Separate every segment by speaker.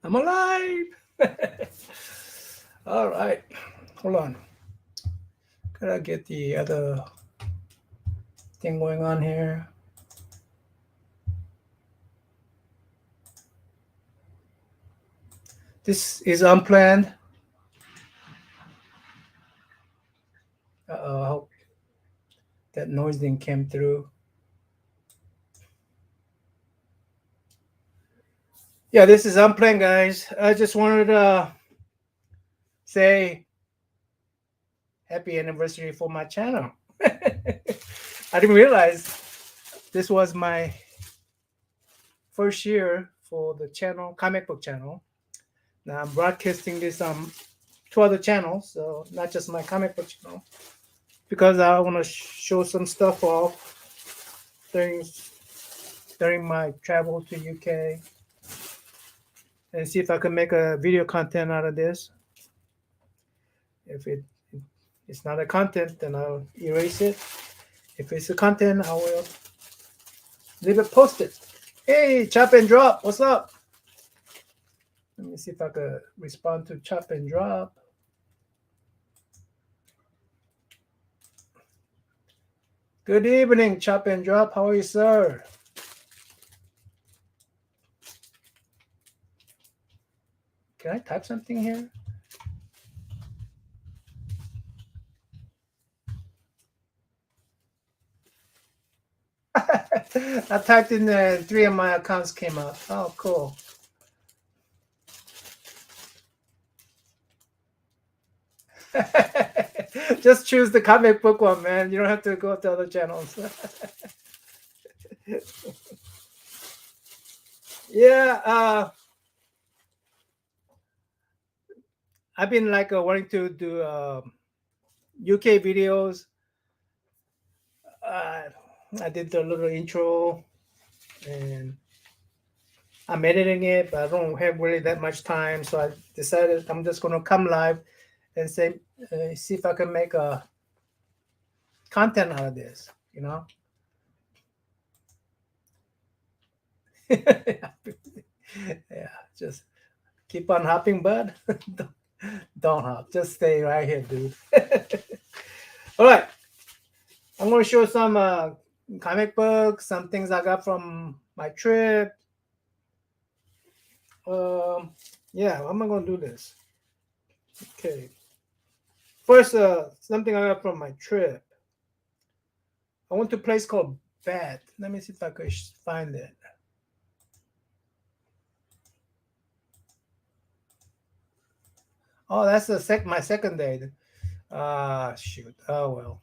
Speaker 1: I'm alive. All right. Hold on. Gotta get the other thing going on here. This is unplanned. I hope that noise didn't come through. Yeah, this is unplanned, guys. I just wanted to say happy anniversary for my channel. I didn't realize this was my first year for the channel, comic book channel. Now I'm broadcasting this on two other channels, so not just my comic book channel, because I want to show some stuff off during during my travel to UK and see if I can make a video content out of this. If it's not a content, then I'll erase it. If it's a content, I will leave it posted. Hey, Chop and Drop, what's up? Let me see if I can respond to Chop and Drop. Good evening, Chop and Drop. How are you, sir? Can I type something here? I typed in there, 3 of my accounts came up. Oh, cool. Just choose the comic book one, man. You don't have to go to other channels. Yeah, I've been like wanting to do UK videos. Uh, I did the little intro and I'm editing it, but I don't have really that much time. So I decided I'm just going to come live and say, see if I can make a content out of this, you know? Yeah, just keep on hopping, bud. Don't hop. Just stay right here, dude. All right. I'm going to show some comic books, some things I got from my trip. Yeah, how am I going to do this? Okay. First, something I got from my trip. I went to a place called Bat. Let me see if I could find it. Oh, that's my second day. Ah, shoot. Oh well.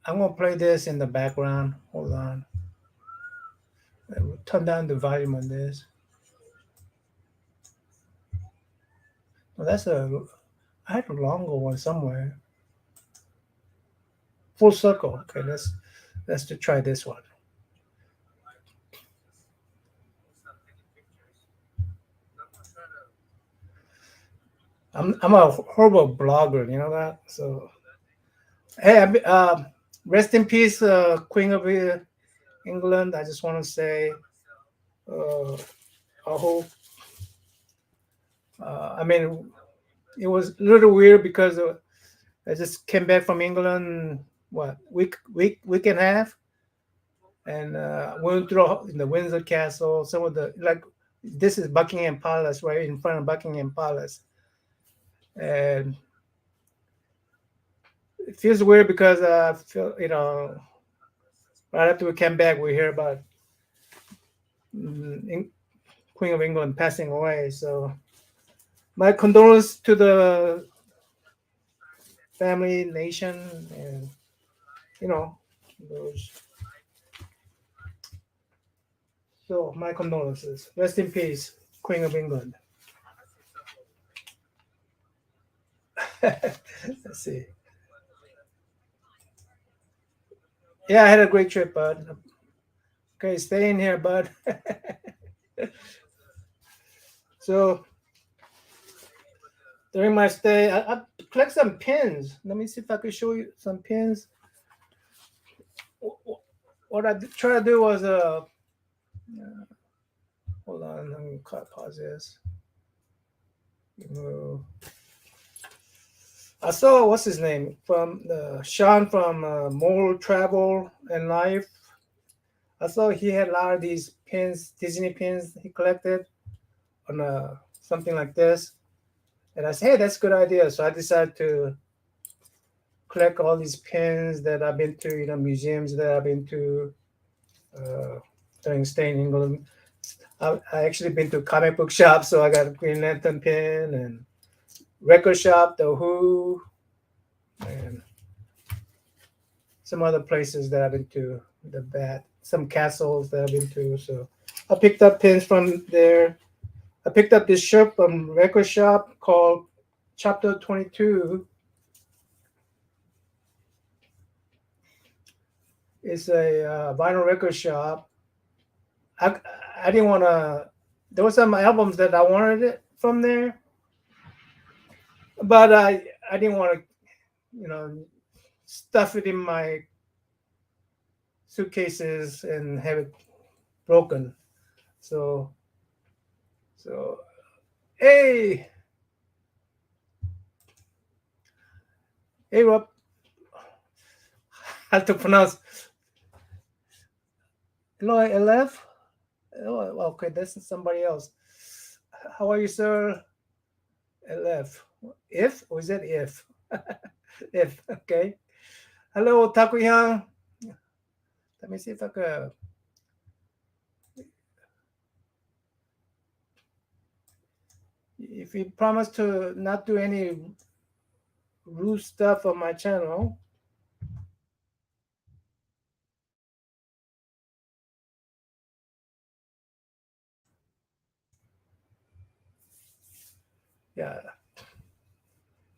Speaker 1: I'm gonna play this in the background. Hold on. Turn down the volume on this. Oh, that's a. I had a longer one somewhere. Full circle. Okay, let's to try this one. I'm a horrible blogger, you know that. So hey, rest in peace, Queen of England. I just want to say, uh, I hope. I mean, it was a little weird because I just came back from England. What week and a half, and went through in the Windsor Castle. Some of the like this is Buckingham Palace, right in front of Buckingham Palace, and it feels weird because I feel right after we came back, we hear about Queen of England passing away. So my condolences to the family, nation, and you know those. So my condolences. Rest in peace, Queen of England. Let's see. Yeah, I had a great trip, bud. Okay, stay in here, bud. So during my stay, I collect some pins. Let me see if I can show you some pins. what I try to do was hold on, let me pause this. Uh, I saw what's his name from Sean from More Travel and Life. I saw he had a lot of these pins, Disney pins he collected on something like this, and I said, "Hey, that's a good idea." So I decided to collect all these pins that I've been to, museums that I've been to during staying in England. I actually been to comic book shop, so I got a Green Lantern pin and record shop, The Who, and some other places that I've been to. Some castles that I've been to. So I picked up pins from there. I picked up this shirt from record shop called Chapter 22. It's a vinyl record shop. I didn't want to. There were some albums that I wanted it from there, but I didn't want to, stuff it in my suitcases and have it broken. So hey Rob, how to pronounce? Hello, LF. Oh, okay, this is somebody else. How are you, sir? LF. If or is it if? If, okay. Hello, Takuyan. Let me see if I can. If you promise to not do any rude stuff on my channel. Yeah.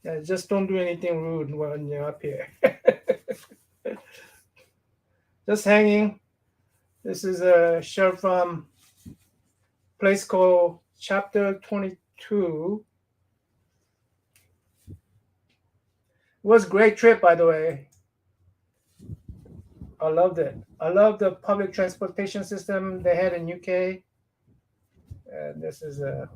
Speaker 1: Yeah, just don't do anything rude when you're up here. Just hanging. This is a shirt from a place called Chapter 22. It was a great trip, by the way. I loved it. I love the public transportation system they had in UK. And this is a.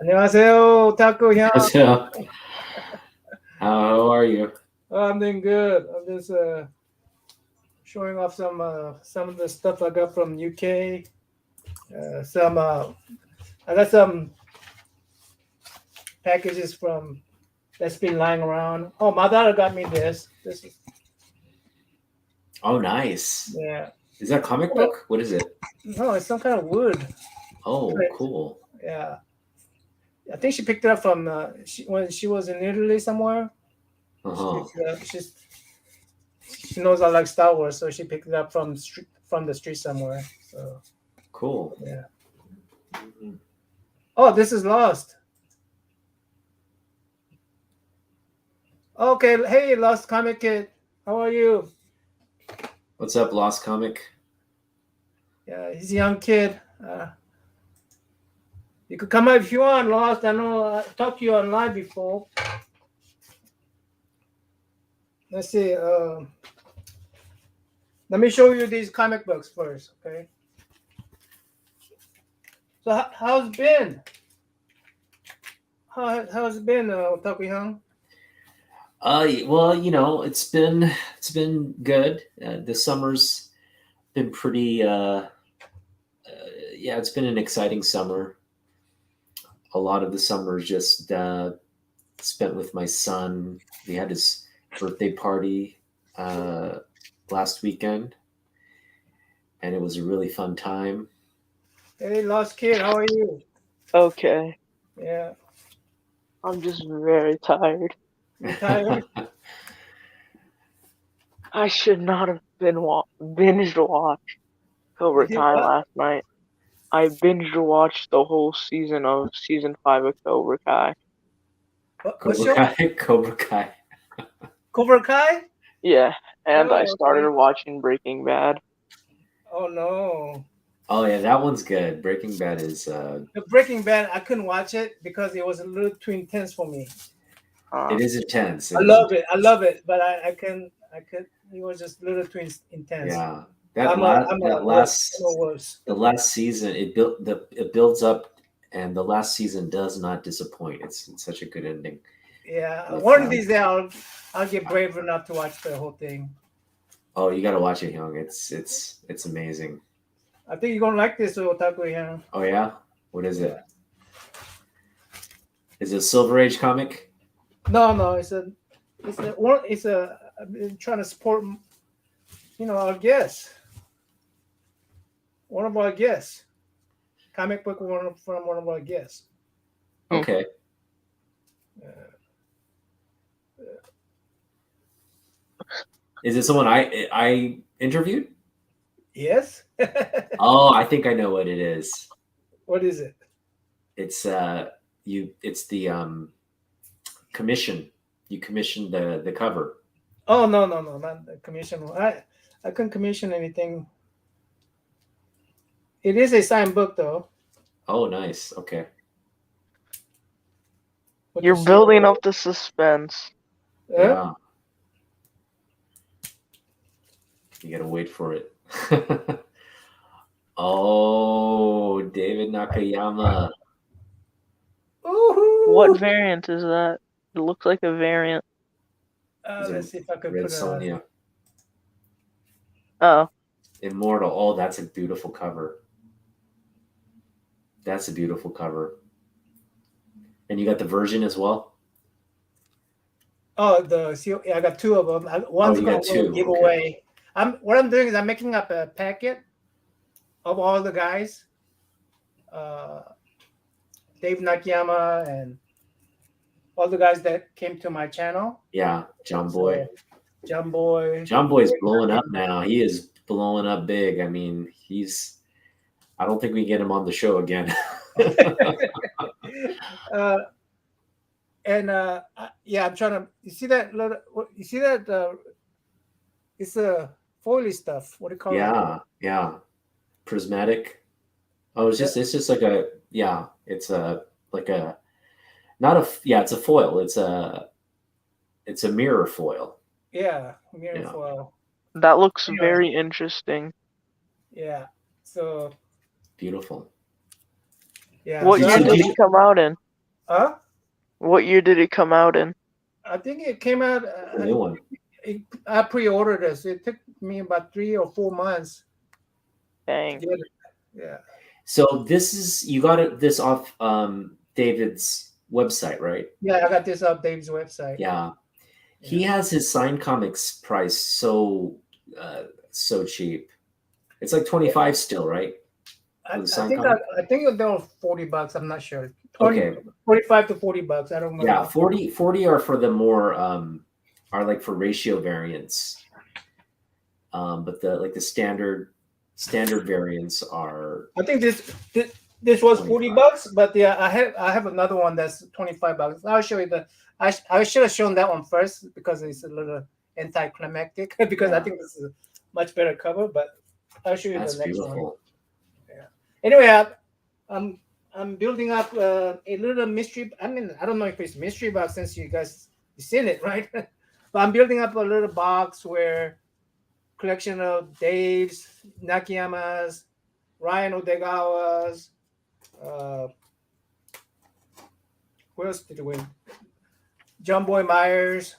Speaker 1: 안녕하세요, Taku Hyun.
Speaker 2: So, how are you?
Speaker 1: Oh, I'm doing good. I'm just showing off some of the stuff I got from UK. I got some packages from that's been lying around. Oh, my daughter got me this. This is
Speaker 2: Oh, nice.
Speaker 1: yeah.
Speaker 2: Is that a comic book? What is it?
Speaker 1: No, it's some kind of wood.
Speaker 2: Oh, cool.
Speaker 1: Yeah. I think she picked it up from when she was in Italy somewhere.
Speaker 2: Uh-huh.
Speaker 1: She knows I like Star Wars, so she picked it up from the street somewhere. So
Speaker 2: Cool.
Speaker 1: yeah. Oh, this is Lost. Okay, hey, Lost Comic Kid, how are you?
Speaker 2: What's up, Lost Comic?
Speaker 1: Yeah, he's a young kid. You could come up if you want, Lost. I know I talked to you online before. Let's see. Let me show you these comic books first, okay? So how's it been? How's it been, Taku Hyun?
Speaker 2: Well, it's been good. The summer's been pretty. Yeah, it's been an exciting summer. A lot of the summer is just spent with my son. We had his birthday party last weekend, and it was a really fun time.
Speaker 1: Hey, Lost Kid, how are you?
Speaker 3: Okay.
Speaker 1: Yeah.
Speaker 3: I'm just very tired.
Speaker 1: You tired?
Speaker 3: I should not have been binged watched Cobra Kai
Speaker 1: What?
Speaker 3: last night. I binged watched the whole season of season 5 of Cobra Kai.
Speaker 1: What show?
Speaker 2: Cobra Kai.
Speaker 1: Cobra Kai?
Speaker 3: Yeah, and
Speaker 1: Oh,
Speaker 3: I started
Speaker 1: okay.
Speaker 3: watching Breaking Bad.
Speaker 1: Oh no.
Speaker 2: Oh yeah, that one's good. Breaking Bad is.
Speaker 1: The Breaking Bad, I couldn't watch it because it was a little too intense for me.
Speaker 2: It is intense.
Speaker 1: I love it. I love it, but I can. It was just a little too intense.
Speaker 2: Yeah,
Speaker 1: I'm a worse.
Speaker 2: the last season it builds up, and the last season does not disappoint. It's such a good ending.
Speaker 1: Yeah,
Speaker 2: With,
Speaker 1: one of these days I'll get brave enough to watch the whole thing.
Speaker 2: Oh, you got to watch it, Hyung. It's amazing.
Speaker 1: I think you're gonna like this, Otaku Hyung.
Speaker 2: Oh yeah, what is it? Is it a Silver Age comic?
Speaker 1: No, it's a I'm trying to support, our guests. One of our guests, comic book from one of our guests.
Speaker 2: Okay. Is it someone I interviewed?
Speaker 1: Yes.
Speaker 2: Oh, I think I know what it is.
Speaker 1: What is it?
Speaker 2: It's it's the commission. You commissioned the cover.
Speaker 1: Oh no, not the commission. I couldn't commission anything. It is a signed book though.
Speaker 2: Oh, nice. Okay.
Speaker 3: You're building up the suspense.
Speaker 2: Yeah. You gotta wait for it. Oh, David Nakayama.
Speaker 1: Ooh-hoo.
Speaker 3: What variant is that? It looks like a variant.
Speaker 1: Let's see if I could
Speaker 2: Red
Speaker 1: put
Speaker 2: Sonja.
Speaker 3: Oh.
Speaker 2: Immortal. Oh, that's a beautiful cover. That's a beautiful cover. And you got the version as well?
Speaker 1: Oh, I got two of them. One's going to give away. What I'm doing is I'm making up a packet of all the guys. Dave Nakayama and all the guys that came to my channel.
Speaker 2: Yeah, John Boy.
Speaker 1: John Boy.
Speaker 2: John Boy's blowing up now. He is blowing up big. I mean, I don't think we get him on the show again.
Speaker 1: I'm trying to. You see that? It's a foily stuff. What do you call it?
Speaker 2: Yeah. Prismatic. Oh, it's just like it's it's a foil. It's a mirror foil.
Speaker 1: Yeah, mirror foil.
Speaker 3: That looks very interesting.
Speaker 1: Yeah. So
Speaker 2: beautiful.
Speaker 1: Yeah.
Speaker 3: What year did it come out in?
Speaker 1: Huh?
Speaker 3: What year did it come out in?
Speaker 1: I think it came out.
Speaker 2: A new one.
Speaker 1: I pre-ordered this. It took me about 3 or 4 months.
Speaker 3: Dang.
Speaker 1: Yeah.
Speaker 2: So you got this off David's website, right?
Speaker 1: Yeah, I got this off David's website.
Speaker 2: Yeah. He has his signed comics price so cheap. It's like $25 still, right?
Speaker 1: I think they were $40. I'm not sure. 45 to $40. I don't know.
Speaker 2: Yeah, 40 are for the more are like for ratio variants. But the standard variants are.
Speaker 1: I think this was $40, but yeah, I have another one that's $25. I'll show you I should have shown that one first because it's a little anticlimactic because I think this is a much better cover, but I'll show you the next one. Yeah. Anyway, I'm building up a little mystery. I mean, I don't know if it's mystery box since you seen it, right? But I'm building up a little box where collection of Dave's, Nakayama's, Ryan Odegawa's. Who else did it win? John Boy Myers.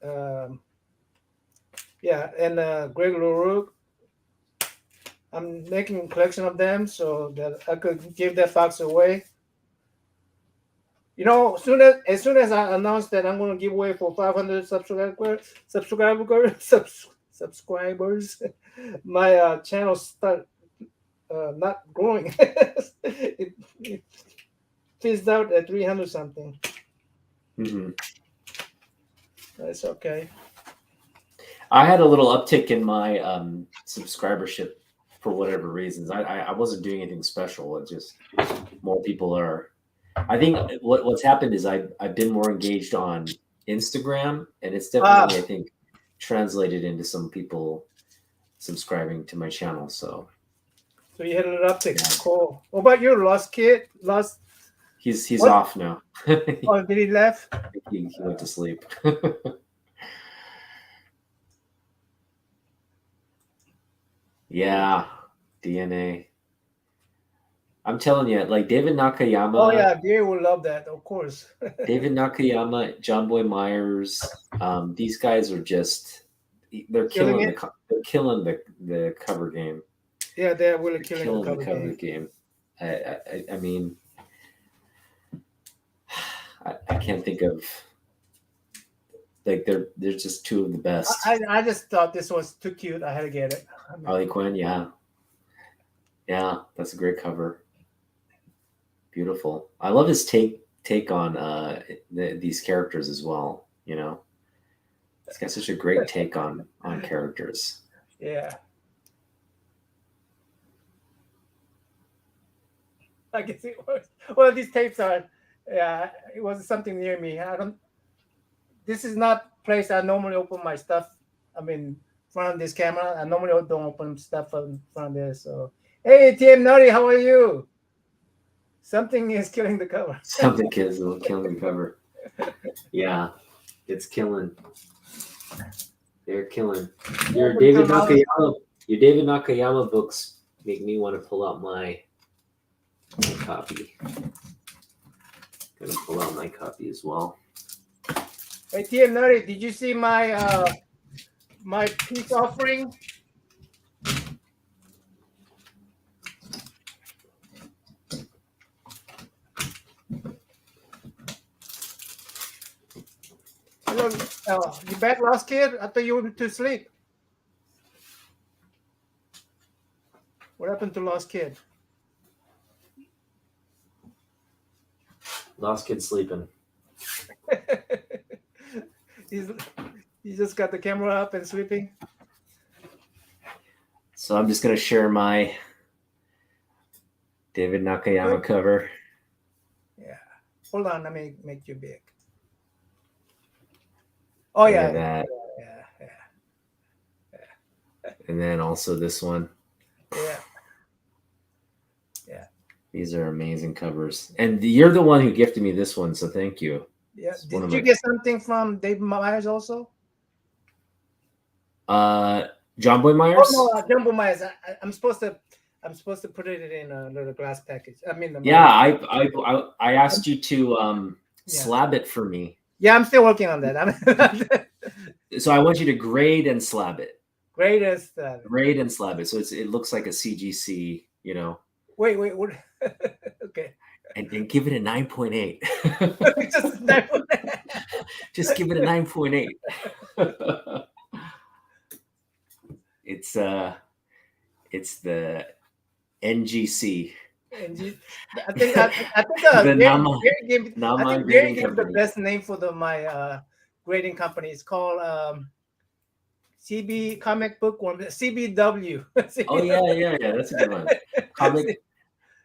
Speaker 1: And Greg LaRue. I'm making a collection of them so that I could give that box away. As soon as I announced that I'm going to give away for 500 subscribers, my channel start not growing. it fizzed out at 300 something.
Speaker 2: Mm-hmm.
Speaker 1: That's okay.
Speaker 2: I had a little uptick in my subscribership for whatever reasons. I wasn't doing anything special. It's just more people are. I think what's happened is I've been more engaged on Instagram, and it's definitely I think translated into some people subscribing to my channel. So
Speaker 1: you had a little uptick. Yeah. Cool. What about your lost kid?
Speaker 2: He's
Speaker 1: What?
Speaker 2: off now.
Speaker 1: Oh, did he left?
Speaker 2: He went to sleep. Yeah, DNA. I'm telling you, like David Nakayama.
Speaker 1: Oh yeah, Gary will love that, of course.
Speaker 2: David Nakayama, John Boy Myers. These guys are just—they're
Speaker 1: Killing
Speaker 2: killing
Speaker 1: it.
Speaker 2: they're killing the cover game.
Speaker 1: Yeah, they're really
Speaker 2: They're
Speaker 1: killing
Speaker 2: killing
Speaker 1: the
Speaker 2: the
Speaker 1: cover
Speaker 2: cover
Speaker 1: game.
Speaker 2: game. I mean, I can't think of like they're just two of the best.
Speaker 1: I just thought this was too cute. I had to get it. I mean,
Speaker 2: Harley Quinn, yeah, that's a great cover. Beautiful. I love his take on these characters as well. You know, he's got such a great take on characters.
Speaker 1: yeah. I guess it was. Well, these tapes are. Yeah, it was something near me. I don't. This is not place I normally open my stuff. I mean, in front of this camera. I normally don't open stuff in front of this. So, hey, TM Nutty, how are you? Something is killing the cover.
Speaker 2: Something kids will killing the cover. Yeah, it's killing. They're killing. Your David Nakayama books make me want to pull out my copy. Gonna pull out my copy as well.
Speaker 1: Hey, TM Nutty, did you see my my peace offering? Hello, you back, Lost Kid? I thought you went to sleep. What happened to Lost Kid?
Speaker 2: Lost kid sleeping.
Speaker 1: He's just got the camera up and sleeping.
Speaker 2: So I'm just gonna share my David Nakayama cover.
Speaker 1: Yeah. Hold on, let me make you big. Oh
Speaker 2: Look
Speaker 1: yeah.
Speaker 2: at that.
Speaker 1: Yeah.
Speaker 2: And then also this one.
Speaker 1: Yeah.
Speaker 2: These are amazing covers. And you're the one who gifted me this one, so thank you.
Speaker 1: Yeah.
Speaker 2: It's one
Speaker 1: Did
Speaker 2: of
Speaker 1: you
Speaker 2: my-
Speaker 1: get something from Dave Myers also?
Speaker 2: John Boy Myers?
Speaker 1: Oh no, Jumbo Myers. I'm supposed to put it in a little glass package. I mean,
Speaker 2: Yeah, I asked you to slab it for me.
Speaker 1: Yeah, I'm still working on that.
Speaker 2: So I want you to grade and slab it.
Speaker 1: Greatest.
Speaker 2: Grade and slab it. So it looks like a CGC, you know.
Speaker 1: Wait. What? Okay.
Speaker 2: And give it a 9.8. Just give it a 9.8. It's the NGC.
Speaker 1: I think Gary gave the best name for my grading company. It's called CB Comic Book Worm, CBW.
Speaker 2: Oh yeah, that's a good one.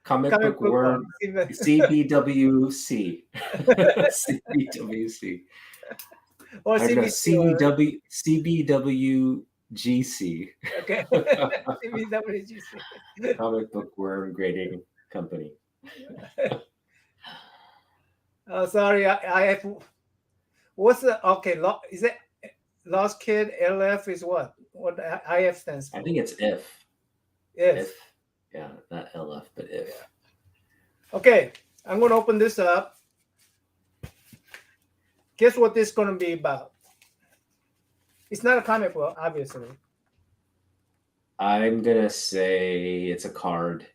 Speaker 2: Comic Book Worm, CBWC. CBWC.
Speaker 1: Or
Speaker 2: CBWGC.
Speaker 1: Okay. CBWGC.
Speaker 2: Comic Book Worm Grading Company.
Speaker 1: Oh, sorry. I have. What's the okay? Is it Lost Kid? LF is what? What IF stands for?
Speaker 2: I think it's if.
Speaker 1: If.
Speaker 2: Yeah, not LF, but if.
Speaker 1: Yeah. Okay, I'm going to open this up. Guess what this is going to be about? It's not a comic book, obviously.
Speaker 2: I'm gonna say it's a card.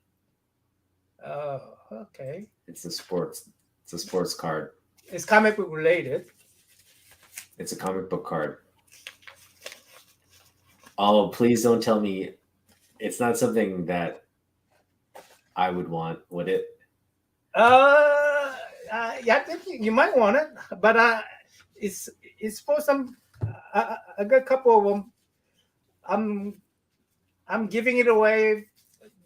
Speaker 1: Oh, okay.
Speaker 2: It's a sports card.
Speaker 1: It's comic book related.
Speaker 2: It's a comic book card. Oh, please don't tell me it's not something that I would want, would it?
Speaker 1: Yeah, I think you might want it, but it's for some. I got a couple of them. I'm giving it away,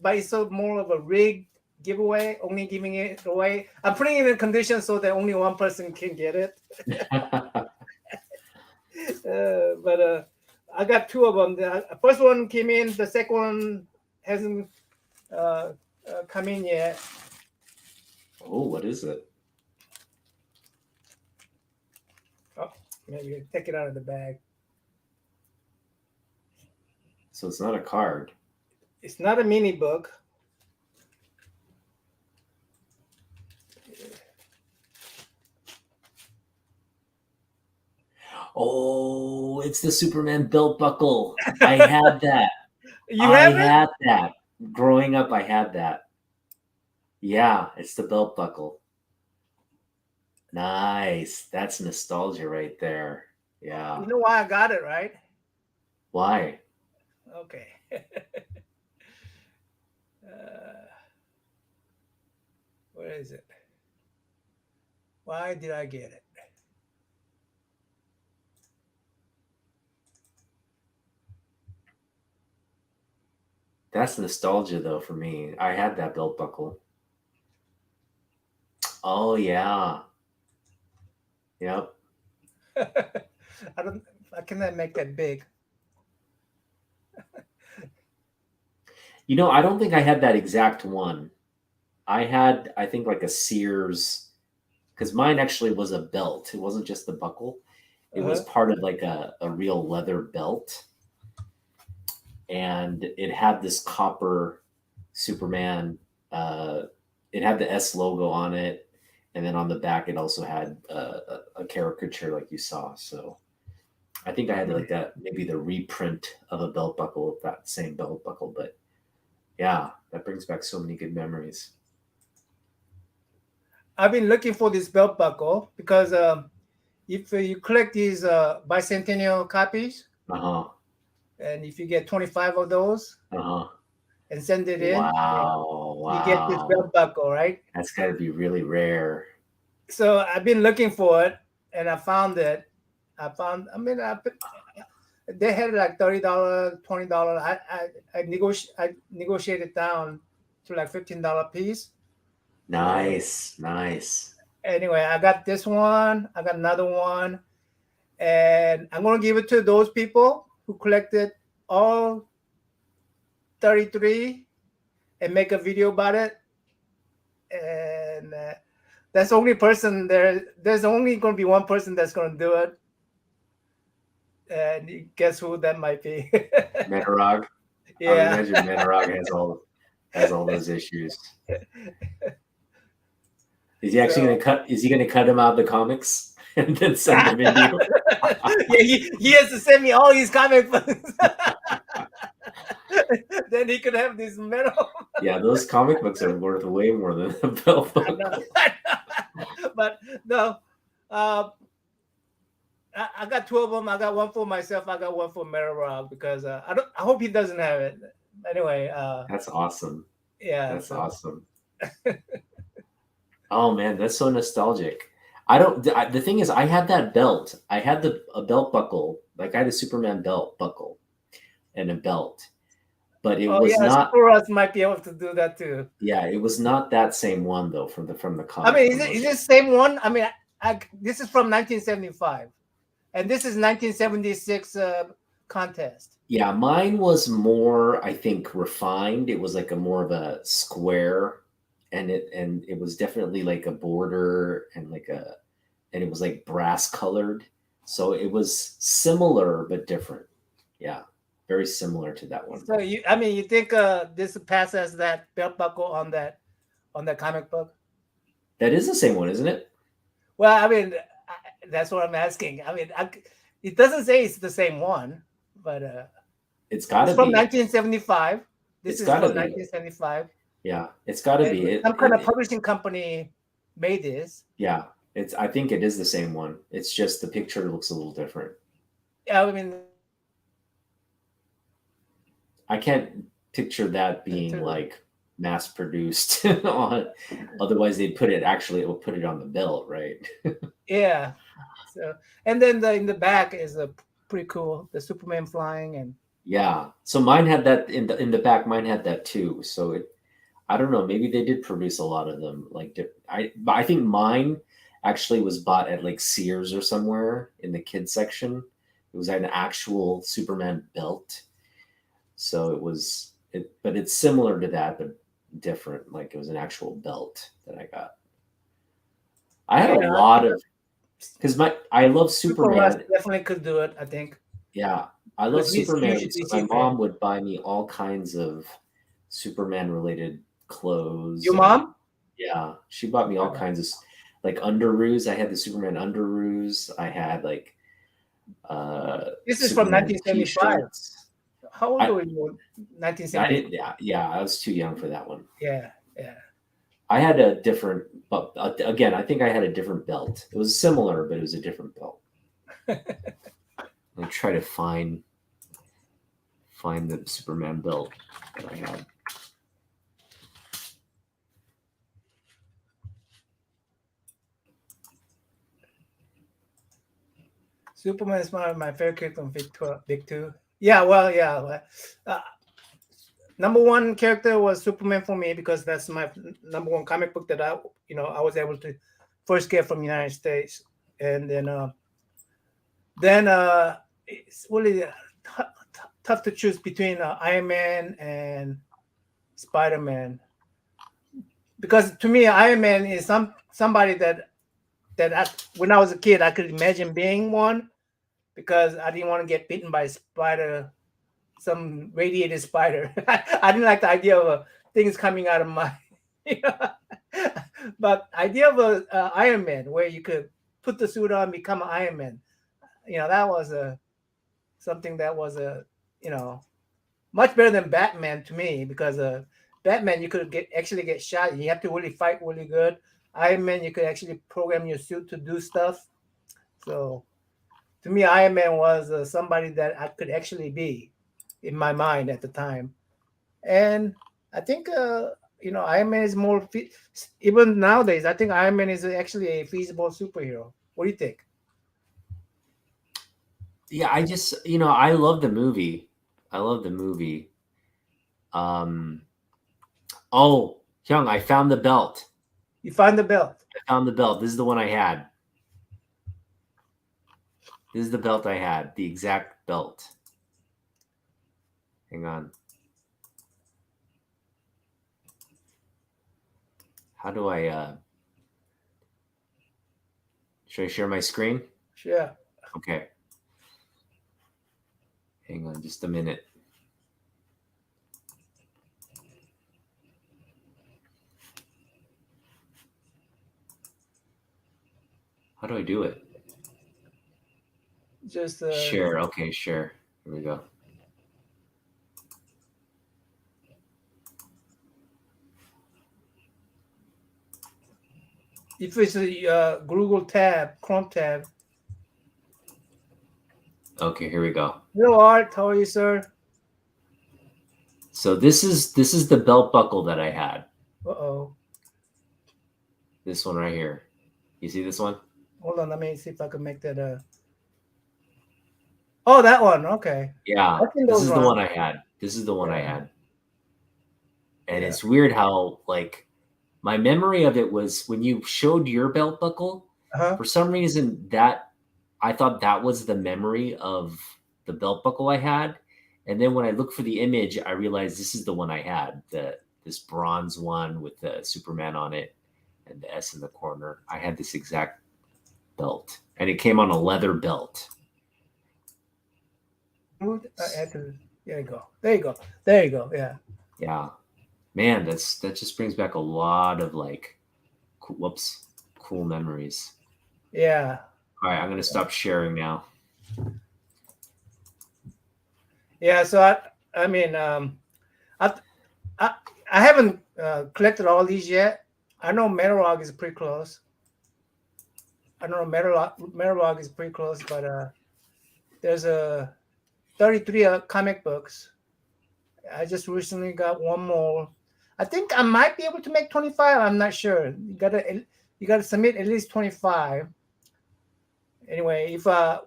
Speaker 1: but it's more of a rigged giveaway. Only giving it away. I'm putting it in conditions so that only one person can get it. But I got two of them. The first one came in. The second one hasn't come in yet.
Speaker 2: Oh, what is it?
Speaker 1: Oh, maybe take it out of the bag.
Speaker 2: So it's not a card.
Speaker 1: It's not a mini book.
Speaker 2: Oh, it's the Superman belt buckle. I had that.
Speaker 1: You have it?
Speaker 2: had that. Growing up, I had that. Yeah, it's the belt buckle. Nice. That's nostalgia right there. Yeah.
Speaker 1: You know why I got it, right?
Speaker 2: Why?
Speaker 1: Okay. Where is it? Why did I get it?
Speaker 2: That's nostalgia, though, for me. I had that belt buckle. Oh, yeah. Yep.
Speaker 1: I cannot make that big.
Speaker 2: I don't think I had that exact one. I had, I think, like a Sears, because mine actually was a belt. It wasn't just the buckle. It was part of like a real leather belt. And it had this copper Superman. It had the S logo on it. And then on the back, it also had a caricature like you saw. So I think I had like that, maybe the reprint of a belt buckle of that same belt buckle. But yeah, that brings back so many good memories.
Speaker 1: I've been looking for this belt buckle because if you collect these bicentennial copies, and if you get 25 of those and send it in, you get this belt buckle, right?
Speaker 2: That's got to be really rare.
Speaker 1: So I've been looking for it, and I found it. They had like $30, $20. I negotiated down to like $15 piece.
Speaker 2: Nice.
Speaker 1: Anyway, I got this one. I got another one, and I'm gonna give it to those people who collected all 33 and make a video about it. And that's the only person there. There's only going to be one person that's going to do it. And guess who that might be?
Speaker 2: Metarog.
Speaker 1: Yeah.
Speaker 2: I would imagine Metarog has all those issues. Is he actually going to cut? Is he going to cut him out of the comics and then send the video?
Speaker 1: Yeah, he has to send me all these comic books. Then he could have this metal.
Speaker 2: Yeah, those comic books are worth way more than a belt buckle.
Speaker 1: But no, I got two of them. I got one for myself. I got one for Metarog because I hope he doesn't have it. Anyway,
Speaker 2: that's awesome.
Speaker 1: Yeah,
Speaker 2: that's awesome. Oh man, that's so nostalgic. The thing is, I had that belt. I had a belt buckle. Like I had a Superman belt buckle and a belt. But it was not.
Speaker 1: For us, might be able to do that too.
Speaker 2: Yeah, it was not that same one though from the comic.
Speaker 1: I mean, is it the same one? I mean, this is from 1975, and this is 1976 contest.
Speaker 2: Yeah, mine was more, I think, refined. It was like more of a square, and it was definitely like a border and it was like brass colored. So it was similar but different. Yeah. Very similar to that one.
Speaker 1: So you think this passes that belt buckle on that comic book?
Speaker 2: That is the same one, isn't it?
Speaker 1: Well, I mean, that's what I'm asking. I mean, it doesn't say it's the same one, but
Speaker 2: it's got to be
Speaker 1: from 1975. This is from 1975.
Speaker 2: Yeah, it's got to be.
Speaker 1: Some kind of publishing company made this.
Speaker 2: Yeah, I think it is the same one. It's just the picture looks a little different.
Speaker 1: Yeah, I mean.
Speaker 2: I can't picture that being like mass produced on. Otherwise, they'd put it on the belt, right?
Speaker 1: Yeah. So, and then in the back is a pretty cool. The Superman flying and.
Speaker 2: Yeah. So mine had that in the back. Mine had that too. So I don't know. Maybe they did produce a lot of them. Like I think mine actually was bought at like Sears or somewhere in the kids section. It was an actual Superman belt. So but it's similar to that, but different. Like it was an actual belt that I got. I had a lot of because I love
Speaker 1: Super Rush
Speaker 2: Superman.
Speaker 1: definitely could do it, I think.
Speaker 2: Yeah, I love
Speaker 1: Because he's
Speaker 2: Superman.
Speaker 1: huge
Speaker 2: So
Speaker 1: DC
Speaker 2: my
Speaker 1: fan.
Speaker 2: mom would buy me all kinds of Superman related clothes,
Speaker 1: Your
Speaker 2: and
Speaker 1: mom?
Speaker 2: yeah, she bought me all kinds of like underoos. I had the Superman underoos. I had like
Speaker 1: This is from
Speaker 2: Superman
Speaker 1: 1975.
Speaker 2: t-shirts.
Speaker 1: How old
Speaker 2: I
Speaker 1: were you?
Speaker 2: I
Speaker 1: 1970.
Speaker 2: didn't. Yeah, I was too young for that one.
Speaker 1: Yeah, yeah.
Speaker 2: I had a different, but again, I think I had a different belt. It was similar, but it was a different belt. I try to find the Superman belt that I had.
Speaker 1: Superman is one of my favorite characters from Big Two. Yeah, well, yeah. Uh, number one character was Superman for me because that's my number one comic book that I was able to first get from the United States, and then it's really tough to choose between Iron Man and Spider Man because to me Iron Man is somebody when I was a kid I could imagine being one because I didn't want to get bitten by a spider, some radiated spider. I didn't like the idea of things coming out of my. But idea of a Iron Man where you could put the suit on, become an Iron Man. That was something that was much better than Batman to me because Batman you could actually get shot. You have to really fight really good. Iron Man you could actually program your suit to do stuff. So to me, Iron Man was somebody that I could actually be in my mind at the time, and I think Iron Man is more even nowadays. I think Iron Man is actually a feasible superhero. What do you think?
Speaker 2: Yeah, I just I love the movie. I love the movie. Oh, Hyung, I found the belt.
Speaker 1: You find the belt.
Speaker 2: I found the belt. This is the one I had. This is the belt I had. The exact belt. Hang on. How do I should I share my screen?
Speaker 1: Sure.
Speaker 2: Okay. Hang on just a minute. How do I do it?
Speaker 1: Just
Speaker 2: share. Okay, share. Here we go.
Speaker 1: if it's a Google tab, Chrome tab.
Speaker 2: Okay, here we go.
Speaker 1: Hello, Art. How are you, sir?
Speaker 2: So this is the belt buckle that I had.
Speaker 1: Uh-oh.
Speaker 2: This one right here. You see this one?
Speaker 1: Hold on. Let me see if I can make that. Oh, that one. Okay.
Speaker 2: Yeah. This is the one I had. This is the one I had. And it's weird how my memory of it was when you showed your belt buckle. For some reason that I thought that was the memory of the belt buckle I had. And then when I looked for the image, I realized this is the one I had, this bronze one with the Superman on it and the S in the corner. I had this exact belt, and it came on a leather belt.
Speaker 1: There you go. There you go. There you go. Yeah.
Speaker 2: Yeah, man, that just brings back a lot of cool memories.
Speaker 1: Yeah.
Speaker 2: All right, I'm gonna stop sharing now.
Speaker 1: Yeah, so I haven't collected all these yet. I know Metalog is pretty close. Metalog is pretty close, but there's 33 comic books. I just recently got one more. I think I might be able to make 25. I'm not sure. You gotta submit at least 25. Anyway, if a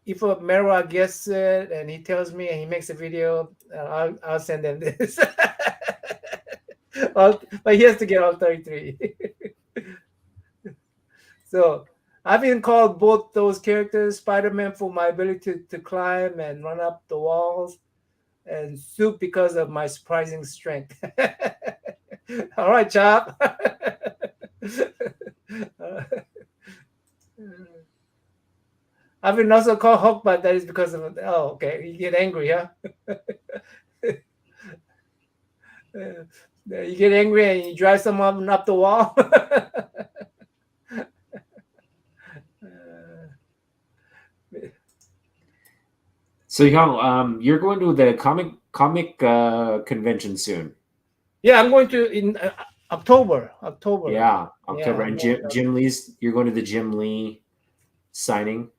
Speaker 1: Metalog gets it and he tells me and he makes a video, I'll send them this. But he has to get all 33. So I've been called both those characters, Spider-Man for my ability to climb and run up the walls, and Soup because of my surprising strength. All right, Chop. I've been also called Hulk, but that is because of okay. You get angry, huh? You get angry and you drive someone up the wall.
Speaker 2: So you're going to the comic convention soon.
Speaker 1: Yeah, I'm going to in October.
Speaker 2: Yeah, October.
Speaker 1: Yeah,
Speaker 2: And Jim Lee's. You're going to the Jim Lee signing.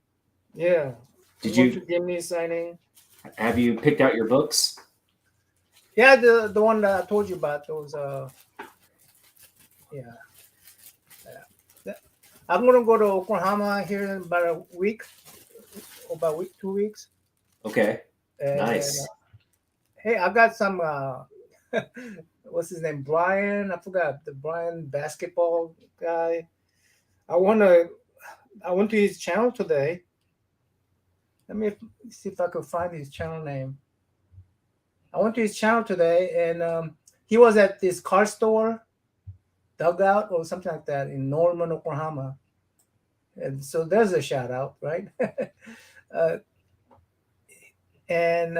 Speaker 1: yeah. I'm
Speaker 2: Did
Speaker 1: going to
Speaker 2: you
Speaker 1: Disney signing.
Speaker 2: have you picked out your books?
Speaker 1: Yeah, the one that I told you about. Those yeah. I'm gonna go to Oklahoma here in about a week, about 2 weeks.
Speaker 2: Okay,
Speaker 1: And then,
Speaker 2: nice.
Speaker 1: hey, I got some. What's his name? Brian. I forgot the Brian basketball guy. I wanna. I went to his channel today. Let me see if I can find his channel name. I went to his channel today, and he was at this car store, Dugout or something like that in Norman, Oklahoma. And so there's a shout out, right? uh, and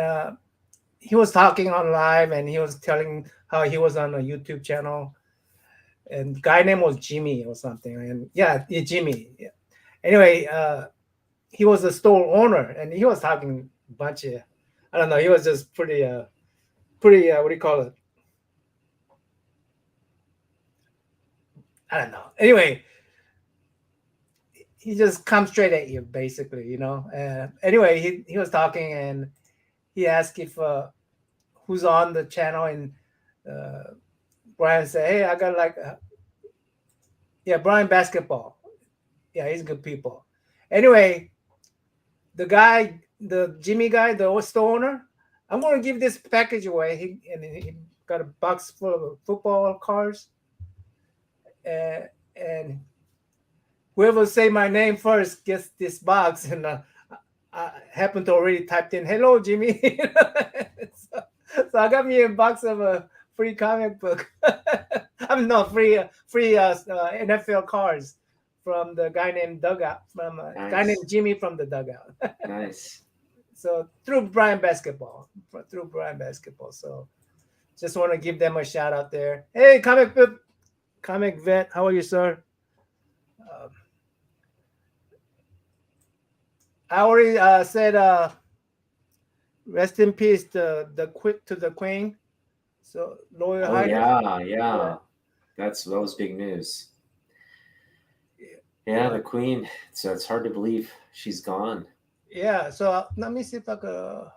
Speaker 1: he was talking on live, and he was telling how he was on a YouTube channel, and the guy name was Jimmy or something. And yeah, Jimmy. Yeah. Anyway, he was a store owner, and he was talking a bunch of, I don't know, he was just pretty, what do you call it? I don't know. Anyway, he just comes straight at you, basically, you know. Anyway, he was talking, and he asked if who's on the channel, and Brian said, "Hey, I got like, yeah, Brian basketball. Yeah, he's good people." Anyway, the guy, the Jimmy guy, the store owner, I'm gonna give this package away. He got a box full of football cards, and whoever say my name first gets this box. And I happened to already typed in "Hello, Jimmy." So I got me a box of a free comic book. I mean, no, free NFL cards from the guy named Dugout, from a guy
Speaker 2: Nice.
Speaker 1: named Jimmy from the Dugout.
Speaker 2: Nice.
Speaker 1: So through Brian Basketball. So just want to give them a shout out there. Hey, comic vet, how are you, sir? I already said rest in peace the quit to the queen. So Lawyer
Speaker 2: Oh
Speaker 1: Highness.
Speaker 2: yeah. That was big news. Yeah, the Queen. So it's hard to believe she's gone.
Speaker 1: Yeah. So let me see if I could.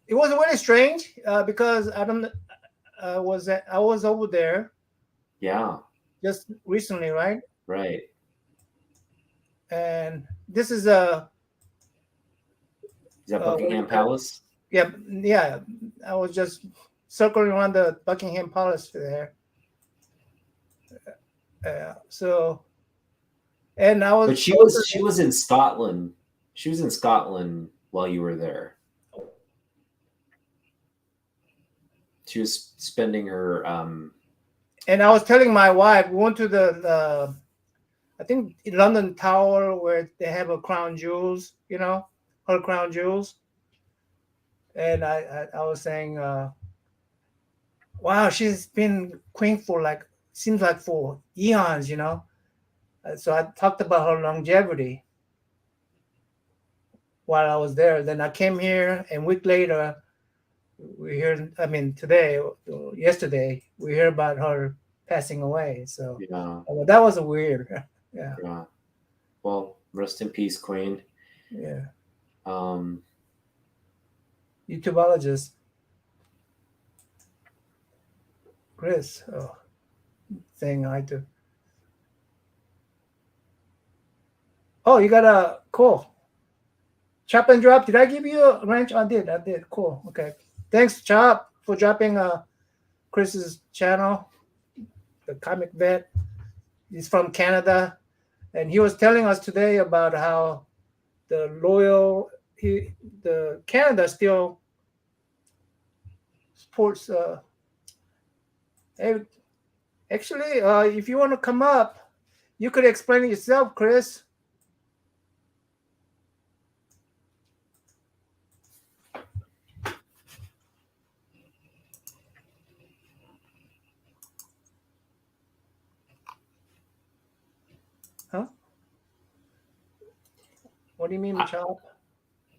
Speaker 1: It was really strange because I don't. I was over there.
Speaker 2: Yeah.
Speaker 1: Just recently, right?
Speaker 2: Right.
Speaker 1: And this is a.
Speaker 2: Is that Buckingham Palace?
Speaker 1: Yeah. I was just circling around the Buckingham Palace there. So, and I was.
Speaker 2: But she was in Scotland. She was in Scotland while you were there. She was spending her.
Speaker 1: And I was telling my wife, we went to the I think London Tower where they have a crown jewels, you know, her crown jewels. And I was saying, wow, she's been queen for like, seems like for eons, you know. So I talked about her longevity while I was there. Then I came here, and a week later, yesterday, we heard about her passing away. So that was a weird. Yeah.
Speaker 2: Well, rest in peace, Queen.
Speaker 1: Yeah. YouTubeologist Chris saying hi to. Oh, you got a cool Chop and Drop. Did I give you a ranch? I did. Cool. Okay. Thanks, Chop, for dropping Chris's channel, the comic vet. He's from Canada, and he was telling us today about how the Canada still supports. Hey, actually, if you want to come up, you could explain it yourself, Chris. Huh? What do you mean, Chop?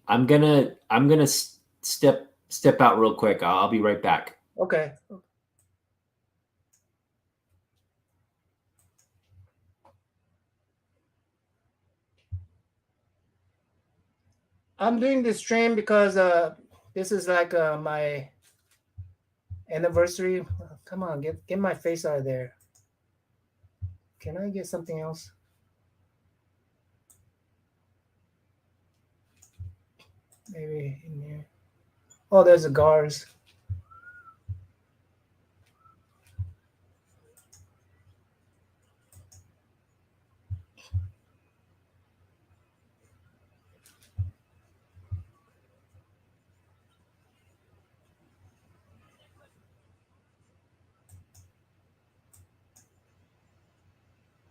Speaker 2: I'm gonna step out real quick. I'll be right back.
Speaker 1: Okay. I'm doing this stream because this is like my anniversary. Come on, get my face out of there. Can I get something else? Maybe in here. Oh, there's the guards.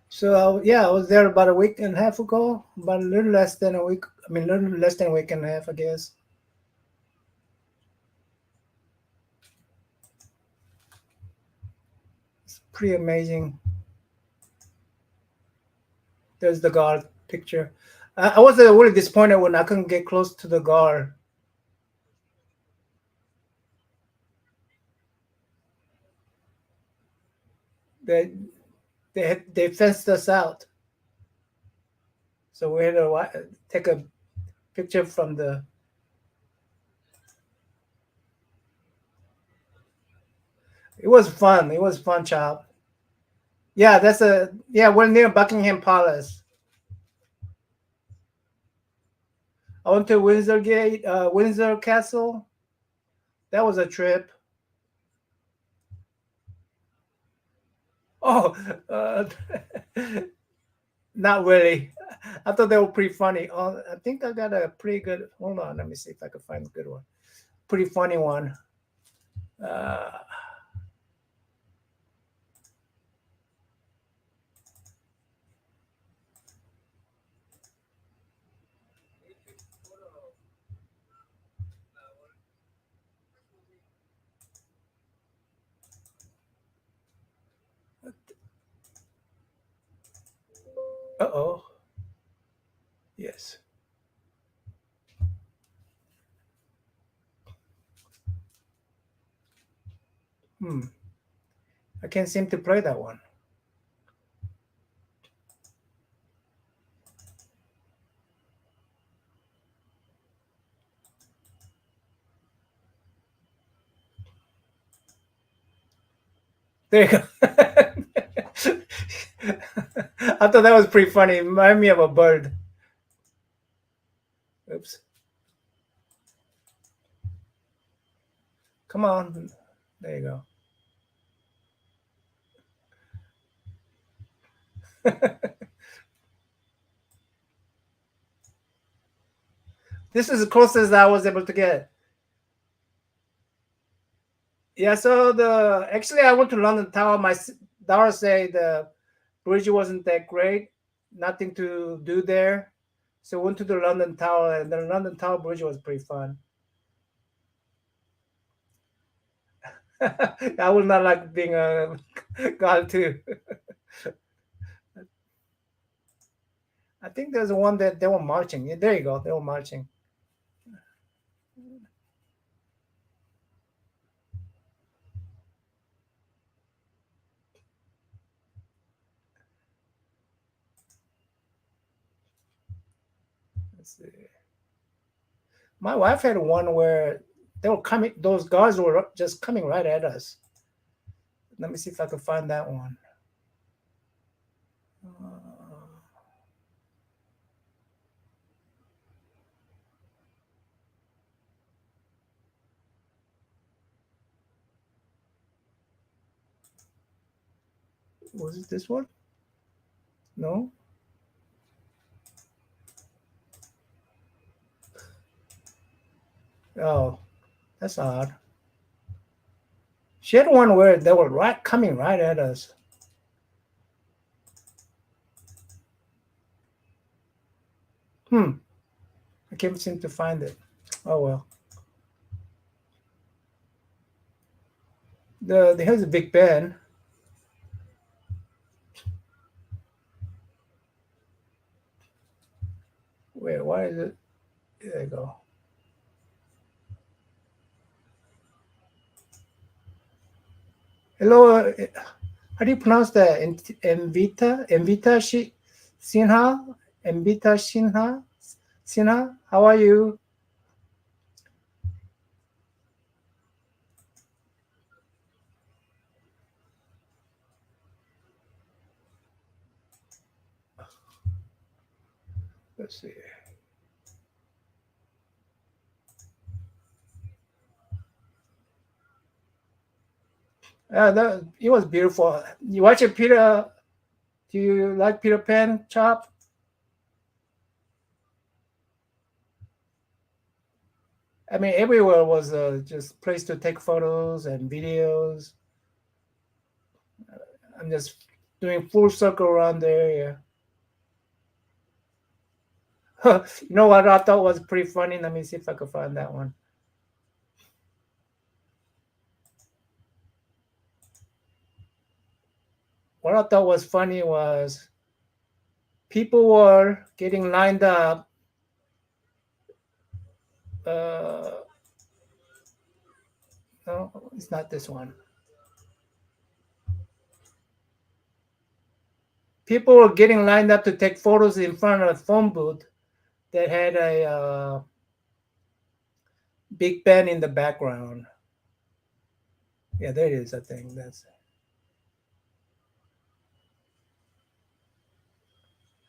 Speaker 1: So yeah, I was there about a week and a half ago, about a little less than a week. I mean, a little less than a week and a half, I guess. It's pretty amazing. There's the guard picture. I was really disappointed when I couldn't get close to the guard. They fenced us out, so we had to take a picture from the. It was fun. It was fun, Chop. Yeah, we're near Buckingham Palace. I went to Windsor Castle. That was a trip. Oh, not really. I thought they were pretty funny. Oh, I think I got a pretty good. Hold on, let me see if I can find a good one. Pretty funny one. Uh-oh. Yes. I can't seem to play that one. There you go. I thought that was pretty funny. It reminded me of a bird. Oops. Come on. There you go. This is the closest I was able to get. Yeah, so actually I went to London Tower. My daughter said the bridge wasn't that great, nothing to do there. So went to the London Tower, and the London Tower bridge was pretty fun. I would not like being a god too. I think there's one that they were marching. Yeah, there you go. They were marching. Let's see. My wife had one where they were coming. Those guards were just coming right at us. Let me see if I can find that one. Was it this one? No. Oh, that's odd. She had one where they were coming right at us. I can't seem to find it. Oh well. Here's a Big Ben. Wait, why is it? There you go. Hello, how do you pronounce that? Envita Sinha? Envita Sinha? How are you? Let's see. It was beautiful. You watch it, Peter? Do you like Peter Pan, Chop? I mean, everywhere was just place to take photos and videos. I'm just doing full circle around there. Yeah. You know what I thought was pretty funny? Let me see if I can find that one. What I thought was funny was people were getting lined up. No, it's not this one. People were getting lined up to take photos in front of a phone booth that had a Big Ben in the background. Yeah, there it is. I think that's.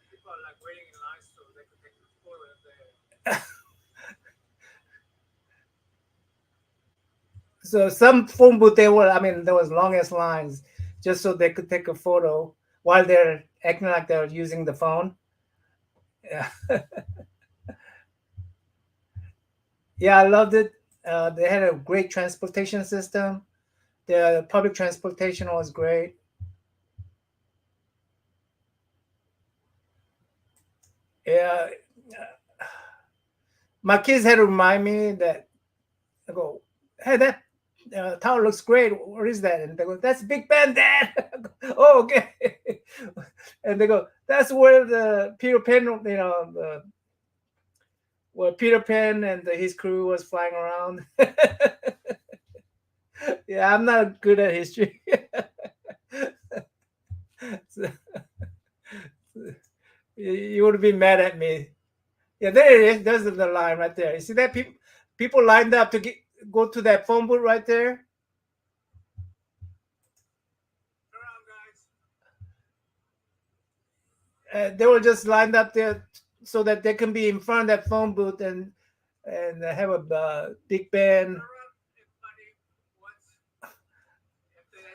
Speaker 1: People are like waiting in line so they could take the photo there. So some phone booth there was longest lines just so they could take a photo while they're acting like they're using the phone. Yeah. Yeah, I loved it. They had a great transportation system. The public transportation was great. Yeah, my kids had to remind me that I go, hey, that tower looks great. What is that? And they go, that's Big Ben, Dad. Oh, okay. And they go, that's where the Peter Pan, where Peter Pan and his crew was flying around. Yeah, I'm not good at history. So, you would be mad at me. Yeah, there it is. There's the line right there. You see that people lined up to go to that phone booth right there. They were just lined up there so that they can be in front of that phone booth and have a big band.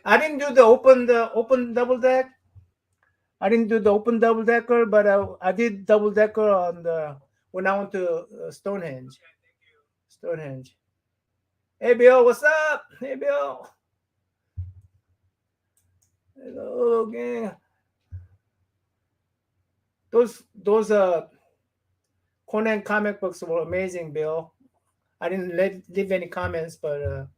Speaker 1: I didn't do the open double deck. I didn't do the open double decker, but I did double decker on when I went to Stonehenge. Stonehenge. Hey Bill, what's up? Hey Bill. Hello gang. Those Conan comic books were amazing, Bill. I didn't leave any comments, but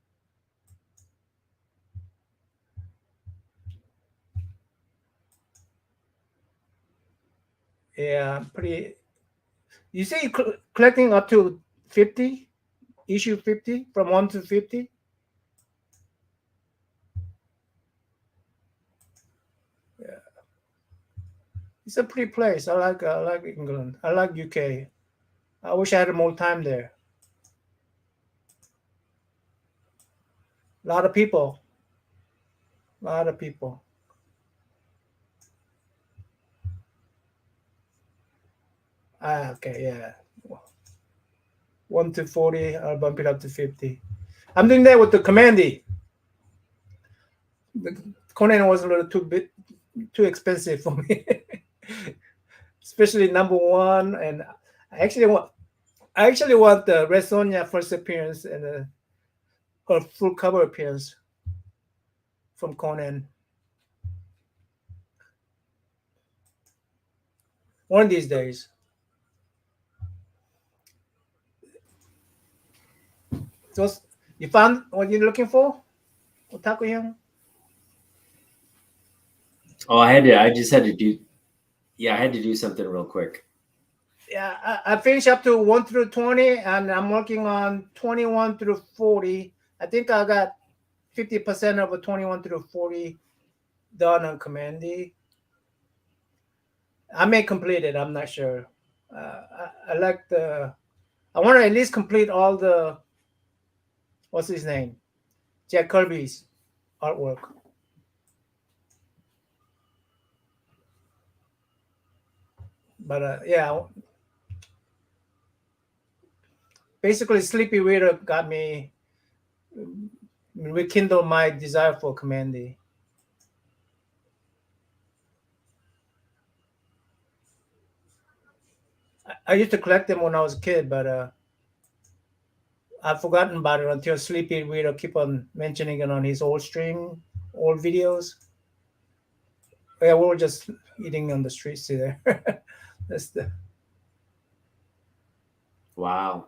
Speaker 1: yeah, pretty. You say collecting up to 50, issue 50, from 1 to 50. Yeah, it's a pretty place. I like England. I like UK. I wish I had more time there. A lot of people. A lot of people. Okay, yeah. 1 to 40, I'll bump it up to 50. I'm doing that with the Commandy. The Conan was a little too expensive for me. Especially number 1, and I actually want the Red Sonja first appearance and her full cover appearance from Conan. One of these days. So you found what you're looking for, Otaku Young?
Speaker 2: Oh, I had to do something real quick.
Speaker 1: Yeah, I finished up to 1 through 20, and I'm working on 21 through 40. I think I got 50% of a 21 through 40 done on Commandy. I may complete it. I'm not sure. I like the. I want to at least complete all the. What's his name? Jack Kirby's artwork. But yeah, basically, Sleepy Weirdo got me rekindled my desire for Commandy. I used to collect them when I was a kid, but I've forgotten about it until Sleepy Weirdo keep on mentioning it on his old stream, old videos. Yeah, we were just eating on the streets there. That's the.
Speaker 2: Wow.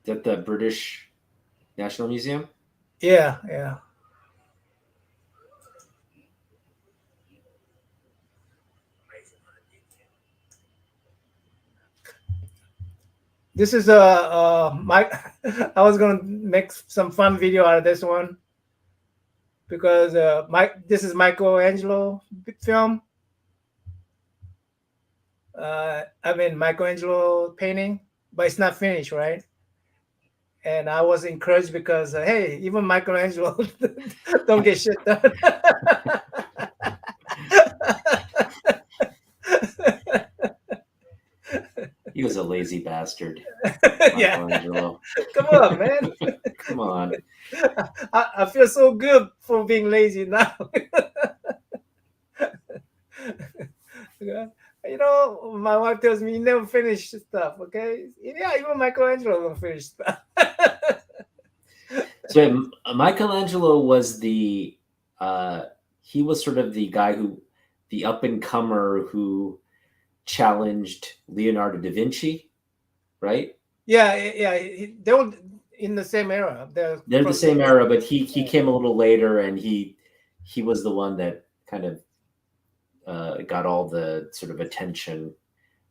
Speaker 2: Is that the British National Museum?
Speaker 1: Yeah, yeah. This is my. I was gonna make some fun video out of this one because this is Michelangelo film. I mean Michelangelo painting, but it's not finished, right? And I was encouraged because hey, even Michelangelo don't get shit done.
Speaker 2: He was a lazy bastard,
Speaker 1: Yeah,
Speaker 2: Michelangelo.
Speaker 1: come on, man.
Speaker 2: Come on.
Speaker 1: I feel so good for being lazy now. You know, my wife tells me you never finish stuff. Okay, yeah, even Michelangelo don't finish stuff.
Speaker 2: So Michelangelo was he was sort of the guy the up and comer who challenged Leonardo da Vinci, right?
Speaker 1: Yeah, they were in the same era.
Speaker 2: They're the same era, but he came a little later, and he was the one that kind of got all the sort of attention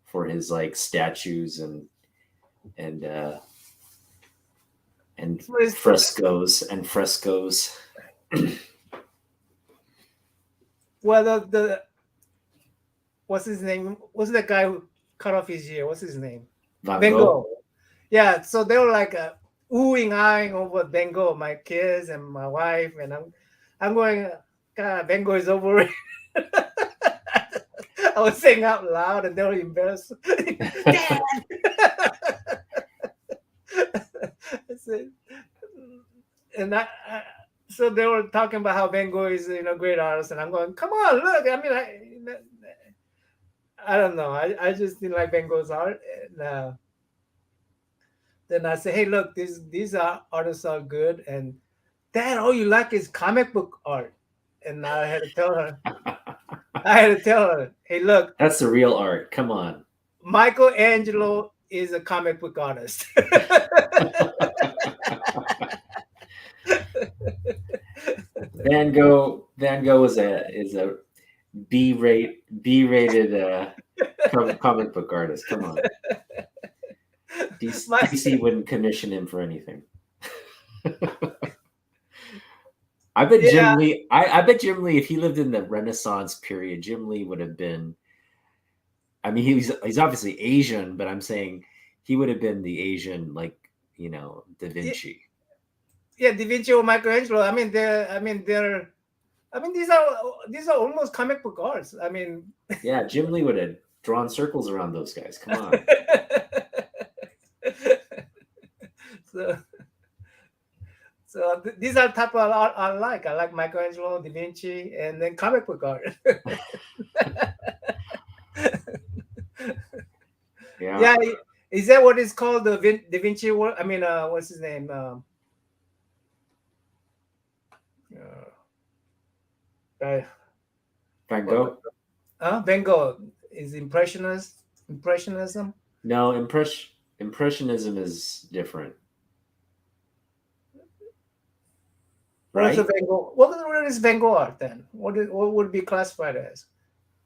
Speaker 2: for his like statues and frescoes.
Speaker 1: Well, the what's his name? What's that guy who cut off his ear? What's his name?
Speaker 2: Van
Speaker 1: Gogh. Yeah, so they were like oohing, eyeing over Van Gogh, my kids and my wife, and I'm going, God, Van Gogh is overrated. I was saying out loud, and they were embarrassed. Dad! And so they were talking about how Van Gogh is, great artist, and I'm going, come on, look. I mean, I don't know. I just didn't like Van Gogh's art. And, then I say, hey, look, these artists are good, and Dad, all you like is comic book art. And I had to tell her, hey, look,
Speaker 2: that's the real art. Come on.
Speaker 1: Michelangelo is a comic book artist.
Speaker 2: Van Gogh is a B-rated comic book artist. Come on. DC wouldn't commission him for anything. I bet Jim Lee. I bet Jim Lee, if he lived in the Renaissance period, Jim Lee would have been. I mean, he's obviously Asian, but I'm saying he would have been the Asian, like Da Vinci.
Speaker 1: Yeah, Da Vinci or Michelangelo. I mean, these are almost comic book arts. I mean,
Speaker 2: yeah, Jim Lee would have drawn circles around those guys. Come on.
Speaker 1: So these are type of art I like. I like Michelangelo, Da Vinci, and then comic book art. Yeah. Is that what it's called? The Da Vinci work? I mean, what's his name?
Speaker 2: Van Gogh.
Speaker 1: Van Gogh is impressionism.
Speaker 2: No, impressionism is different.
Speaker 1: Right? What is Van Gogh art then? What would be classified as?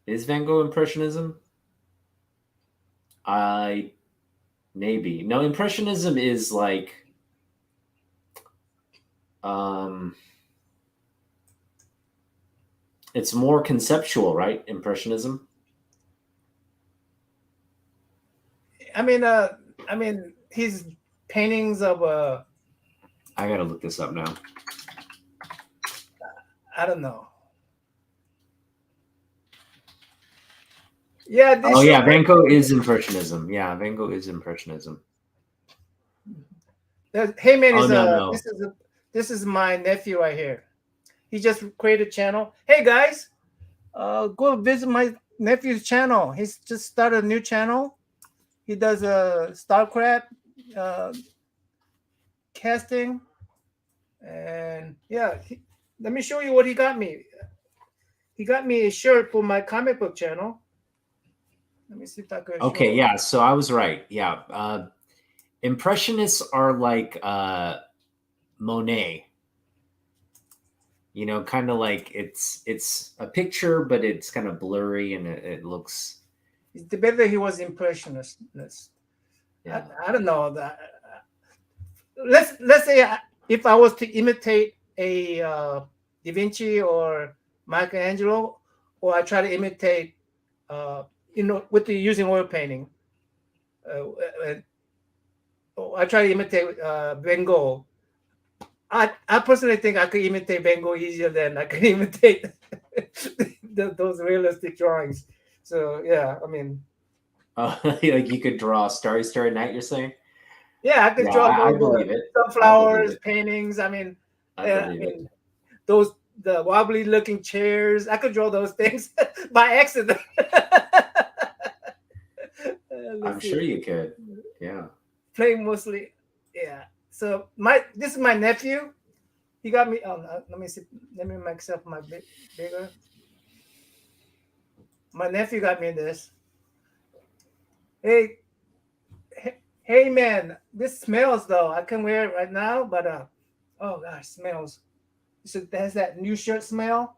Speaker 2: Is Van Gogh Impressionism? Maybe. No, Impressionism is like it's more conceptual, right? Impressionism.
Speaker 1: I mean, his paintings of
Speaker 2: I gotta look this up now.
Speaker 1: I don't know. Yeah.
Speaker 2: Oh yeah, Van Gogh is Impressionism. Yeah, Van Gogh is Impressionism.
Speaker 1: Hey man,
Speaker 2: Oh
Speaker 1: is
Speaker 2: no.
Speaker 1: this is my nephew right here. He just created a channel. Hey guys, go visit my nephew's channel. He's just started a new channel. He does a StarCraft casting, and yeah, let me show you what he got me. He got me a shirt for my comic book channel. Let me see if I could.
Speaker 2: Okay,
Speaker 1: show.
Speaker 2: yeah. So I was right. Yeah, Impressionists are like Monet. You know, kind of like it's a picture, but it's kind of blurry and it looks.
Speaker 1: It's the better he was impressionist.
Speaker 2: Yeah.
Speaker 1: I don't know that. Let's say if I was to imitate a Da Vinci or Michelangelo, or I try to imitate, with the using oil painting. I try to imitate Van Gogh. I personally think I could imitate Van Gogh easier than I could imitate those realistic drawings. So yeah, I mean,
Speaker 2: Like you could draw Starry Starry Night. You're saying?
Speaker 1: yeah, I could
Speaker 2: Yeah,
Speaker 1: draw
Speaker 2: I
Speaker 1: those
Speaker 2: believe it.
Speaker 1: sunflowers paintings. I mean,
Speaker 2: I believe it.
Speaker 1: those the wobbly looking chairs. I could draw those things by accident.
Speaker 2: I'm sure you could. Yeah.
Speaker 1: Playing mostly, yeah. So this is my nephew. He got me. Let me see. Let me make myself bigger. My nephew got me this. Hey, hey, man. This smells though. I can wear it right now, but oh gosh, smells. So has that new shirt smell.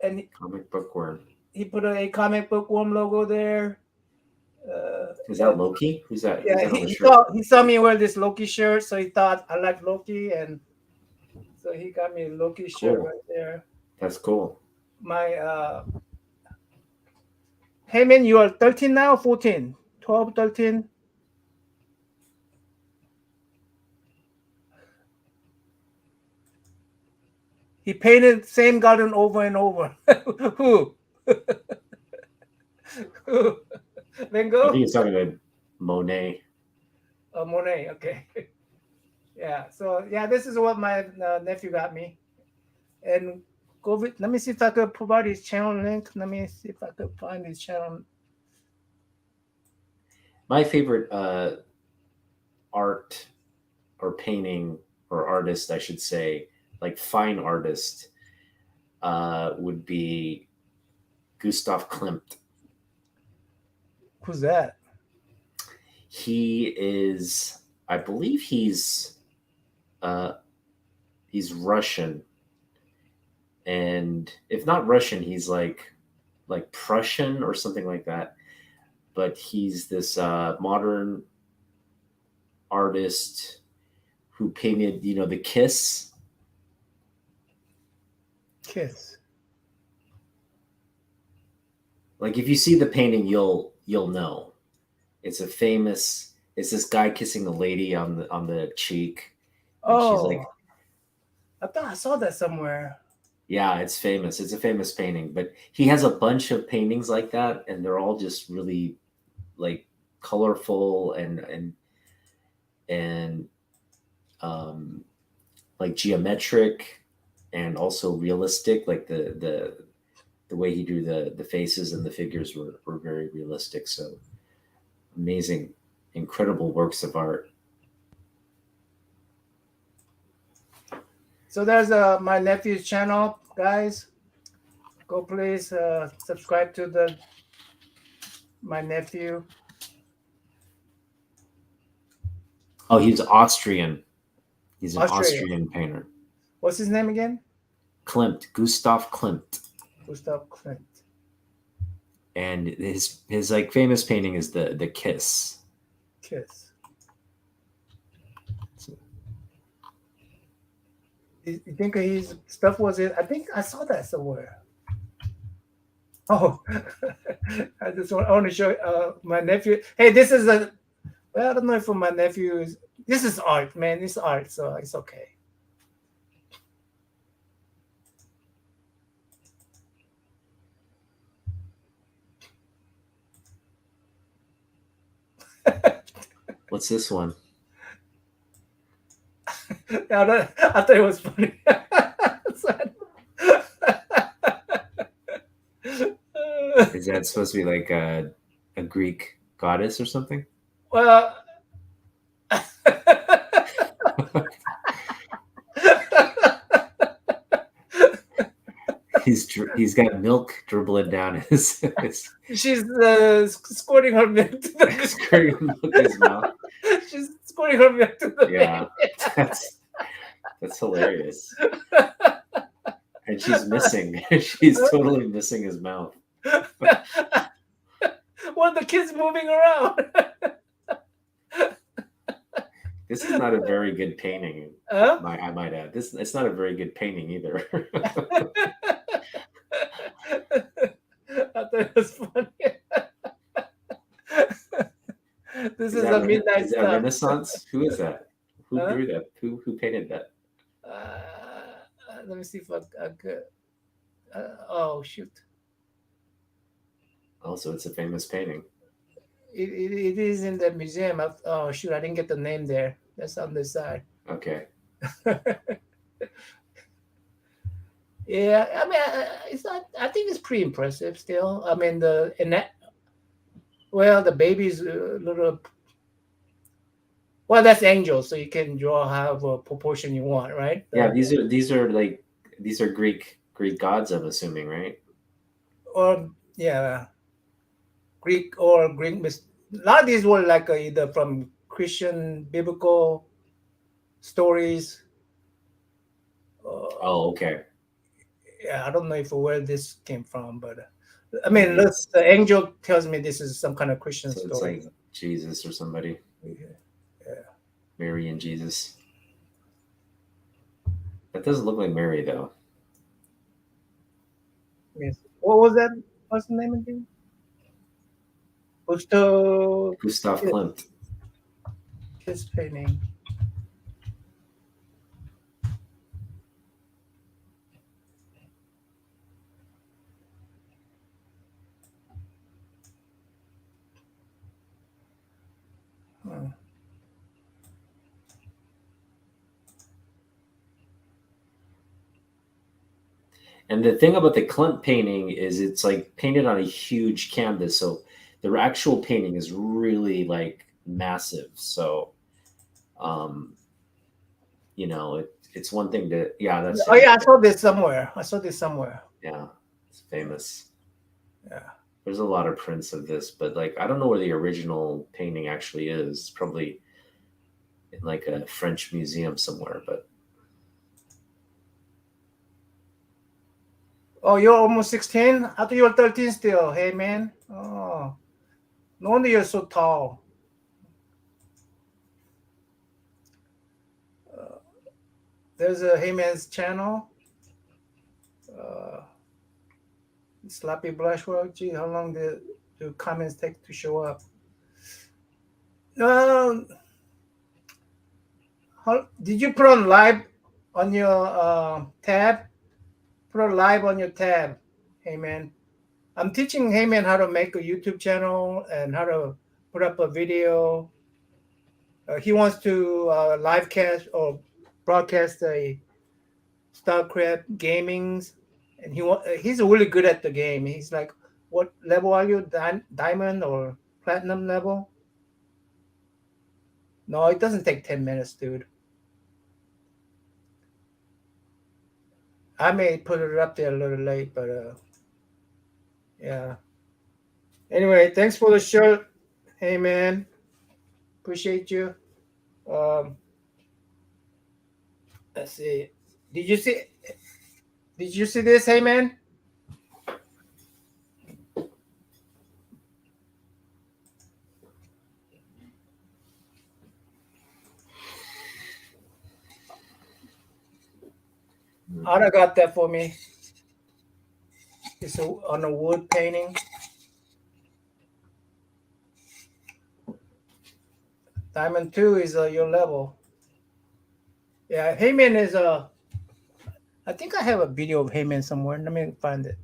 Speaker 1: And
Speaker 2: Comic book worm.
Speaker 1: he put a comic book worm logo there.
Speaker 2: Is that Loki? Who's that?
Speaker 1: Yeah,
Speaker 2: Who's that on the shirt?
Speaker 1: he saw me wear this Loki shirt, so he thought I like Loki, and so he got me a Loki shirt right there.
Speaker 2: That's cool.
Speaker 1: My hey man, you are 13 now, 14, 12, 13. He painted the same garden over and over. Who? Who? Van
Speaker 2: I
Speaker 1: Gogh?
Speaker 2: think he's talking about Monet.
Speaker 1: Monet, okay. Yeah, so yeah, this is what my nephew got me. And let me see if I could provide his channel link. Let me see if I could find his channel.
Speaker 2: My favorite art or painting or artist, I should say, like fine artist, would be Gustav Klimt.
Speaker 1: Who's that?
Speaker 2: He is, I believe he's Russian, and if not Russian, he's like Prussian or something like that. But he's this modern artist who painted, the Kiss.
Speaker 1: Kiss.
Speaker 2: Like if you see the painting, you'll know. It's this guy kissing a lady on the cheek.
Speaker 1: Oh,
Speaker 2: she's like,
Speaker 1: I thought I saw that somewhere.
Speaker 2: Yeah, it's famous. It's a famous painting, but he has a bunch of paintings like that, and they're all just really like colorful and like geometric and also realistic. Like the way he drew the faces and the figures were very realistic. So amazing, incredible works of art.
Speaker 1: So there's my nephew's channel, guys. Go please subscribe to my nephew.
Speaker 2: Oh, he's Austrian. He's an Austrian painter.
Speaker 1: What's his name again?
Speaker 2: Klimt, Gustav Klimt.
Speaker 1: Gustav Klimt.
Speaker 2: And his like famous painting is the kiss.
Speaker 1: Kiss. You think his stuff was it? I think I saw that somewhere. Oh, I want to show my nephew. Hey, this is a. Well, I don't know if for my nephew is. This is art, man. It's art, so it's okay.
Speaker 2: What's this one?
Speaker 1: I thought it was funny.
Speaker 2: Is that supposed to be like a Greek goddess or something?
Speaker 1: Well,
Speaker 2: he's got milk dribbling down his
Speaker 1: she's squirting her milk to the
Speaker 2: squirting milk in his mouth.
Speaker 1: She's squirting her milk to the
Speaker 2: Yeah, that's hilarious. And she's missing. She's totally missing his mouth.
Speaker 1: One of the kids moving around.
Speaker 2: This is not a very good painting.
Speaker 1: Huh?
Speaker 2: I might add. It's not a very good painting either.
Speaker 1: I thought it was funny. This is a midnight
Speaker 2: Is that
Speaker 1: stuff.
Speaker 2: Renaissance? Who is that? Who
Speaker 1: Huh?
Speaker 2: drew that? Who painted that?
Speaker 1: Let me see if I could. Oh shoot!
Speaker 2: Also, it's a famous painting.
Speaker 1: It is in the museum. Oh shoot! I didn't get the name there. That's on the side.
Speaker 2: Okay.
Speaker 1: Yeah, I mean, it's not. I think it's pretty impressive still. I mean, the baby's a little. Well, that's angels, so you can draw however proportion you want, right?
Speaker 2: Yeah, these are Greek gods, I'm assuming, right?
Speaker 1: Or yeah, Greek or Greek. A lot of these were like either from Christian biblical stories.
Speaker 2: Oh, okay.
Speaker 1: Yeah, I don't know if where this came from, but I mean, look, the angel tells me this is some kind of Christian
Speaker 2: So
Speaker 1: story.
Speaker 2: it's like Jesus or somebody.
Speaker 1: Yeah.
Speaker 2: Mary and Jesus. That doesn't look like Mary though.
Speaker 1: Yes. What was that? What's the name again?
Speaker 2: Gustav Klimt.
Speaker 1: Kiss painting. Hmm.
Speaker 2: And the thing about the Klimt painting is it's like painted on a huge canvas, so the actual painting is really like massive. So, it's one thing to that's
Speaker 1: Oh yeah, I saw this somewhere.
Speaker 2: yeah, it's famous.
Speaker 1: Yeah.
Speaker 2: There's a lot of prints of this, but like I don't know where the original painting actually is. It's probably in like a French museum somewhere, but.
Speaker 1: Oh, you're almost 16? I thought you were 13 still. Hey, man. Oh, no wonder you're so tall. There's a Hey Man's channel. Sloppy Blushwork. Gee, how long do comments take to show up? Did you put on live on your tab? Put on live on your tab. Hey man, I'm teaching Hey man how to make a YouTube channel and how to put up a video. He wants to live cast or broadcast a StarCraft gamings, and he's really good at the game. He's like, what level are you? Diamond or platinum level? No, it doesn't take 10 minutes, dude. I may put it up there a little late, but yeah. Anyway, thanks for the show. Hey man, appreciate you. Let's see. Did you see this? Hey man. Anna got that for me. It's on a wood painting. Diamond 2 is your level. Yeah, Heyman is I think I have a video of Heyman somewhere. Let me find it.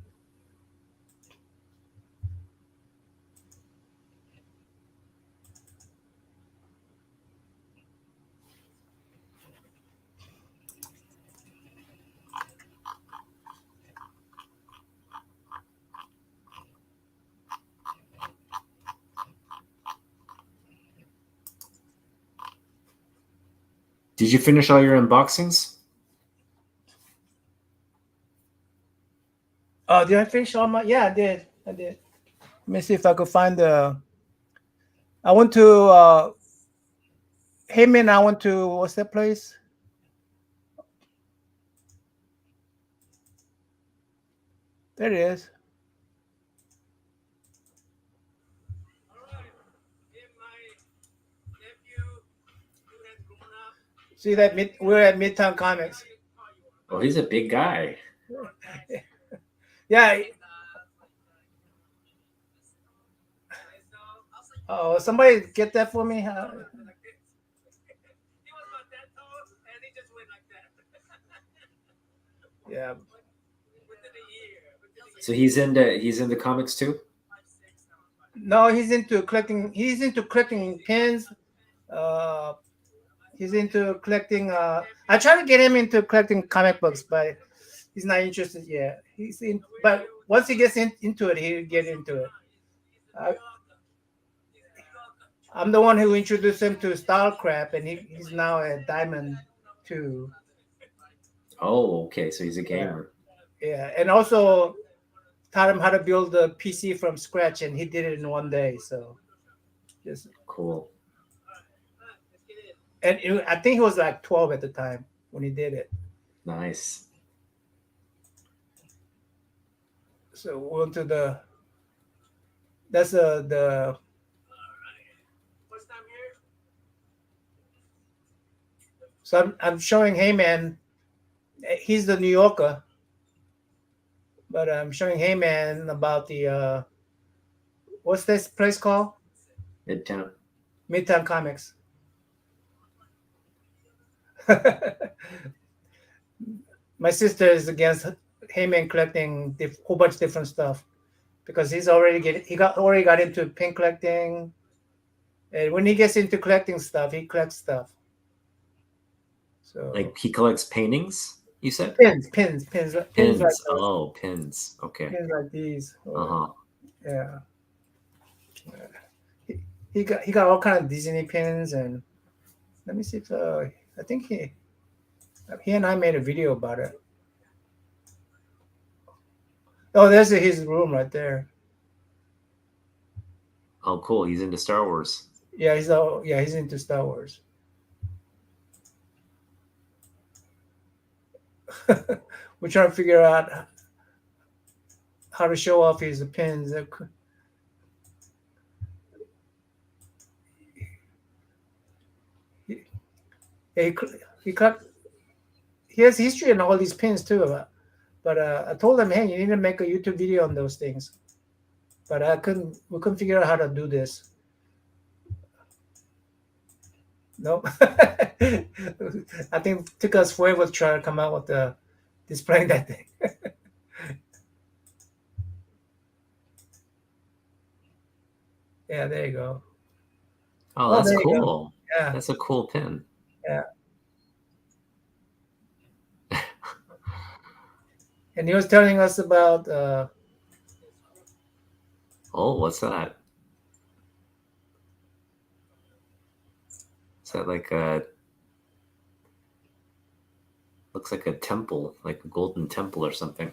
Speaker 2: Did you finish all your unboxings?
Speaker 1: Oh, did I finish all my? Yeah, I did. I did. Let me see if I could find the. I went to Heyman. I went to what's that place? There it is. See that we're at Midtown Comics.
Speaker 2: Oh, he's a big guy.
Speaker 1: Yeah. Oh, somebody get that for me. Yeah.
Speaker 2: So he's into comics too?
Speaker 1: No, he's into collecting. He's into collecting pins. He's into collecting. I try to get him into collecting comic books, but he's not interested yet. But once he gets into it, he'll get into it. I'm the one who introduced him to Starcraft, and he's now at Diamond 2.
Speaker 2: Oh, okay. So he's a gamer.
Speaker 1: Yeah, and also taught him how to build a PC from scratch, and he did it in one day. So, just
Speaker 2: cool.
Speaker 1: And I think he was like 12 at the time when he did it.
Speaker 2: Nice.
Speaker 1: So we went to the. That's the. So I'm showing Heyman. He's the New Yorker, but I'm showing Heyman about the. What's this place called? Midtown Comics. My sister is against Heyman collecting a whole bunch of different stuff because he already got into pin collecting, and when he gets into collecting stuff, he collects stuff. So
Speaker 2: like he collects paintings. You said
Speaker 1: pins.
Speaker 2: Pins.
Speaker 1: Like
Speaker 2: Pins. Okay.
Speaker 1: Pins like these.
Speaker 2: Uh-huh.
Speaker 1: Yeah. He got all kind of Disney pins, and let me see if I think he and I made a video about it. Oh, there's his room right there.
Speaker 2: Oh, cool. He's into Star Wars.
Speaker 1: Yeah, he's into Star Wars. We're trying to figure out how to show off his pins. He has history in all these pins too. But I told him, hey, you need to make a YouTube video on those things. But we couldn't figure out how to do this. Nope. I think it took us forever to try to come out with displaying that thing. Yeah, there you go.
Speaker 2: Oh, that's cool.
Speaker 1: Yeah.
Speaker 2: That's a cool pin.
Speaker 1: Yeah. And he was telling us about
Speaker 2: oh, what's that? Is that like looks like a temple, like a golden temple or something.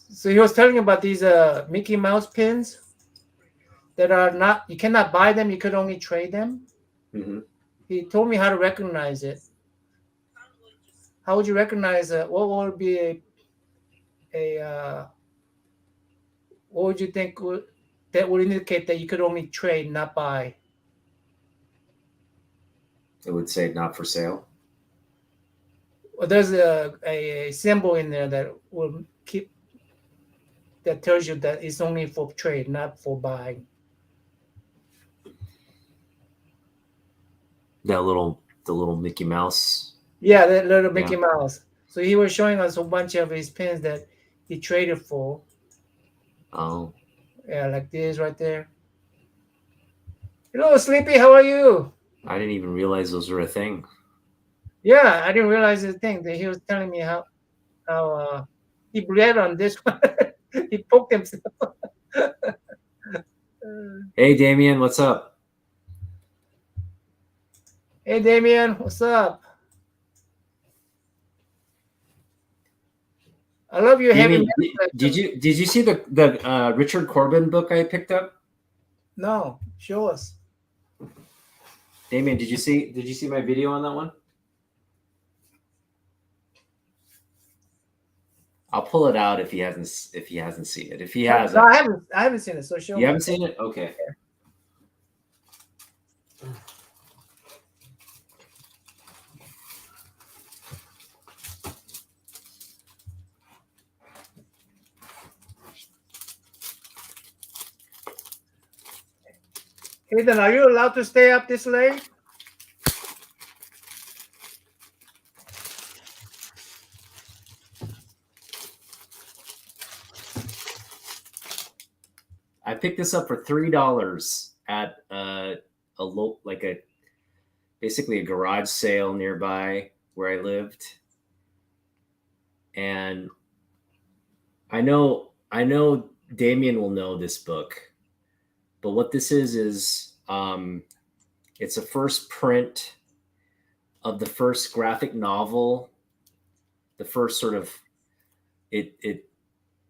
Speaker 1: So he was telling about these Mickey Mouse pins that are not, you cannot buy them, you could only trade them.
Speaker 2: Mm-hmm.
Speaker 1: He told me how to recognize it. How would you recognize it? What would be what would you think that would indicate that you could only trade, not buy?
Speaker 2: It would say not for sale.
Speaker 1: Well, there's a symbol in there that will that tells you that it's only for trade, not for buying.
Speaker 2: The little Mickey Mouse.
Speaker 1: Yeah, that little Mickey Mouse. So he was showing us a bunch of his pins that he traded for.
Speaker 2: Oh.
Speaker 1: Yeah, like this right there. Hello, Sleepy. How are you?
Speaker 2: I didn't even realize those were a thing.
Speaker 1: Yeah, I didn't realize the thing that he was telling me how he bled on this one. He poked himself.
Speaker 2: Hey, Damien, what's up?
Speaker 1: Hey, Damien, what's up? I love you.
Speaker 2: Damien, did you see the Richard Corbin book I picked up?
Speaker 1: No, show us.
Speaker 2: Damien, did you see my video on that one? I'll pull it out if he hasn't seen it. If he hasn't,
Speaker 1: No, I haven't seen it. So show me.
Speaker 2: You haven't seen it? Okay.
Speaker 1: Ethan, are you allowed to stay up this late?
Speaker 2: I picked this up for $3 at basically a garage sale nearby where I lived. And I know Damien will know this book, but what this is it's a first print of the first graphic novel. The first sort of it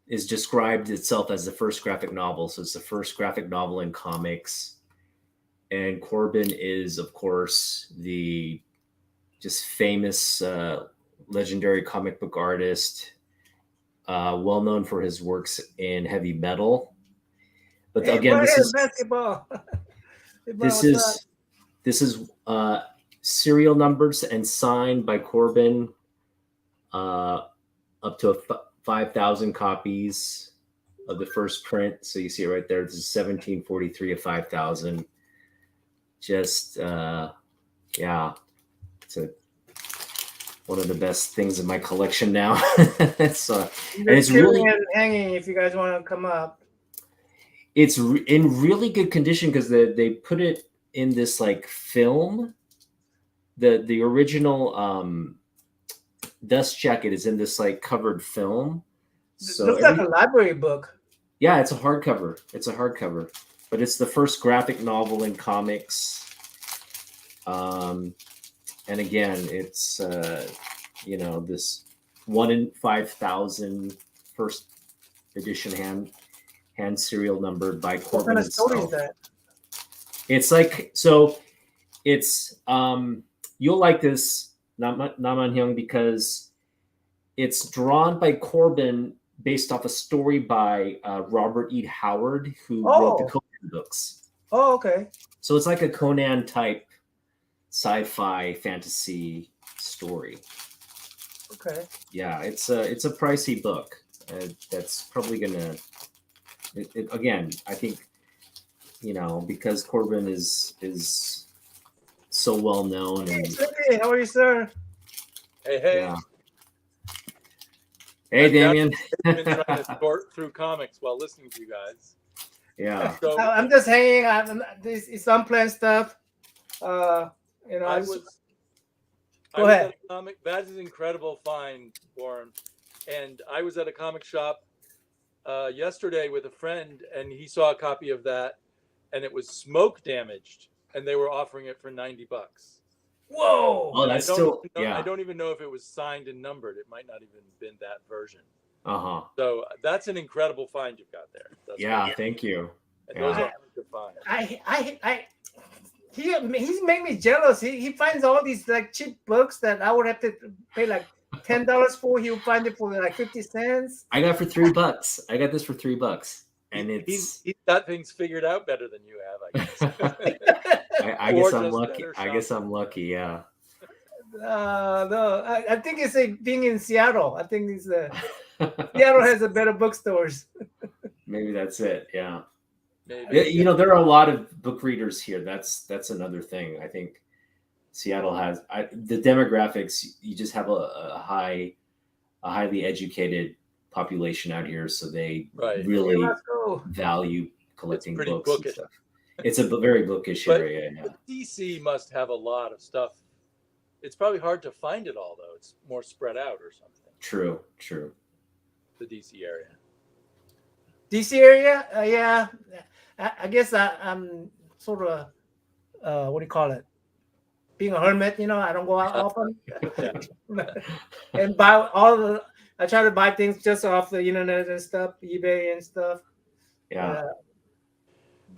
Speaker 2: is described itself as the first graphic novel. So it's the first graphic novel in comics. And Corbin is, of course, the just famous legendary comic book artist, well known for his works in heavy metal. But again, this is
Speaker 1: basketball.
Speaker 2: this is serial numbers and signed by Corbin, up to 5,000 copies of the first print. So you see it right there. This is 1743 of 5,000. Just it's one of the best things in my collection now. It's really
Speaker 1: hanging. If you guys want to come up,
Speaker 2: it's in really good condition because they put it in this like film. The original dust jacket is in this like covered film. So
Speaker 1: it looks like a library book.
Speaker 2: Yeah, it's a hardcover. But it's the first graphic novel in comics. And again, it's this 1 in 5,000 first edition hand serial numbered by Corbin.
Speaker 1: What kind of story is that?
Speaker 2: It's you'll like this, Naman Hyung, because it's drawn by Corbin based off a story by Robert E. Howard, who wrote the Conan books.
Speaker 1: Oh, okay.
Speaker 2: So it's like a Conan type sci-fi fantasy story.
Speaker 1: Okay.
Speaker 2: Yeah, it's a pricey book. That's probably gonna. Again, I think because Corbin is so well known.
Speaker 1: Hey, how are you, sir?
Speaker 4: Hey.
Speaker 2: Yeah. Hey, Damien.
Speaker 4: I've been trying to sort through comics while listening to you guys.
Speaker 2: Yeah.
Speaker 4: So
Speaker 1: I'm just hanging. This is unplanned stuff.
Speaker 4: I was
Speaker 1: Go ahead.
Speaker 4: at a comic. That is an incredible find, Warren. And I was at a comic shop yesterday with a friend, and he saw a copy of that, and it was smoke damaged, and they were offering it for $90.
Speaker 1: Whoa!
Speaker 2: Oh, that's still
Speaker 4: I don't even know if it was signed and numbered. It might not even been that version.
Speaker 2: Uh-huh.
Speaker 4: So that's an incredible find you've got there. That's
Speaker 2: Thank you.
Speaker 4: And those are hard to find.
Speaker 1: He's made me jealous. He finds all these like cheap books that I would have to pay like $10 for. He'll find it for like 50 cents.
Speaker 2: I got for $3. I got this for $3. and
Speaker 4: he's got things figured out better than you have, I guess.
Speaker 2: I
Speaker 4: Or
Speaker 2: guess I'm
Speaker 4: just
Speaker 2: lucky.
Speaker 4: better
Speaker 2: I guess
Speaker 4: shopping.
Speaker 2: I'm lucky. Yeah.
Speaker 1: No, I think it's being in Seattle. I think it's Seattle has a better bookstores.
Speaker 2: Maybe that's it. Yeah.
Speaker 4: Maybe.
Speaker 2: You know, there are a lot of book readers here. That's another thing. I think Seattle has the demographics. You just have a highly educated population out here, so they
Speaker 4: Right.
Speaker 2: really
Speaker 1: Let's go.
Speaker 2: value collecting
Speaker 4: pretty
Speaker 2: books and
Speaker 4: bookish.
Speaker 2: stuff. It's a very bookish
Speaker 4: But-
Speaker 2: area. Yeah.
Speaker 4: DC must have a lot of stuff. It's probably hard to find it all, though. It's more spread out or something.
Speaker 2: True.
Speaker 4: The DC area.
Speaker 1: DC area, yeah. I guess I'm sort of what do you call it? Being a hermit, you know. I don't go out often, and buy I try to buy things just off the internet and stuff, eBay and stuff.
Speaker 2: Yeah.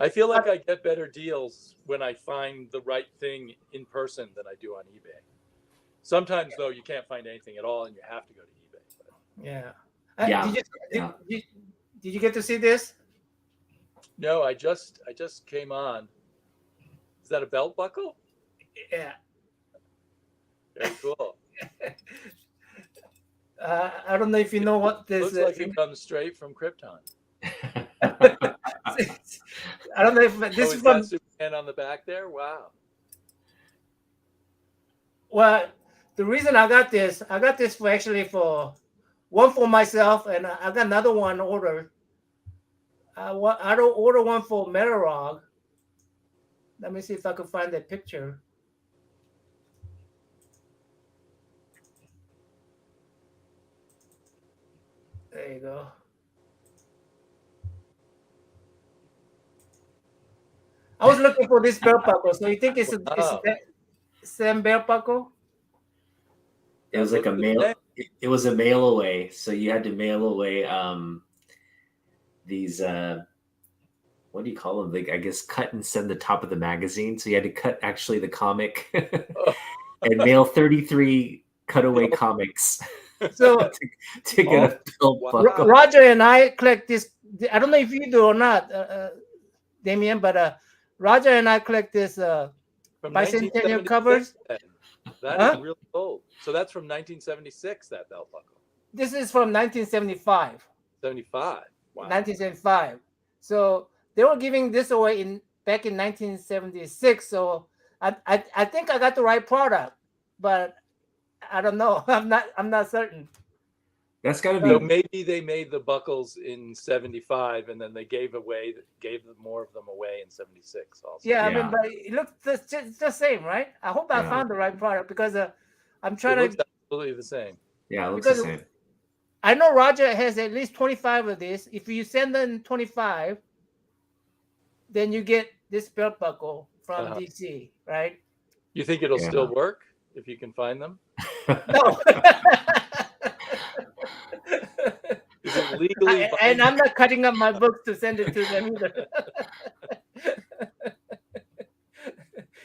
Speaker 4: I feel like I get better deals when I find the right thing in person than I do on eBay. Sometimes, though, you can't find anything at all, and you have to go to eBay. But
Speaker 1: Yeah.
Speaker 2: Yeah.
Speaker 1: Did you get to see this?
Speaker 4: no, I just came on. Is that a belt buckle?
Speaker 1: Yeah.
Speaker 4: Very cool.
Speaker 1: I don't know if you know what this.
Speaker 4: Looks like it comes straight from Krypton.
Speaker 1: I don't know if this
Speaker 4: Is
Speaker 1: is from.
Speaker 4: that Superman on the back there? Wow.
Speaker 1: Well, the reason I got this for actually for one for myself, and I got another one ordered. I don't order one for Metarog. Let me see if I can find that picture. There you go. I was looking for this belt buckle. So you think it's
Speaker 4: Wow.
Speaker 1: that same belt buckle?
Speaker 2: It was like a mail. It was a mail away, so you had to mail away these what do you call them? Like, I guess cut and send the top of the magazine. So you had to cut actually the comic and mail 33 cutaway comics
Speaker 1: So
Speaker 2: to get a belt
Speaker 4: Wow.
Speaker 2: buckle.
Speaker 1: Roger and I collect this. I don't know if you do or not, Damien, but Roger and I collect this
Speaker 4: From
Speaker 1: bicentennial
Speaker 4: 1976
Speaker 1: covers.
Speaker 4: then. That
Speaker 1: Huh?
Speaker 4: is really old. So that's from 1976, that belt buckle.
Speaker 1: This is from 1975.
Speaker 4: 75. Wow.
Speaker 1: 1975. So they were giving this away back in 1976. So I think I got the right product, but I don't know. I'm not certain.
Speaker 2: That's got to
Speaker 4: So
Speaker 2: be.
Speaker 4: maybe they made the buckles in 75 and then they gave more of them away in 76 also.
Speaker 1: Yeah, I
Speaker 2: Yeah.
Speaker 1: mean, but it looks the same, right? I hope I
Speaker 2: Yeah.
Speaker 1: found the right product because I'm
Speaker 4: It
Speaker 1: trying
Speaker 4: looks
Speaker 1: to.
Speaker 4: absolutely the same.
Speaker 2: Yeah, it looks the
Speaker 1: because-
Speaker 2: same.
Speaker 1: I know Roger has at least 25 of this. If you send them 25, then you get this belt buckle from
Speaker 4: Uh-huh.
Speaker 1: DC, right?
Speaker 4: You think it'll
Speaker 2: Yeah.
Speaker 4: still work if you can find them?
Speaker 1: No.
Speaker 4: Is it legally
Speaker 1: and
Speaker 4: binding?
Speaker 1: I'm not cutting up my books to send it to them either.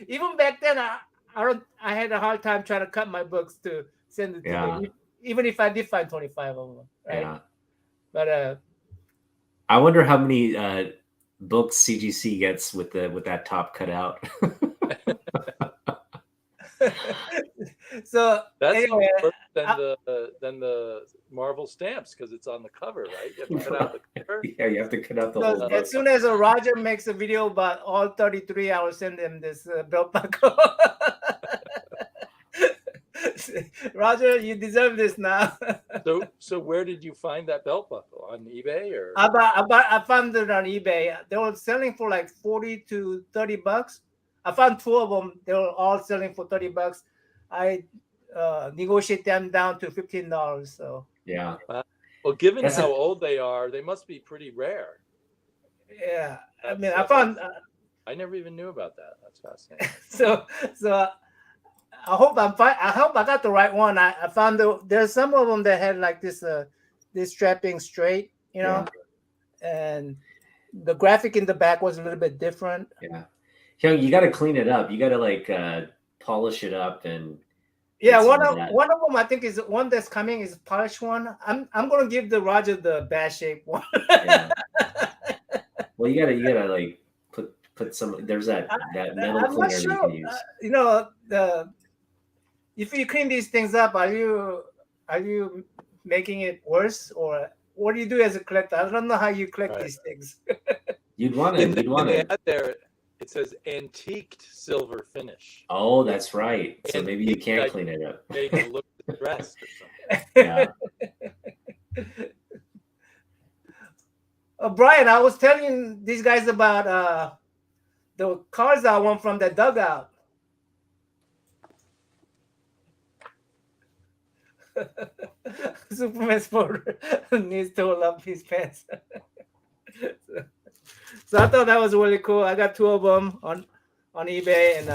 Speaker 1: Even back then, I had a hard time trying to cut my books to send it to
Speaker 2: Yeah.
Speaker 1: them, even if I did find 25 of them, right?
Speaker 2: Yeah.
Speaker 1: But
Speaker 2: I wonder how many books CGC gets with that top cut out.
Speaker 1: so
Speaker 4: That's
Speaker 1: anyway,
Speaker 4: even worse than the Marvel stamps because it's on the cover, right? You have to cut out the cover.
Speaker 2: Yeah, you have to cut out the
Speaker 1: so
Speaker 2: whole book.
Speaker 1: as soon as Roger makes a video about all 33, I will send him this belt buckle. Roger, you deserve this now.
Speaker 4: So where did you find that belt buckle? On eBay or?
Speaker 1: I found it on eBay. They were selling for like 40 to 30 bucks. I found two of them. They were all selling for 30 bucks. I negotiate them down to $15. So
Speaker 2: Yeah.
Speaker 4: Well, given
Speaker 2: That's
Speaker 4: how old they are, they must be pretty rare.
Speaker 1: yeah, I mean,
Speaker 4: That's-
Speaker 1: I found
Speaker 4: I never even knew about that. That's fascinating.
Speaker 1: so I hope I'm fine. I hope I got the right one. I found there's some of them that had like this strapping straight, you know, and the graphic in the back was a little bit different.
Speaker 2: Yeah. Young, you got to clean it up. You got to like polish it up and.
Speaker 1: Yeah,
Speaker 2: some
Speaker 1: one
Speaker 2: of
Speaker 1: of
Speaker 2: that.
Speaker 1: them I think is one that's coming is polished one. I'm gonna give the Roger the bad shape one.
Speaker 2: Yeah. Well, you gotta like put some. There's that metal
Speaker 1: I'm not
Speaker 2: cleaner you
Speaker 1: sure.
Speaker 2: can use.
Speaker 1: If you clean these things up, are you making it worse, or what do you do as a collector? I don't know how you collect
Speaker 4: Right.
Speaker 1: these things.
Speaker 2: You'd want
Speaker 4: In
Speaker 2: to.
Speaker 4: the ad there, it says antiqued silver finish.
Speaker 2: Oh, that's right. So maybe you
Speaker 4: Antiqued,
Speaker 2: can't
Speaker 4: like,
Speaker 2: clean it up.
Speaker 4: Made to look distressed or something.
Speaker 2: Yeah.
Speaker 1: Brian, I was telling these guys about the cards I won from the dugout. Superman's photo needs to hold up his pants. So I thought that was really cool. I got 2 of them on eBay, and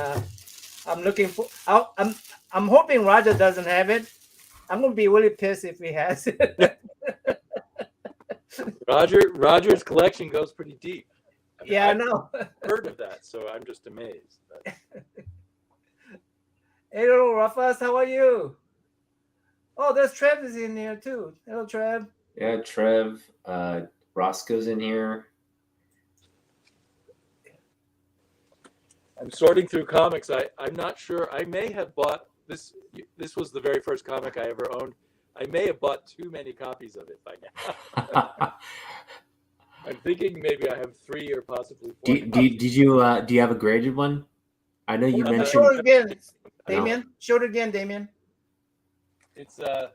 Speaker 1: I'm looking for. I'm hoping Roger doesn't have it. I'm gonna be really pissed if he has it.
Speaker 4: Roger's collection goes pretty deep.
Speaker 1: Yeah, I
Speaker 4: I've
Speaker 1: know.
Speaker 4: heard of that, so I'm just amazed.
Speaker 1: Hey, little Rufus, how are you? Oh, there's Trev is in here too. Hello, Trev.
Speaker 2: Yeah, Trev. Roscoe's in here.
Speaker 4: I'm sorting through comics. I'm not sure. I may have bought this. This was the very first comic I ever owned. I may have bought too many copies of it by now. I'm thinking maybe I have 3 or possibly 4.
Speaker 2: Did you have a graded one? I know you mentioned.
Speaker 1: Show it again,
Speaker 2: No.
Speaker 1: Damien. Show it again, Damien.
Speaker 4: It's I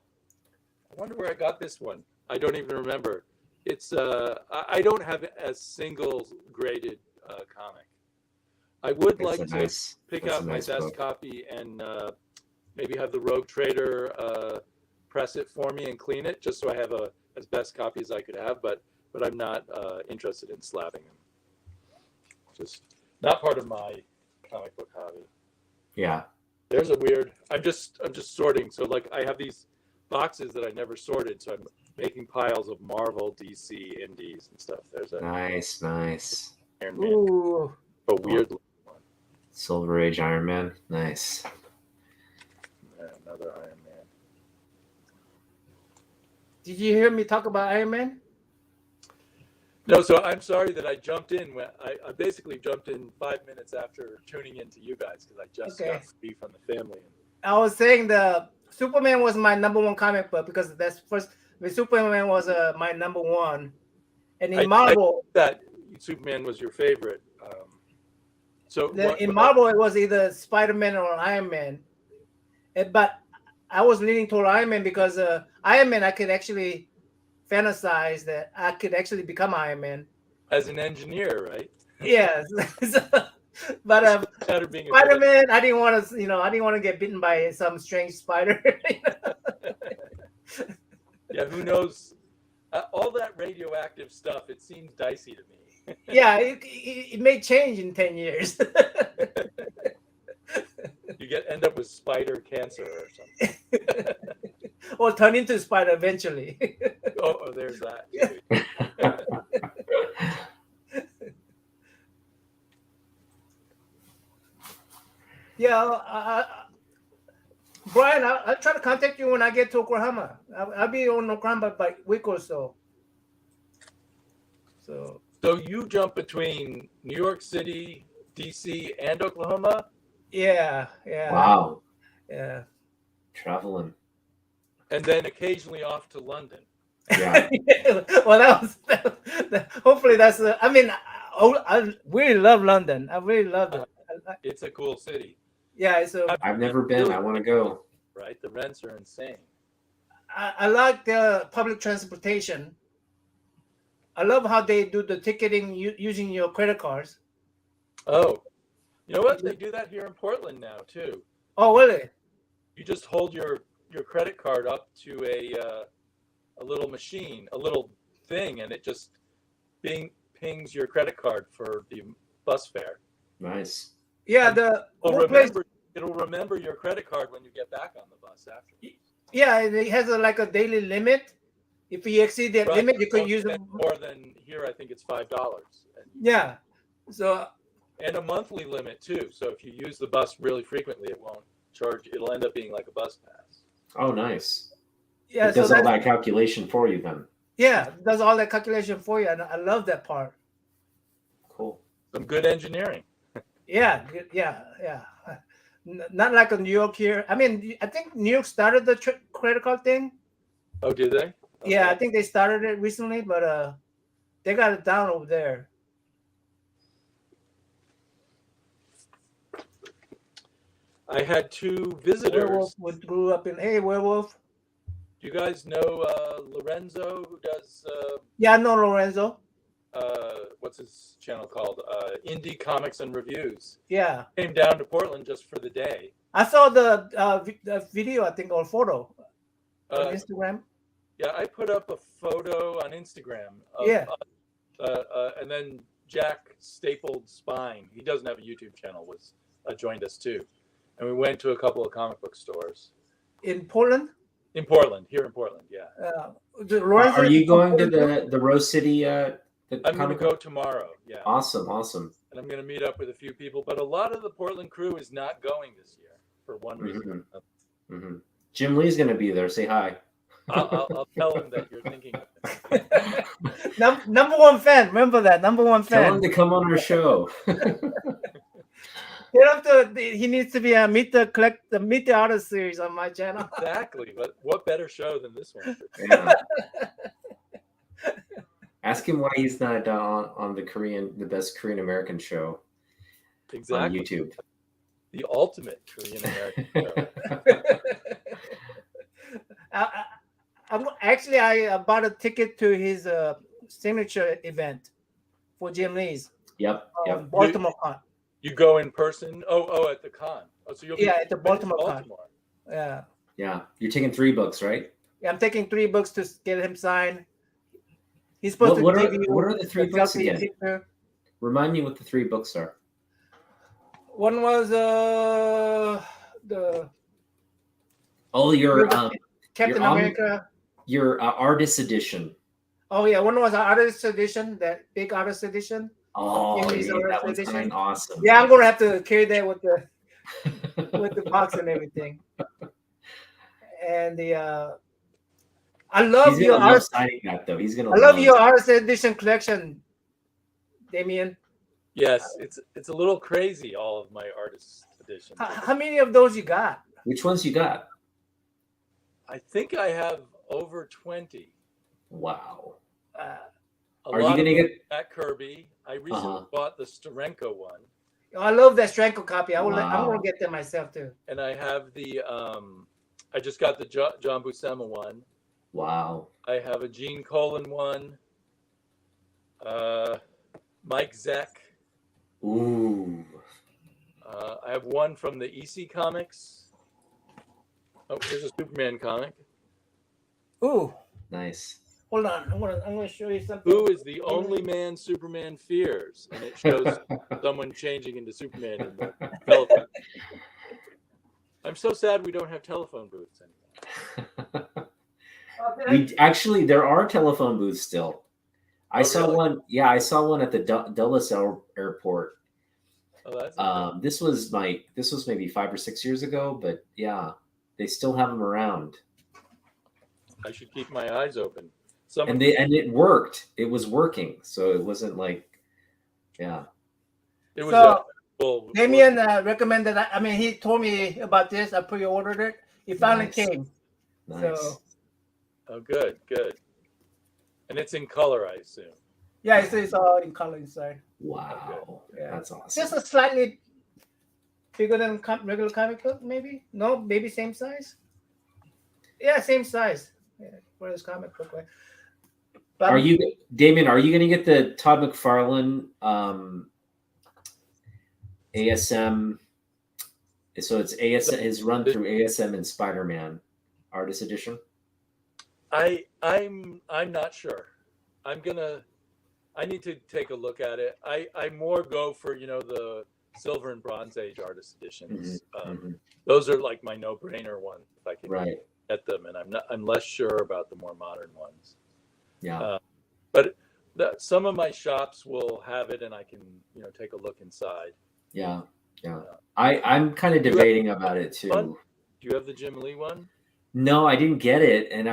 Speaker 4: wonder where I got this one. I don't even remember. It's I don't have a single graded comic. I would
Speaker 2: That's
Speaker 4: like
Speaker 2: a
Speaker 4: to
Speaker 2: nice-
Speaker 4: pick
Speaker 2: that's a
Speaker 4: out my
Speaker 2: nice
Speaker 4: best
Speaker 2: book.
Speaker 4: copy and maybe have the Rogue Trader press it for me and clean it, just so I have as best copy as I could have. But I'm not interested in slabbing them. Just not part of my comic book hobby.
Speaker 2: Yeah.
Speaker 4: There's a weird. I'm just sorting. So like I have these boxes that I never sorted, so I'm making piles of Marvel, DC, Indies, and stuff. There's a
Speaker 2: Nice.
Speaker 4: Iron Man,
Speaker 1: Ooh.
Speaker 4: a weird one.
Speaker 2: Silver Age Iron Man. Nice.
Speaker 4: Another Iron Man.
Speaker 1: Did you hear me talk about Iron Man?
Speaker 4: No, so I'm sorry that I jumped in. I basically jumped in 5 minutes after tuning in to you guys because I just got free from the family.
Speaker 1: I was saying the Superman was my #1 comic book because that's first. The Superman was my #1, and in Marvel,
Speaker 4: that Superman was your favorite.
Speaker 1: In Marvel it was either Spider-Man or Iron Man, but I was leaning toward Iron Man because Iron Man I could actually fantasize that I could actually become Iron Man
Speaker 4: as an engineer, right?
Speaker 1: Yes, but Spider-Man, I didn't want to get bitten by some strange spider.
Speaker 4: Yeah, who knows? All that radioactive stuff, it seems dicey to me.
Speaker 1: Yeah, it may change in 10 years.
Speaker 4: You end up with spider cancer or something.
Speaker 1: Or turn into a spider eventually.
Speaker 4: Oh, there's that.
Speaker 1: Yeah, Brian, I'll try to contact you when I get to Oklahoma. I'll be on Oklahoma by a week or so. So
Speaker 4: you jump between New York City, DC, and Oklahoma?
Speaker 1: Yeah.
Speaker 2: Wow.
Speaker 1: Yeah.
Speaker 2: Traveling.
Speaker 4: And then occasionally off to London.
Speaker 2: Yeah.
Speaker 1: Well, hopefully that's. I really love London. I really love it.
Speaker 4: It's a cool city.
Speaker 1: Yeah,
Speaker 2: I've never been. I want to go.
Speaker 4: Right, the rents are insane.
Speaker 1: I like the public transportation. I love how they do the ticketing using your credit cards.
Speaker 4: Oh, you know what? They do that here in Portland now too.
Speaker 1: Oh, really?
Speaker 4: You just hold your credit card up to a little machine, a little thing, and it just pings your credit card for the bus fare.
Speaker 2: Nice.
Speaker 1: Yeah,
Speaker 4: it'll remember your credit card when you get back on the bus after.
Speaker 1: Yeah, it has a daily limit. If you exceed that limit, you can use it
Speaker 4: more than here. I think it's $5.
Speaker 1: Yeah. So.
Speaker 4: And a monthly limit too. So if you use the bus really frequently, it won't charge. It'll end up being like a bus pass.
Speaker 2: Oh, nice.
Speaker 1: Yeah.
Speaker 2: It does all that calculation for you then.
Speaker 1: Yeah, it does all that calculation for you, and I love that part.
Speaker 4: Some good engineering.
Speaker 1: Yeah, yeah. Not like in New York here. I mean, I think New York started the credit card thing.
Speaker 4: Oh, did they?
Speaker 1: Yeah,
Speaker 4: Okay.
Speaker 1: I think they started it recently, but they got it down over there.
Speaker 4: I had two visitors.
Speaker 1: Werewolf grew up in. Hey, Werewolf.
Speaker 4: Do you guys know Lorenzo, who does
Speaker 1: Yeah, I know Lorenzo.
Speaker 4: what's his channel called? Indie Comics and Reviews.
Speaker 1: Yeah,
Speaker 4: Came down to Portland just for the day.
Speaker 1: I saw the video, I think, or photo on Instagram.
Speaker 4: Yeah, I put up a photo on Instagram. Of,
Speaker 1: Yeah.
Speaker 4: And then Jack Stapled Spine, he doesn't have a YouTube channel, was joined us too. And we went to a couple of comic book stores.
Speaker 1: In Portland?
Speaker 4: In Portland, here in Portland, yeah.
Speaker 1: Lorenzo
Speaker 2: Are you
Speaker 1: is from
Speaker 2: going to
Speaker 1: Portland?
Speaker 2: the Rose City?
Speaker 4: I'm going to go tomorrow, yeah.
Speaker 2: Awesome.
Speaker 4: And I'm going to meet up with a few people, but a lot of the Portland crew is not going this year for one reason.
Speaker 2: Mm-hmm. Jim Lee's going to be there. Say hi.
Speaker 4: I'll tell him that you're thinking of him.
Speaker 1: Number one fan. Remember that. Number one fan.
Speaker 2: Tell him to come on our show.
Speaker 1: He needs to be a Meet the Artist series on my channel.
Speaker 4: Exactly, but what better show than this one?
Speaker 2: Yeah. Ask him why he's not on the best Korean American show
Speaker 4: Exactly.
Speaker 2: on YouTube.
Speaker 4: The ultimate Korean American show.
Speaker 1: I bought a ticket to his signature event for Jim Lee's.
Speaker 2: Yep.
Speaker 1: Baltimore Con.
Speaker 4: You go in person? Oh, at the con. Oh, so you'll be
Speaker 1: at the Baltimore Con. Yeah.
Speaker 2: Yeah. You're taking 3 books, right?
Speaker 1: Yeah, I'm taking 3 books to get him signed. He's supposed to
Speaker 2: what
Speaker 1: give you.
Speaker 2: are the 3 books again?
Speaker 1: Picture.
Speaker 2: Remind me what the 3 books are.
Speaker 1: One was
Speaker 2: your
Speaker 1: Captain America.
Speaker 2: Your artist edition.
Speaker 1: Oh yeah, one was an artist edition, that big artist edition.
Speaker 2: Oh, yeah, that one's kind of awesome.
Speaker 1: Yeah, I'm gonna have to carry that with the box and everything. And I love your artist.
Speaker 2: He's gonna.
Speaker 1: I love your artist edition collection, Damien.
Speaker 4: Yes, it's a little crazy. All of my artist editions.
Speaker 1: How many of those you got?
Speaker 2: Which ones you got?
Speaker 4: I think I have over 20.
Speaker 2: Wow.
Speaker 4: Are you
Speaker 2: gonna get
Speaker 4: at Kirby? I recently bought the Steranko one.
Speaker 1: Oh, I love that Stranko copy. I'm gonna get that myself too.
Speaker 4: And I have the I just got the John Buscema one.
Speaker 2: Wow.
Speaker 4: I have a Gene Colan one. Mike Zeck.
Speaker 2: Ooh.
Speaker 4: I have one from the EC Comics. Oh, here's a Superman comic.
Speaker 1: Ooh.
Speaker 2: Nice.
Speaker 1: Hold on. I'm gonna show you something.
Speaker 4: Who is the only man Superman fears? And it shows someone changing into Superman in the telephone. I'm so sad we don't have telephone booths
Speaker 2: anymore. There are telephone booths still. I saw
Speaker 4: really?
Speaker 2: one. Yeah, I saw one at the Dulles Airport.
Speaker 4: Oh, that's
Speaker 2: this was maybe 5 or 6 years ago, but yeah, they still have them around.
Speaker 4: I should keep my eyes open.
Speaker 2: And it worked. It was working, so it wasn't like, yeah.
Speaker 4: It was.
Speaker 1: Damien recommended. He told me about this. I pre-ordered it. It finally came.
Speaker 2: Nice.
Speaker 1: So.
Speaker 4: Oh, good. And it's in color, I assume.
Speaker 1: Yeah, it's all in color inside.
Speaker 2: Wow.
Speaker 1: Okay. Yeah.
Speaker 2: That's awesome.
Speaker 1: Just a slightly bigger than regular comic book, maybe? No, maybe same size? Yeah, same size. Yeah, for this comic book. Right? But
Speaker 2: Damien, are you going to get the Todd McFarlane ASM? So it's ASM, his run through ASM and Spider-Man artist edition?
Speaker 4: I'm not sure. I need to take a look at it. I more go for, the Silver and Bronze Age artist editions. Those are like my no-brainer ones if I can get them, and I'm less sure about the more modern ones.
Speaker 2: Yeah.
Speaker 4: But some of my shops will have it, and I can take a look inside.
Speaker 2: Yeah. I'm kind of debating about it too.
Speaker 4: Do you have the Jim Lee one?
Speaker 2: No, I didn't get it, and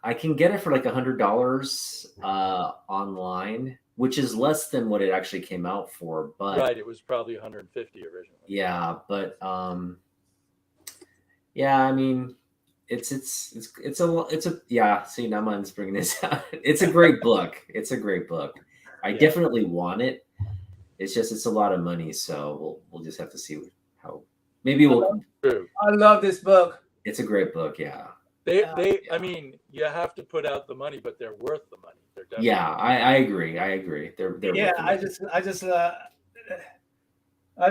Speaker 2: I can get it for like $100 online. which is less than what it actually came out for. But
Speaker 4: Right, it was probably 150 originally.
Speaker 2: yeah, but yeah, I mean, it's a yeah. See, now mine's bringing this out. It's a great book. It's a great book. I
Speaker 4: Yeah.
Speaker 2: definitely want it. It's just it's a lot of money, so we'll just have to see how. Maybe we'll.
Speaker 4: True.
Speaker 1: I love this book.
Speaker 2: It's a great book, yeah.
Speaker 4: I mean, you have to put out the money, but they're worth the money. They're definitely
Speaker 2: Yeah, I agree. I agree. They're
Speaker 1: Yeah,
Speaker 2: worth the
Speaker 1: I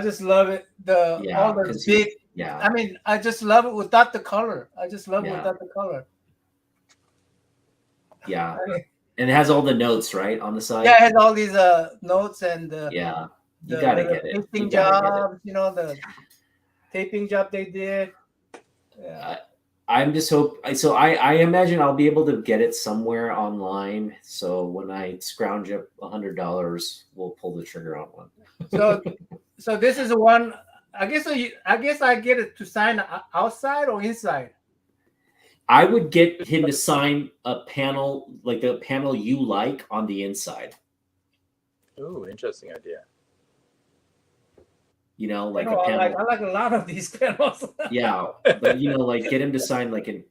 Speaker 1: just love it. All the
Speaker 2: 'cause
Speaker 1: big.
Speaker 2: yeah.
Speaker 1: I mean, I just love it without the color. I just love it
Speaker 2: Yeah.
Speaker 1: without the color.
Speaker 2: Yeah.
Speaker 1: I mean,
Speaker 2: And it has all the notes, right, on the side?
Speaker 1: yeah, it has all these notes and
Speaker 2: Yeah. You gotta get it.
Speaker 1: Taping
Speaker 2: You gotta get it.
Speaker 1: jobs, the taping job they did. Yeah.
Speaker 2: I'm just so I imagine I'll be able to get it somewhere online. So when I scrounge up $100, we'll pull the trigger on one.
Speaker 1: So this is the one. I guess I get it to sign outside or inside.
Speaker 2: I would get him to sign a panel, like the panel you like, on the inside.
Speaker 4: Ooh, interesting idea.
Speaker 2: Like a panel.
Speaker 1: I like a lot of these panels.
Speaker 2: Yeah, but like get him to sign like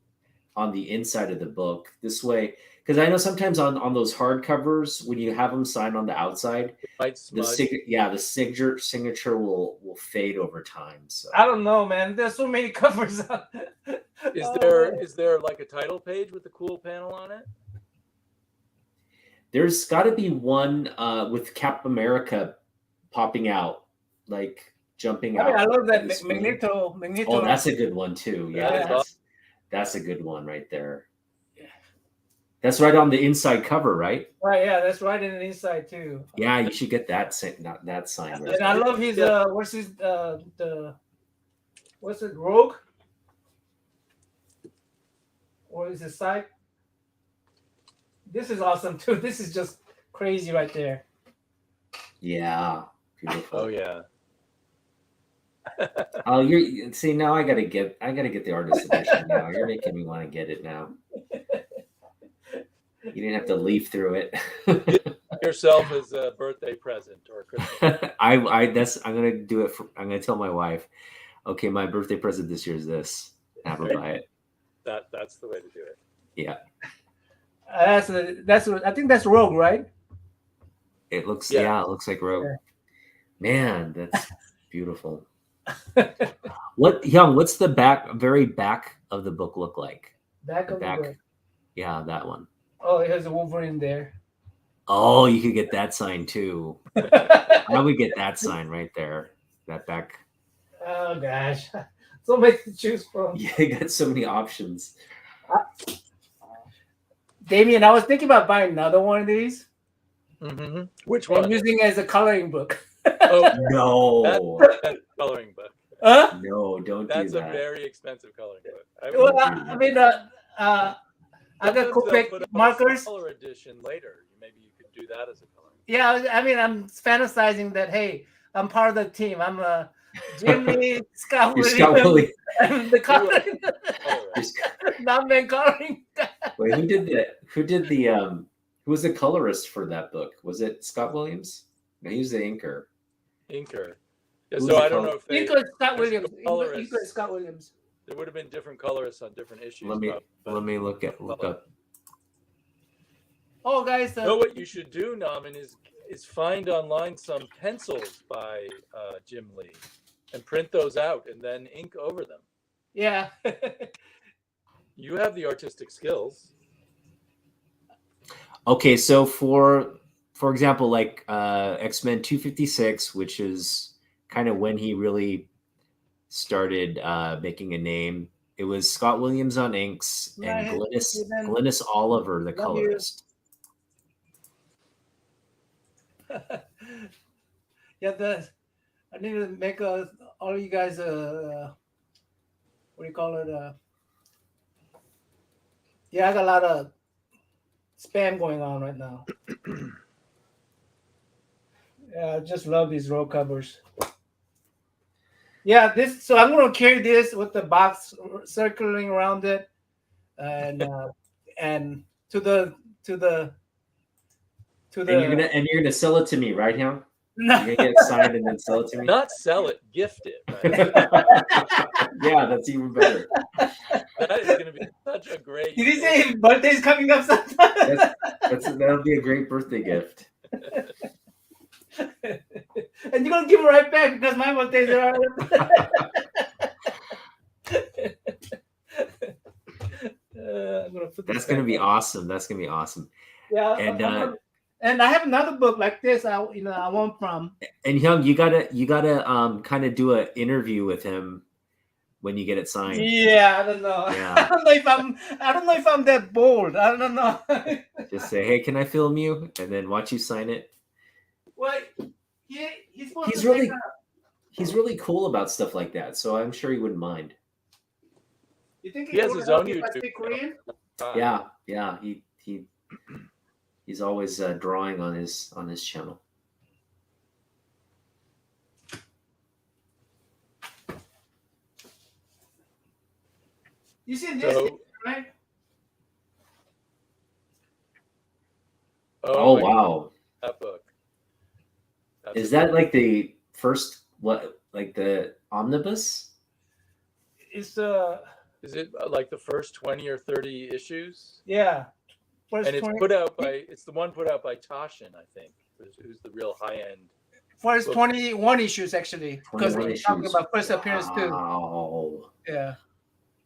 Speaker 2: on the inside of the book. This way, because I know sometimes on those hardcovers, when you have them sign on the outside,
Speaker 4: It might smudge.
Speaker 2: the signature will fade over time. So
Speaker 1: I don't know, man. There's so many covers.
Speaker 4: Is there like a title page with the cool panel on it?
Speaker 2: there's got to be one with Cap America popping out, like jumping out.
Speaker 1: I love that
Speaker 2: of the screen.
Speaker 1: Magneto.
Speaker 2: Oh, that's a good one too. Yeah,
Speaker 1: Yeah.
Speaker 2: that's a good one right there. That's right on the inside cover, right?
Speaker 1: Right, yeah, that's right in the inside too.
Speaker 2: Yeah, you should get that sign. Right.
Speaker 1: And I love his what's it, Rogue? Or is it side? This is awesome too. This is just crazy right there.
Speaker 2: Yeah, beautiful.
Speaker 4: Oh yeah.
Speaker 2: Oh, you see now I gotta get the artist edition now. You're making me want to get it now. You didn't have to leaf through it.
Speaker 4: Yourself as a birthday present or Christmas.
Speaker 2: I'm gonna do it. I'm gonna tell my wife, okay, my birthday present this year is this. Have her buy it.
Speaker 4: That's the way to do it.
Speaker 2: Yeah.
Speaker 1: That's I think that's Rogue, right?
Speaker 2: It looks
Speaker 4: Yeah.
Speaker 2: it looks like Rogue.
Speaker 1: Yeah.
Speaker 2: Man, that's beautiful. What's the very back of the book look like?
Speaker 1: Back of
Speaker 2: Back.
Speaker 1: the book.
Speaker 2: Yeah, that one.
Speaker 1: Oh, it has a Wolverine there.
Speaker 2: Oh, you could get that sign too. I would get that sign right there. That back.
Speaker 1: Oh gosh, so much to choose from.
Speaker 2: Yeah, you got so many options.
Speaker 1: Damien, I was thinking about buying another one of these
Speaker 4: Mm-hmm. Which
Speaker 1: and
Speaker 4: one?
Speaker 1: using it as a coloring book.
Speaker 4: Oh,
Speaker 2: No,
Speaker 4: that's a coloring book.
Speaker 1: Huh?
Speaker 2: no, don't
Speaker 4: That's
Speaker 2: do
Speaker 4: a
Speaker 2: that.
Speaker 4: very expensive coloring book.
Speaker 1: Well, I mean, I got
Speaker 4: Sometimes they'll
Speaker 1: Copic
Speaker 4: put up a
Speaker 1: markers.
Speaker 4: color edition later. Maybe you could do that as a color.
Speaker 1: Yeah, I mean, I'm fantasizing that, hey, I'm part of the team. I'm Jimmy, Scott
Speaker 2: You're Scott
Speaker 1: Williams,
Speaker 2: Williams.
Speaker 1: and the coloring,
Speaker 4: Color.
Speaker 1: non-man coloring.
Speaker 2: Wait, who was the colorist for that book? Was it Scott Williams? No, he was the inker.
Speaker 4: Inker. Yeah,
Speaker 2: Who's
Speaker 4: so
Speaker 2: the
Speaker 4: I don't
Speaker 2: color-
Speaker 4: know if they,
Speaker 1: Inker is Scott Williams.
Speaker 4: colorist.
Speaker 1: Inker is Scott Williams.
Speaker 4: there would have been different colorists on different issues.
Speaker 2: Let me
Speaker 4: but-
Speaker 2: look up.
Speaker 1: Oh, guys.
Speaker 4: No, what you should do, Naman, is find online some pencils by Jim Lee and print those out and then ink over them.
Speaker 1: Yeah.
Speaker 4: You have the artistic skills.
Speaker 2: Okay, so for example, like X-Men 256, which is kind of when he really started making a name. It was Scott Williams on inks and
Speaker 1: Right.
Speaker 2: Glynis Oliver, the
Speaker 1: Love you.
Speaker 2: colorist.
Speaker 1: Yeah, I need to make all of you guys what do you call it? Yeah, I got a lot of spam going on right now. Yeah, I just love these row covers. Yeah, so I'm gonna carry this with the box circling around it, and to to
Speaker 2: And you're gonna sell it to me, right, Hyung?
Speaker 1: No.
Speaker 2: You're gonna get it signed and then sell it to me?
Speaker 4: Not sell it, gift it. Right?
Speaker 2: Yeah, that's even better.
Speaker 4: That is going to be such a great.
Speaker 1: Did he say his birthday is coming up sometime?
Speaker 2: That'll be a great birthday gift.
Speaker 1: And you're gonna give it right back because my birthday is I'm gonna put this
Speaker 2: That's gonna
Speaker 1: back
Speaker 2: be
Speaker 1: up.
Speaker 2: awesome. That's gonna be awesome.
Speaker 1: Yeah, and I have another book like this. I want from.
Speaker 2: And Hyung, you gotta kind of do an interview with him when you get it signed.
Speaker 1: Yeah, I don't know.
Speaker 2: Yeah.
Speaker 1: I don't know if I'm that bold. I don't know.
Speaker 2: Just say, hey, can I film you? And then watch you sign it.
Speaker 1: Well, he's supposed
Speaker 2: He's
Speaker 1: to
Speaker 2: really
Speaker 1: take
Speaker 2: he's really cool about stuff like that, so I'm sure he wouldn't mind.
Speaker 1: You think
Speaker 4: He has
Speaker 1: would
Speaker 4: his
Speaker 1: help
Speaker 4: own
Speaker 1: if I
Speaker 4: YouTube
Speaker 1: speak Korean?
Speaker 2: Yeah. He's always drawing on his channel.
Speaker 1: You see this,
Speaker 4: So,
Speaker 1: right?
Speaker 2: Oh
Speaker 4: my
Speaker 2: wow.
Speaker 4: God, that book. That's
Speaker 2: Is
Speaker 4: a
Speaker 2: that
Speaker 4: book.
Speaker 2: like the first like the omnibus?
Speaker 1: It's
Speaker 4: Is it like the first 20 or 30 issues?
Speaker 1: yeah. First
Speaker 4: And it's
Speaker 1: 20
Speaker 4: put out by it's the one put out by Toshin, I think, who's the real high end.
Speaker 1: First
Speaker 4: book.
Speaker 1: 21 issues actually, because
Speaker 2: 21
Speaker 1: we're talking
Speaker 2: issues.
Speaker 1: about first appearance too.
Speaker 2: Wow.
Speaker 1: Yeah.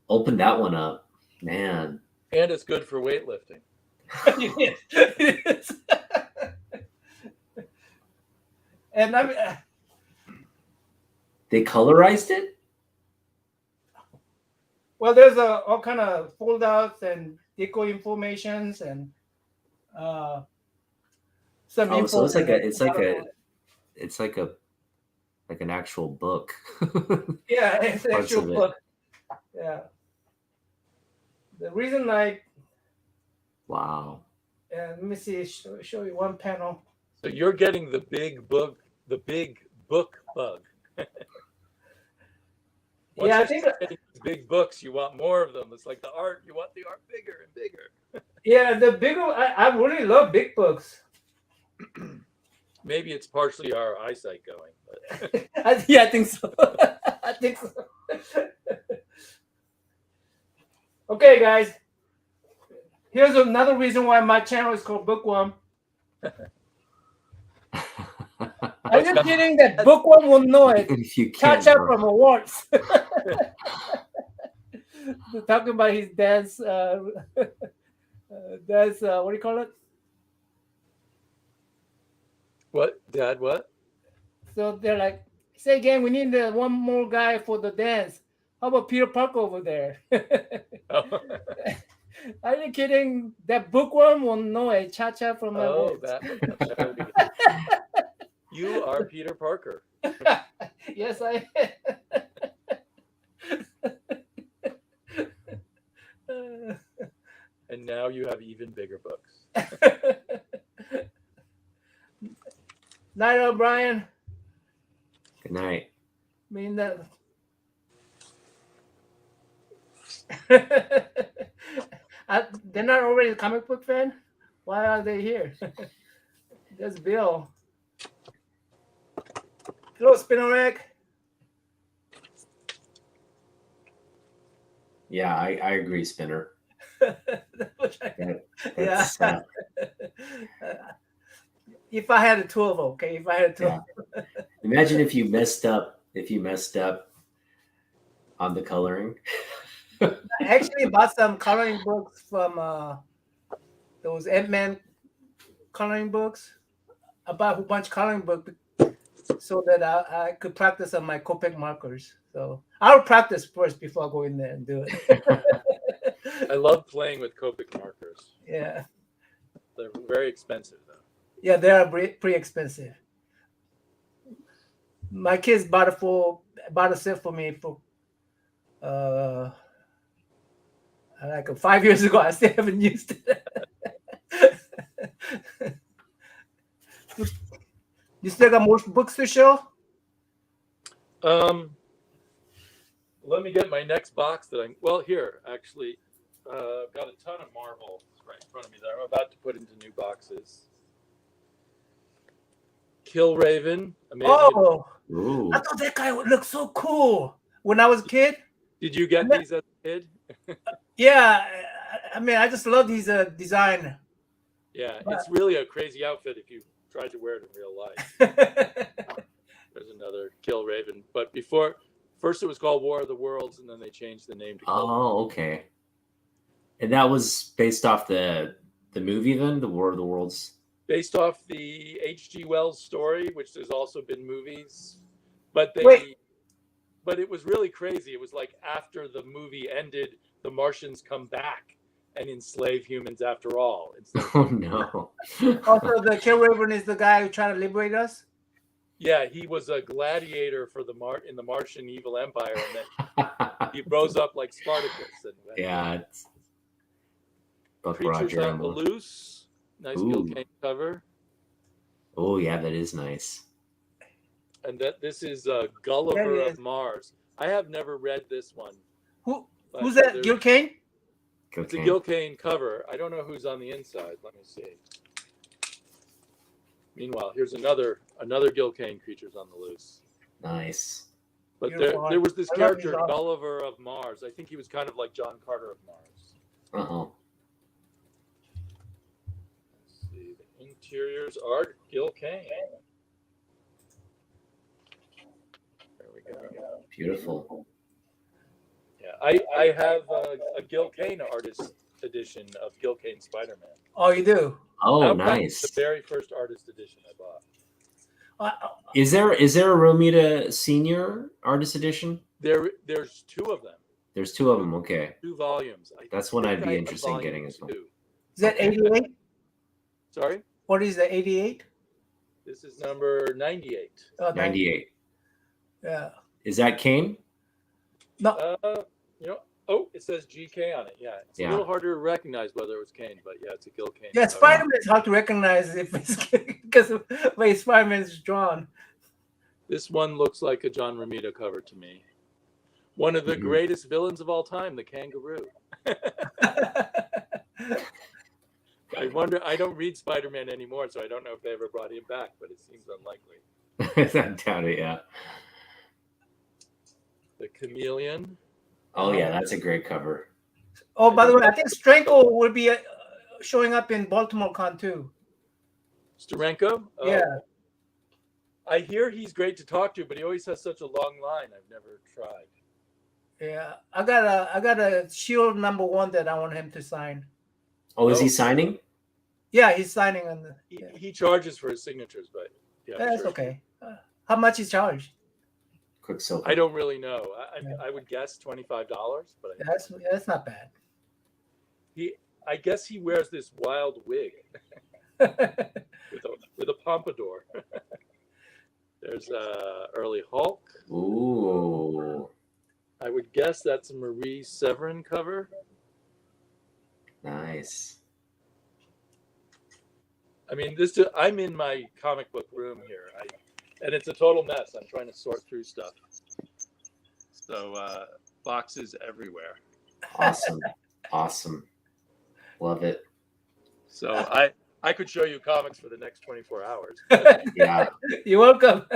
Speaker 2: Open that one up, man.
Speaker 4: And it's good for weightlifting.
Speaker 1: It is. And I mean,
Speaker 2: They colorized it?
Speaker 1: well, there's all kind of foldouts and deco informations and some
Speaker 2: Oh,
Speaker 1: info.
Speaker 2: so it's like an actual book.
Speaker 1: Yeah, it's an
Speaker 2: parts
Speaker 1: actual
Speaker 2: of it.
Speaker 1: book. Yeah. The reason
Speaker 2: Wow.
Speaker 1: let me see, show you one panel.
Speaker 4: So you're getting the big book bug. Once
Speaker 1: Yeah, I
Speaker 4: you
Speaker 1: think
Speaker 4: start getting these big books, you want more of them. It's like the art, you want the art bigger and bigger.
Speaker 1: yeah, the bigger I really love big books.
Speaker 4: Maybe it's partially our eyesight going. But
Speaker 1: Yeah, I think so. I think so. Okay, guys. Here's another reason why my channel is called Bookworm. Are you kidding that Bookworm will know it?
Speaker 2: If you can't,
Speaker 1: Catch up
Speaker 2: bro.
Speaker 1: from awards. Talking about his dance, what do you call it?
Speaker 4: what, Dad? What?
Speaker 1: So they're like, say again, we need one more guy for the dance. How about Peter Parker over there?
Speaker 4: Oh,
Speaker 1: Are you kidding? That Bookworm will know a cha-cha from my
Speaker 4: oh
Speaker 1: words.
Speaker 4: that would be. You are Peter Parker.
Speaker 1: Yes, I am.
Speaker 4: And now you have even bigger books.
Speaker 1: Night, O'Brien.
Speaker 2: Good night.
Speaker 1: I mean that. They're not already a comic book fan. Why are they here? There's Bill. Hello, Spinorek.
Speaker 2: Yeah, I agree, Spinner.
Speaker 1: Yeah.
Speaker 2: That's,
Speaker 1: If I had a 12, okay. If I had a 12.
Speaker 2: Yeah. Imagine if you messed up on the coloring.
Speaker 1: I actually bought some coloring books from those Ant-Man coloring books. I bought a whole bunch of coloring books so that I could practice on my Copic markers. So I'll practice first before I go in there and do it.
Speaker 4: I love playing with Copic markers.
Speaker 1: Yeah.
Speaker 4: They're very expensive, though.
Speaker 1: Yeah, they are pretty expensive. My kids bought a set for me for like 5 years ago. I still haven't used it. You still got more books to show?
Speaker 4: Let me get my next box here, actually. Got a ton of Marvel right in front of me that I'm about to put into new boxes. Kill Raven. Amazing.
Speaker 1: Oh,
Speaker 2: Ooh.
Speaker 1: I thought that guy would look so cool when I was a kid.
Speaker 4: Did you get these as a kid?
Speaker 1: Yeah, I mean, I just love his design.
Speaker 4: Yeah,
Speaker 1: But-
Speaker 4: it's really a crazy outfit if you tried to wear it in real life. There's another Kill Raven. But first it was called War of the Worlds, and then they changed the name to Kill Raven.
Speaker 2: Oh, okay. And that was based off the movie then, the War of the Worlds.
Speaker 4: Based off the H.G. Wells story, which there's also been movies. But
Speaker 1: Wait.
Speaker 4: but it was really crazy. It was like after the movie ended, the Martians come back and enslave humans after all.
Speaker 2: Oh no.
Speaker 1: Also, the Kill Raven is the guy who tried to liberate us.
Speaker 4: Yeah, he was a gladiator for in the Martian evil empire, and then he rose up like Spartacus. And
Speaker 2: Yeah, it's Buck
Speaker 4: Creatures
Speaker 2: Roger.
Speaker 4: on the Loose. Nice Gil Kane cover.
Speaker 2: Oh yeah, that is nice.
Speaker 4: And this is Gulliver of Mars. I have never read this one.
Speaker 1: Who's that? Gil Kane?
Speaker 4: It's a Gil Kane cover. I don't know who's on the inside. Let me see. Meanwhile, here's another Gil Kane, Creatures on the Loose.
Speaker 2: Nice.
Speaker 4: But there was this character, Gulliver of Mars. I think he was kind of like John Carter of Mars.
Speaker 2: Uh-oh.
Speaker 4: Let's see. The interiors are Gil Kane. There we go.
Speaker 2: Beautiful.
Speaker 4: Yeah, I have a Gil Kane artist edition of Gil Kane Spider-Man.
Speaker 1: Oh, you do?
Speaker 2: Oh, nice.
Speaker 4: The very first artist edition I bought.
Speaker 2: Is there a Romita Senior artist edition?
Speaker 4: There's two of them.
Speaker 2: There's two of them. Okay,
Speaker 4: 2 volumes.
Speaker 2: that's one I'd be interested in getting as well.
Speaker 1: Is that 88?
Speaker 4: Sorry?
Speaker 1: What is the 88?
Speaker 4: This is number 98.
Speaker 1: Oh,
Speaker 2: 98.
Speaker 1: Yeah.
Speaker 2: Is that Kane?
Speaker 1: No.
Speaker 4: It says GK on it. Yeah, it's a little harder to recognize whether it was Kane, but yeah, it's a Gil Kane.
Speaker 1: Yeah, Spider-Man is hard to recognize if it's because of the way Spider-Man is drawn.
Speaker 4: This one looks like a John Romita cover to me. One of the greatest villains of all time, the Kangaroo. I wonder. I don't read Spider-Man anymore, so I don't know if they ever brought him back, but it seems unlikely.
Speaker 2: I doubt it. Yeah.
Speaker 4: The Chameleon.
Speaker 2: Oh yeah, that's a great cover.
Speaker 1: Oh, by the way, I think Stranko will be showing up in Baltimore Con too.
Speaker 4: Steranko? Oh.
Speaker 1: Yeah.
Speaker 4: I hear he's great to talk to, but he always has such a long line. I've never tried.
Speaker 1: Yeah, I got a Shield #1 that I want him to sign.
Speaker 2: Oh, is he signing?
Speaker 1: Yeah, he's signing on the. Yeah.
Speaker 4: He charges for his signatures, but yeah,
Speaker 1: That's
Speaker 4: sure.
Speaker 1: okay. How much is charged?
Speaker 2: Quicksilver.
Speaker 4: I don't really know. I would guess $25, but
Speaker 1: That's not bad.
Speaker 4: I guess he wears this wild wig with a pompadour. There's early Hulk.
Speaker 2: Ooh.
Speaker 4: I would guess that's a Marie Severin cover.
Speaker 2: Nice.
Speaker 4: I mean, I'm in my comic book room here, and it's a total mess. I'm trying to sort through stuff. So boxes everywhere.
Speaker 2: Awesome. Awesome. Love it.
Speaker 4: So I could show you comics for the next 24 hours.
Speaker 2: Yeah.
Speaker 1: You're welcome.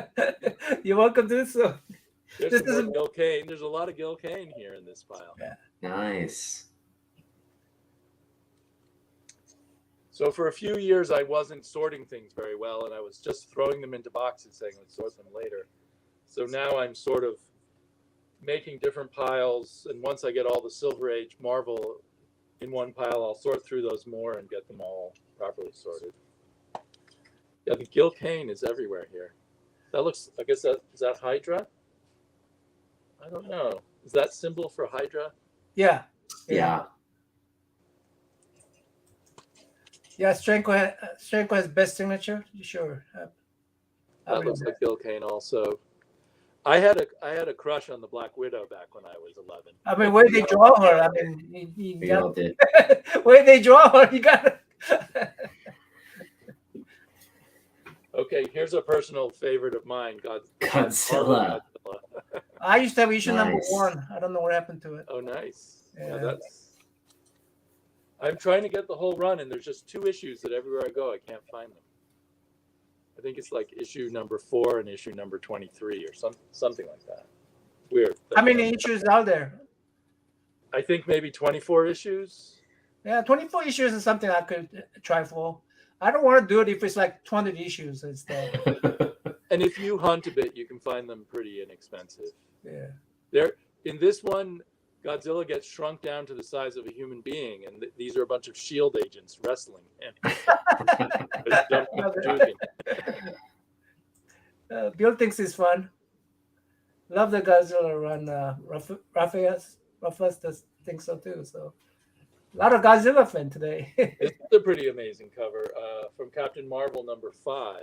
Speaker 1: You're welcome to do so.
Speaker 4: There's some more Gil Kane. There's a lot of Gil Kane here in this pile.
Speaker 1: Yeah.
Speaker 2: Nice.
Speaker 4: So for a few years, I wasn't sorting things very well, and I was just throwing them into boxes saying, let's sort them later. So now I'm sort of making different piles, and once I get all the Silver Age Marvel in one pile, I'll sort through those more and get them all properly sorted. Yeah, the Gil Kane is everywhere here. That looks, I guess, is that Hydra? I don't know. Is that symbol for Hydra?
Speaker 1: Yeah.
Speaker 2: Yeah.
Speaker 1: Yeah, Stranko has best signature. Sure.
Speaker 4: That looks like Gil Kane also. I had a crush on the Black Widow back when I was 11.
Speaker 1: I mean, where they draw her? I mean,
Speaker 2: We all did.
Speaker 1: where they draw her? You got.
Speaker 4: Okay, here's a personal favorite of mine,
Speaker 2: Godzilla.
Speaker 1: I used to have issue
Speaker 2: Nice.
Speaker 1: #1. I don't know what happened to it.
Speaker 4: Oh, nice. Yeah,
Speaker 1: Yeah.
Speaker 4: I'm trying to get the whole run, and there's just 2 issues that everywhere I go, I can't find them. I think it's like issue number 4 and issue number 23 or something like that. Weird.
Speaker 1: How many issues out there?
Speaker 4: I think maybe 24 issues.
Speaker 1: Yeah, 24 issues is something I could try for. I don't want to do it if it's like 200 issues and stuff.
Speaker 4: And if you hunt a bit, you can find them pretty inexpensive.
Speaker 1: Yeah.
Speaker 4: There, in this one, Godzilla gets shrunk down to the size of a human being, and these are a bunch of shield agents wrestling him.
Speaker 1: Bill thinks it's fun. Love the Godzilla run. Ruffus does think so too. So a lot of Godzilla fan today.
Speaker 4: This is a pretty amazing cover from Captain Marvel number 5.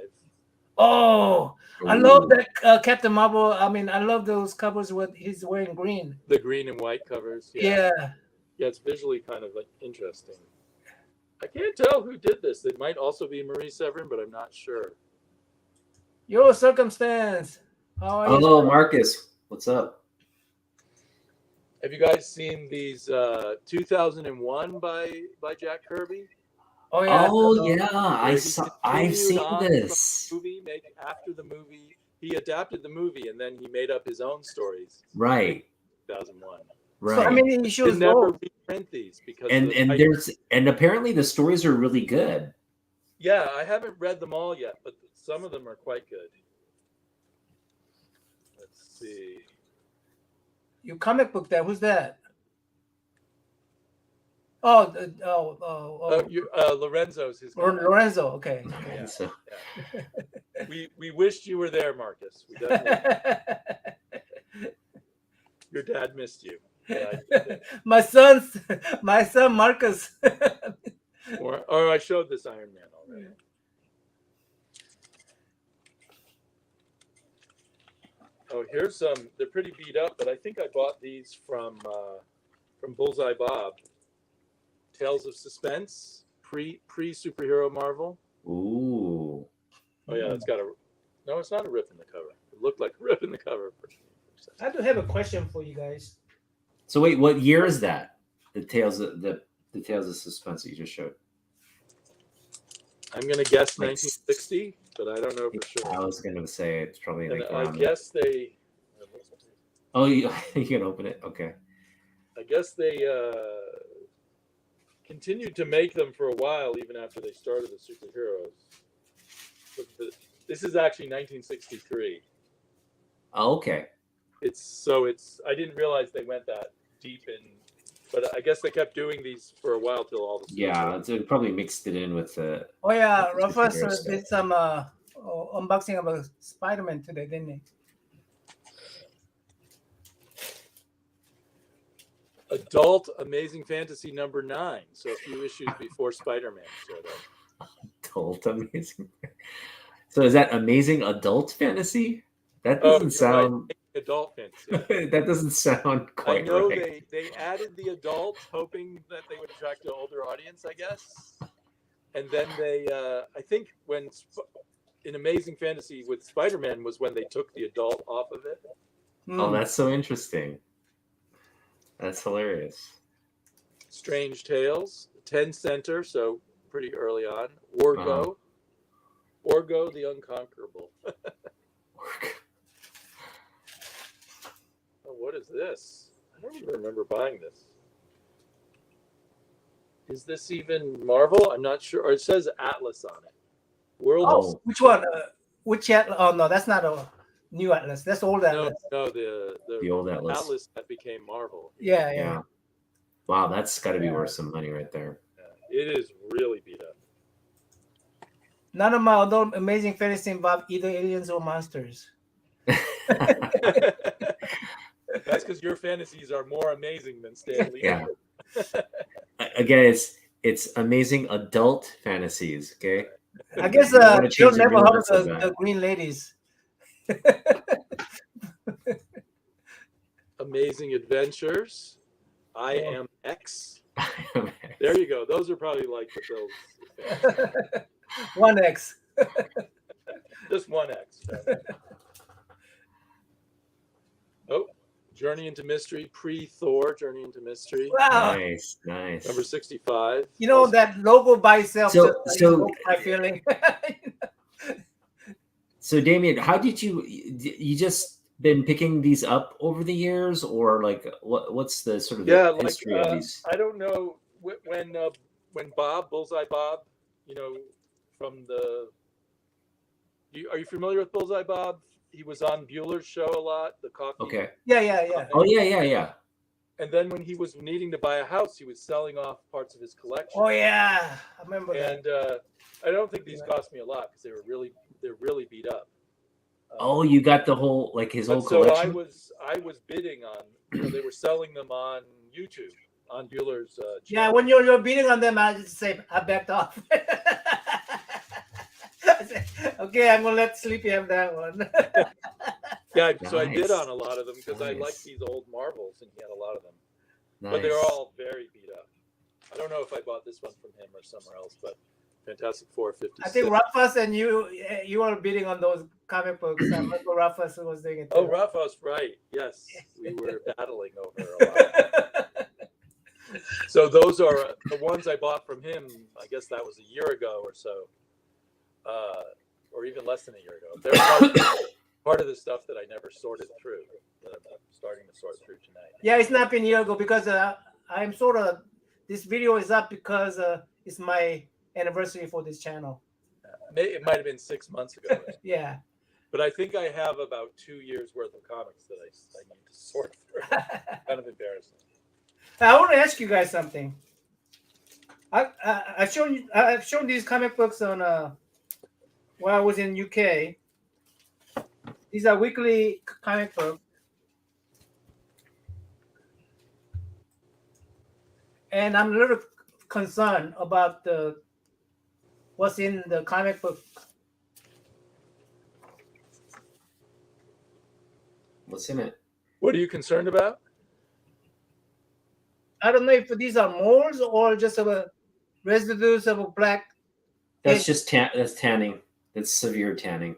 Speaker 1: Oh, I love that Captain Marvel. I mean, I love those covers with he's wearing green.
Speaker 4: The green and white covers.
Speaker 1: Yeah.
Speaker 4: Yeah, it's visually kind of like interesting. I can't tell who did this. It might also be Marie Severin, but I'm not sure.
Speaker 1: Your circumstance. How are you?
Speaker 2: Hello, Marcus. What's up?
Speaker 4: Have you guys seen these 2001 by Jack Kirby?
Speaker 1: Oh yeah.
Speaker 2: I've seen this.
Speaker 4: Movie made after the movie. He adapted the movie and then he made up his own stories.
Speaker 2: Right.
Speaker 4: 2001.
Speaker 2: Right.
Speaker 1: So how many issues?
Speaker 4: They never reprint these because
Speaker 2: and apparently the stories are really good.
Speaker 4: Yeah, I haven't read them all yet, but some of them are quite good. Let's see.
Speaker 1: You comic book there. Who's that? Oh,
Speaker 4: Lorenzo's his.
Speaker 1: Lorenzo. Okay.
Speaker 4: Yeah.
Speaker 2: So.
Speaker 4: Yeah. We wished you were there, Marcus. We definitely. Your dad missed you. Yeah,
Speaker 1: my son Marcus.
Speaker 4: or I showed this Iron Man already. Oh, here's some. They're pretty beat up, but I think I bought these from Bullseye Bob. Tales of Suspense, pre superhero Marvel.
Speaker 2: Ooh.
Speaker 4: Oh yeah, it's got a. No, it's not a rip in the cover. It looked like a rip in the cover.
Speaker 1: I do have a question for you guys.
Speaker 2: So wait, what year is that? The Tales of Suspense that you just showed.
Speaker 4: I'm gonna guess 1960, but I don't know for sure.
Speaker 2: I was gonna say it's probably like
Speaker 4: I guess they.
Speaker 2: Oh, you can open it. Okay.
Speaker 4: I guess they continued to make them for a while, even after they started the superheroes. This is actually 1963.
Speaker 2: Oh, okay.
Speaker 4: It's. I didn't realize they went that deep in, but I guess they kept doing these for a while till all the.
Speaker 2: Yeah, it probably mixed it in with the.
Speaker 1: Oh yeah, Rufus did some unboxing of a Spider-Man today, didn't he?
Speaker 4: Adult Amazing Fantasy number 9, so a few issues before Spider-Man showed up.
Speaker 2: Adult Amazing. So is that Amazing Adult Fantasy? That doesn't sound.
Speaker 4: Right. Adult fantasy.
Speaker 2: That doesn't sound quite
Speaker 4: I know
Speaker 2: right.
Speaker 4: they added the adult, hoping that they would attract an older audience, I guess. And then they, I think, when in Amazing Fantasy with Spider-Man was when they took the adult off of it.
Speaker 2: Oh, that's so interesting. That's hilarious.
Speaker 4: Strange Tales, 10 Center, so pretty early on. Orgo. Orgo the Unconquerable. Oh, what is this? I don't even remember buying this. Is this even Marvel? I'm not sure. Or it says Atlas on it.
Speaker 1: World. Which one? Which Atlas? Oh no, that's not a new Atlas. That's old Atlas.
Speaker 4: No, the
Speaker 2: old Atlas.
Speaker 4: Atlas that became Marvel.
Speaker 1: Yeah.
Speaker 2: Wow, that's got to be worth some money right there.
Speaker 4: Yeah, it is really beat up.
Speaker 1: None of my adult Amazing Fantasy involve either aliens or monsters.
Speaker 4: That's because your fantasies are more amazing than Stan Lee.
Speaker 2: Yeah. Again, it's amazing adult fantasies. Okay.
Speaker 1: I guess you'll never heard of the Green Ladies.
Speaker 4: Amazing Adventures. I Am X. There you go. Those are probably like the bills.
Speaker 1: 1X.
Speaker 4: Just 1X. Oh, Journey into Mystery, pre-Thor, Journey into Mystery.
Speaker 1: Wow.
Speaker 2: Nice.
Speaker 4: Number 65.
Speaker 1: You know, that logo by itself,
Speaker 2: so
Speaker 1: my feeling.
Speaker 2: So Damien, how did you just been picking these up over the years, or like what's the sort of
Speaker 4: Yeah,
Speaker 2: the
Speaker 4: like
Speaker 2: history of these?
Speaker 4: I don't know when Bob Bullseye Bob, from the. Are you familiar with Bullseye Bob? He was on Bueller's show a lot. The coffee.
Speaker 2: Okay.
Speaker 1: Yeah.
Speaker 2: Oh yeah.
Speaker 4: And then when he was needing to buy a house, he was selling off parts of his collection.
Speaker 1: Oh yeah, I remember that.
Speaker 4: And I don't think these cost me a lot because they're really beat up.
Speaker 2: Oh, you got the whole his whole
Speaker 4: So
Speaker 2: collection.
Speaker 4: I was bidding on. They were selling them on YouTube on Bueller's.
Speaker 1: Yeah, when you're beating on them, I just say I backed off. I said, okay, I'm gonna let Sleepy have that one.
Speaker 4: Yeah, so I
Speaker 2: Nice.
Speaker 4: bid on a lot of them because I
Speaker 2: Nice.
Speaker 4: liked these old marbles, and he had a lot of them.
Speaker 2: Nice.
Speaker 4: But they're all very beat up. I don't know if I bought this one from him or somewhere else, but Fantastic Four 56.
Speaker 1: I think Rufus and you were bidding on those comic books. I remember Rufus was doing it too.
Speaker 4: Oh, Rufus, right. Yes, we were battling over a lot. So those are the ones I bought from him. I guess that was a year ago or so, or even less than a year ago. They're part of the stuff that I never sorted through, that I'm starting to sort through tonight.
Speaker 1: Yeah, it's not been a year ago because I'm sort of, this video is up because it's my anniversary for this channel.
Speaker 4: It might have been 6 months ago. Right?
Speaker 1: Yeah.
Speaker 4: But I think I have about 2 years worth of comics that I need to sort through. Kind of embarrassing.
Speaker 1: I want to ask you guys something. I've shown these comic books on while I was in UK. These are weekly comic books. And I'm a little concerned about what's in the comic book.
Speaker 2: What's in it?
Speaker 4: What are you concerned about?
Speaker 1: I don't know if these are molds or just residues of a black.
Speaker 2: That's just that's tanning. That's severe tanning.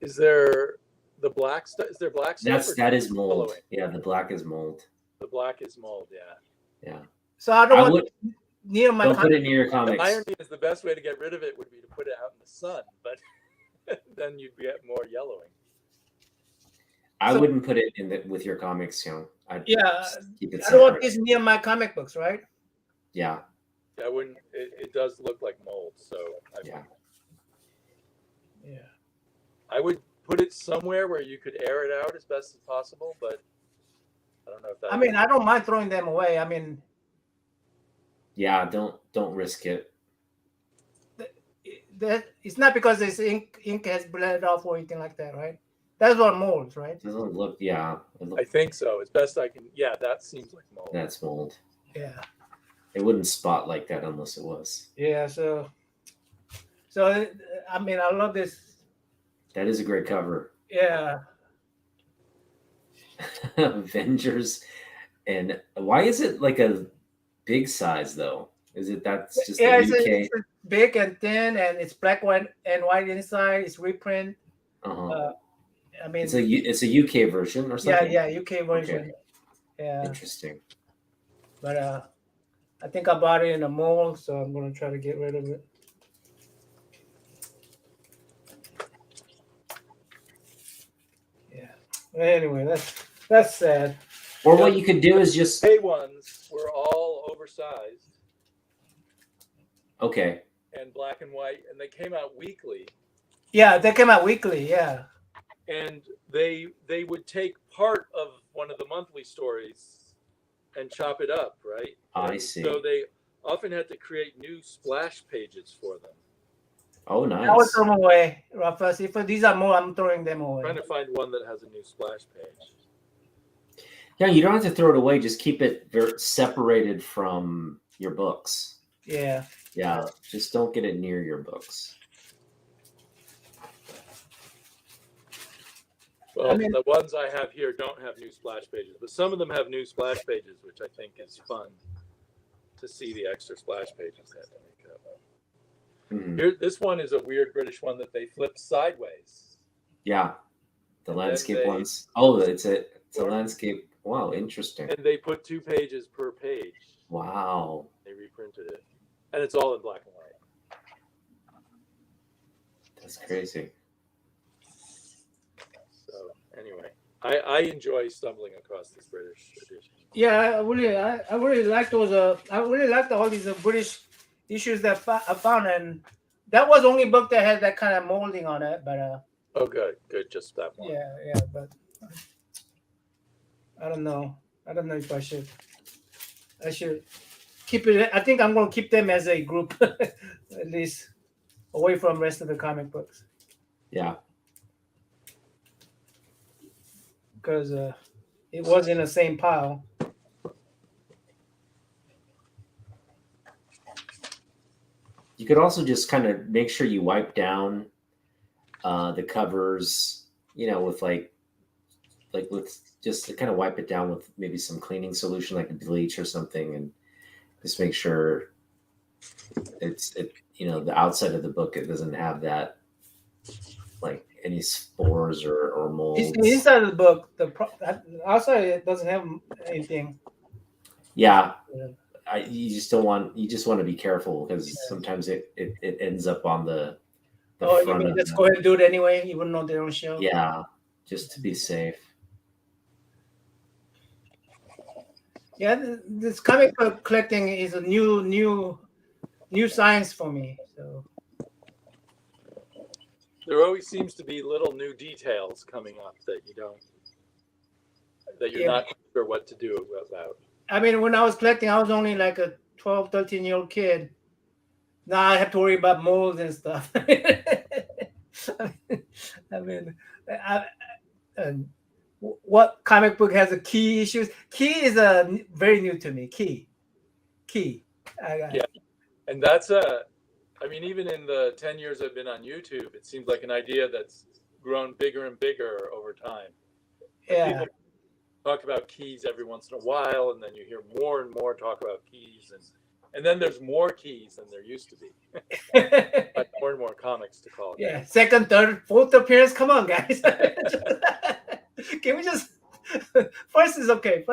Speaker 4: Is there the black stuff? Is there black stuff?
Speaker 2: That is mold.
Speaker 4: Yellowing?
Speaker 2: Yeah, the black is mold.
Speaker 4: The black is mold. Yeah.
Speaker 2: Yeah.
Speaker 1: So I don't
Speaker 2: I
Speaker 1: want
Speaker 2: would
Speaker 1: near my
Speaker 2: don't put
Speaker 1: comic.
Speaker 2: it near your
Speaker 4: The
Speaker 2: comics.
Speaker 4: irony is the best way to get rid of it would be to put it out in the sun, but then you'd get more yellowing.
Speaker 2: I
Speaker 1: So-
Speaker 2: wouldn't put it with your comics. I'd
Speaker 1: Yeah,
Speaker 2: just keep it
Speaker 1: I don't want
Speaker 2: separate.
Speaker 1: this near my comic books, right?
Speaker 2: Yeah.
Speaker 4: I wouldn't. It does look like mold, so
Speaker 2: Yeah.
Speaker 1: Yeah.
Speaker 4: I would put it somewhere where you could air it out as best as possible, but I don't know if that.
Speaker 1: I mean, I don't mind throwing them away. I mean,
Speaker 2: Yeah. Don't risk it.
Speaker 1: it's not because this ink has bled off or anything like that, right? That's what molds, right?
Speaker 2: It doesn't look. Yeah.
Speaker 4: I think so. As best I can. Yeah, that seems like mold.
Speaker 2: That's mold.
Speaker 1: Yeah.
Speaker 2: It wouldn't spot like that unless it was.
Speaker 1: Yeah. So I mean, I love this.
Speaker 2: That is a great cover.
Speaker 1: Yeah.
Speaker 2: Avengers, and why is it like a big size though? Is it that's just
Speaker 1: Yeah,
Speaker 2: the UK?
Speaker 1: it's big and thin, and it's black, white, and white inside. It's reprint.
Speaker 2: Uh-huh.
Speaker 1: I mean,
Speaker 2: It's a UK version or something.
Speaker 1: yeah, UK version.
Speaker 2: Okay.
Speaker 1: Yeah,
Speaker 2: Interesting.
Speaker 1: but I think I bought it in a mold, so I'm gonna try to get rid of it. Yeah. Anyway, that's sad.
Speaker 2: Or what you could do is just
Speaker 4: Pay ones were all oversized
Speaker 2: okay.
Speaker 4: and black and white, and they came out weekly.
Speaker 1: Yeah, they came out weekly. Yeah.
Speaker 4: And they would take part of one of the monthly stories and chop it up, right?
Speaker 2: I
Speaker 4: And
Speaker 2: see.
Speaker 4: So they often had to create new splash pages for them.
Speaker 2: Oh,
Speaker 1: I would
Speaker 2: nice.
Speaker 1: throw them away, Rufus. If these are more, I'm throwing them away.
Speaker 4: Trying to find one that has a new splash page.
Speaker 2: Yeah, you don't have to throw it away. Just keep it separated from your books.
Speaker 1: Yeah.
Speaker 2: Yeah, just don't get it near your books.
Speaker 4: Well,
Speaker 1: I mean-
Speaker 4: the ones I have here don't have new splash pages, but some of them have new splash pages, which I think is fun to see the extra splash pages that they make up.
Speaker 2: Mhm.
Speaker 4: Here, this one is a weird British one that they flip sideways.
Speaker 2: Yeah, the
Speaker 4: And then
Speaker 2: landscape
Speaker 4: they-
Speaker 2: ones. Oh, it's a landscape. Wow, interesting.
Speaker 4: And they put 2 pages per page.
Speaker 2: Wow,
Speaker 4: They reprinted it. And it's all in black and white.
Speaker 2: that's crazy.
Speaker 4: Anyway, I enjoy stumbling across this British edition.
Speaker 1: Yeah, I really like those. I really liked all these British issues that I found, and that was the only book that had that kind of molding on it. But
Speaker 4: Oh, good, just that one.
Speaker 1: yeah, but I don't know. I don't know if I should. I should keep it. I think I'm going to keep them as a group, at least away from the rest of the comic books,
Speaker 2: Yeah.
Speaker 1: because it was in the same pile.
Speaker 2: You could also just kind of make sure you wipe down the covers, with like with just to kind of wipe it down with maybe some cleaning solution like a bleach or something, and just make sure the outside of the book, it doesn't have that, like any spores or molds.
Speaker 1: It's inside of the book. Outside it doesn't have anything.
Speaker 2: Yeah. You just want to be careful, because sometimes it ends up on the
Speaker 1: Oh,
Speaker 2: front
Speaker 1: you
Speaker 2: of
Speaker 1: mean just go ahead and do it anyway, even though they don't show?
Speaker 2: Yeah, just to be safe.
Speaker 1: Yeah, this comic book collecting is a new science for me. So
Speaker 4: There always seems to be little new details coming up that you're not sure what to do about.
Speaker 1: I mean, when I was collecting, I was only like a 12, 13-year-old kid. Now I have to worry about molds and stuff. What comic book has a key issues? Key is very new to me. Key.
Speaker 4: Yeah, and that's even in the 10 years I've been on YouTube, it seems like an idea that's grown bigger and bigger over time.
Speaker 1: Yeah.
Speaker 4: People talk about keys every once in a while, and then you hear more and more talk about keys, and then there's more keys than there used to be. Like more and more comics to call it.
Speaker 1: Yeah, second, third, fourth appearance. Come on, guys. Can we just? First is okay.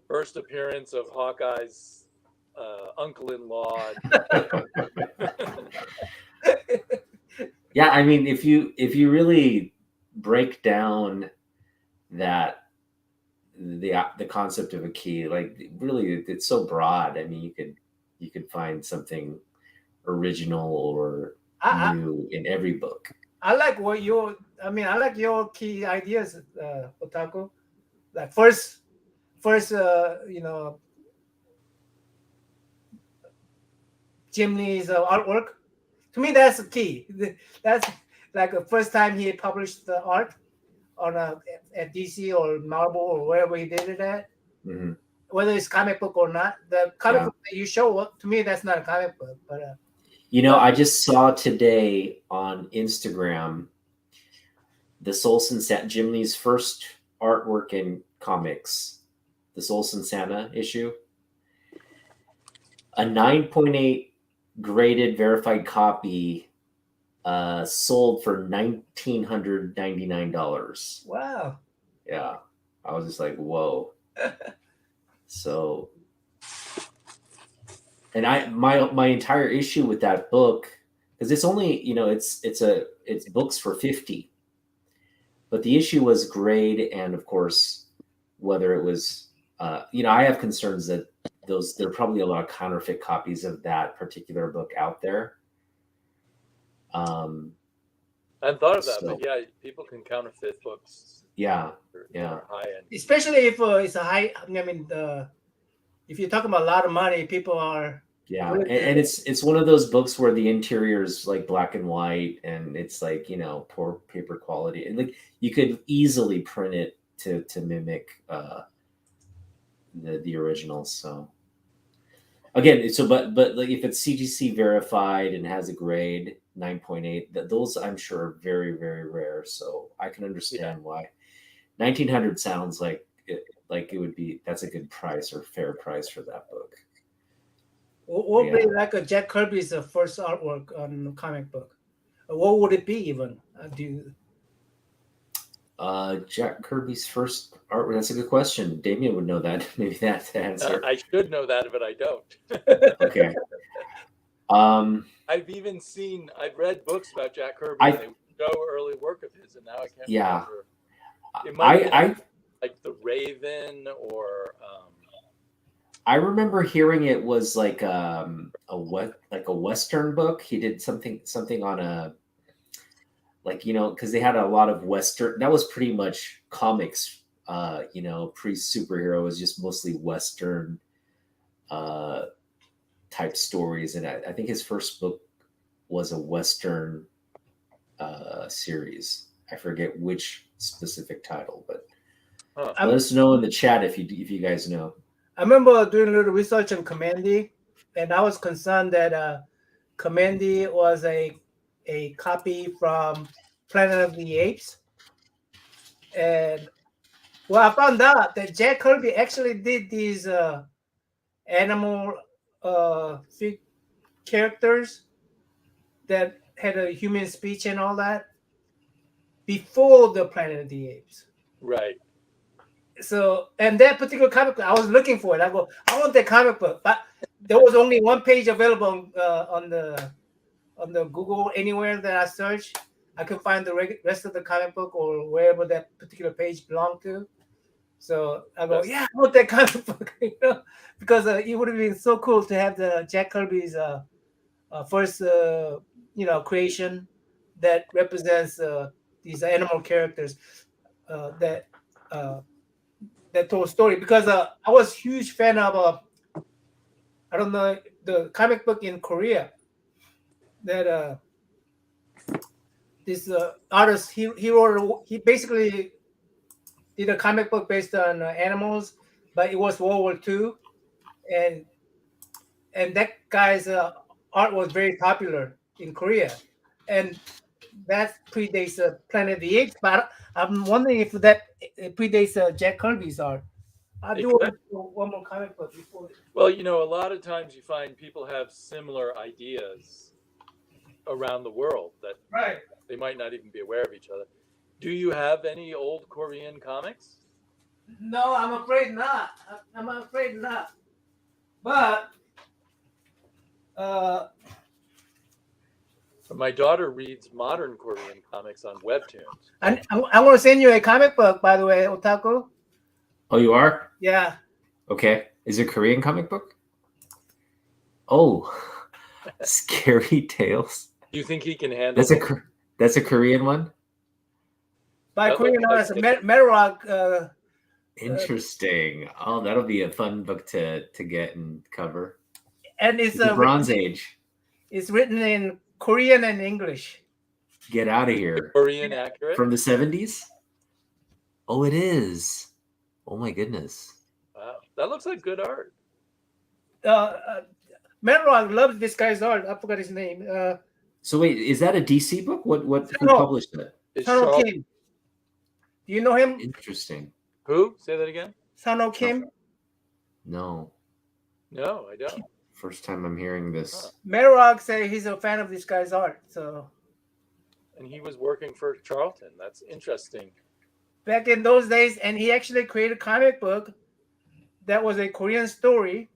Speaker 4: First appearance of Hawkeye's uncle-in-law.
Speaker 2: Yeah, I mean, if you really break down that the concept of a key, like really, it's so broad. I mean, you could find something original or new in every book.
Speaker 1: I like your key ideas, Otaku. Like first, Jim Lee's artwork. To me, that's the key. That's like the first time he published the art on at DC or Marvel or wherever he did it at.
Speaker 2: Mm-hmm.
Speaker 1: Whether it's comic book or not, the comic book that you show, to me, that's not a comic book. But
Speaker 2: I just saw today on Instagram the Solson Jim Lee's first artwork in comics, the Solson Santa issue. A 9.8 graded verified copy sold for $1,999.
Speaker 1: Wow.
Speaker 2: Yeah. I was just like, whoa. So, and my entire issue with that book, because it's only, it's books for 50. But the issue was grade, and of course, whether it was, I have concerns that there are probably a lot of counterfeit copies of that particular book out there.
Speaker 4: I hadn't thought of that, but yeah, people can counterfeit books.
Speaker 2: Yeah.
Speaker 4: High end.
Speaker 1: Especially if it's a high. I mean, if you're talking about a lot of money, people are.
Speaker 2: Yeah, and it's one of those books where the interior is like black and white, and it's like poor paper quality, and like you could easily print it to mimic the original. So again, but like if it's CGC verified and has a grade 9.8, those I'm sure are very, very rare. So I can understand why 1,900 sounds like it would be. That's a good price or fair price for that book.
Speaker 1: What would be like a Jack Kirby's first artwork on a comic book? What would it be even?
Speaker 2: Jack Kirby's first artwork. That's a good question. Damien would know that. Maybe that's the answer.
Speaker 4: I should know that, but I don't.
Speaker 2: Okay.
Speaker 4: I've read books about Jack Kirby. show early work of his, and now I can't
Speaker 2: Yeah.
Speaker 4: remember. It might have
Speaker 2: I
Speaker 4: been like The Raven or
Speaker 2: I remember hearing it was like a Western book. He did something on a, like, because they had a lot of Western. That was pretty much comics. Pre superhero was just mostly Western type stories, and I think his first book was a Western series. I forget which specific title, but let us know in the chat if you guys know.
Speaker 1: I remember doing a little research on Commandy, and I was concerned that Commandy was a copy from Planet of the Apes. And well, I found out that Jack Kirby actually did these animal characters that had a human speech and all that before the Planet of the Apes.
Speaker 4: right.
Speaker 1: So, and that particular comic book, I was looking for it. I go, I want that comic book, but there was only one page available on the Google anywhere that I searched. I could find the rest of the comic book or wherever that particular page belonged to. So I go, yeah, I want that comic book, because it would have been so cool to have the Jack Kirby's first, creation that represents these animal characters that told story. Because I was a huge fan of I don't know, the comic book in Korea that this artist he basically did a comic book based on animals, but it was World War II, and that guy's art was very popular in Korea, and that predates Planet of the Apes. But I'm wondering if that predates Jack Kirby's art. I'll do one more comic book before.
Speaker 4: Well, a lot of times you find people have similar ideas around the world that
Speaker 1: Right.
Speaker 4: they might not even be aware of each other. Do you have any old Korean comics?
Speaker 1: No, I'm afraid not. I'm afraid not. But
Speaker 4: My daughter reads modern Korean comics on webtoons.
Speaker 1: I'm going to send you a comic book, by the way, Otaku.
Speaker 2: Oh, you are?
Speaker 1: Yeah.
Speaker 2: Okay. Is it a Korean comic book? Oh, Scary Tales.
Speaker 4: Do you think he can handle
Speaker 2: That's a Korean one?
Speaker 1: By
Speaker 4: That
Speaker 1: Korean
Speaker 4: looks
Speaker 1: artist,
Speaker 4: like
Speaker 1: Metalrock.
Speaker 2: Interesting. Oh, that'll be a fun book to get and cover.
Speaker 1: And it's
Speaker 2: The Bronze Age.
Speaker 1: It's written in Korean and English.
Speaker 2: Get out of here.
Speaker 4: Korean accurate?
Speaker 2: From the 70s? Oh, it is. Oh my goodness.
Speaker 4: Wow. That looks like good art.
Speaker 1: Metalrock loves this guy's art. I forgot his name.
Speaker 2: So wait, is that a DC book? Who
Speaker 1: No.
Speaker 2: published that?
Speaker 4: Is
Speaker 1: Sano
Speaker 4: Charles-
Speaker 1: Kim. Do you know him?
Speaker 2: Interesting.
Speaker 4: Who? Say that again?
Speaker 1: Sano Kim.
Speaker 2: No.
Speaker 4: No, I don't.
Speaker 2: First time I'm hearing this.
Speaker 1: Metalrock say he's a fan of this guy's art. So
Speaker 4: And he was working for Charlton. That's interesting.
Speaker 1: back in those days, and he actually created a comic book that was a Korean story.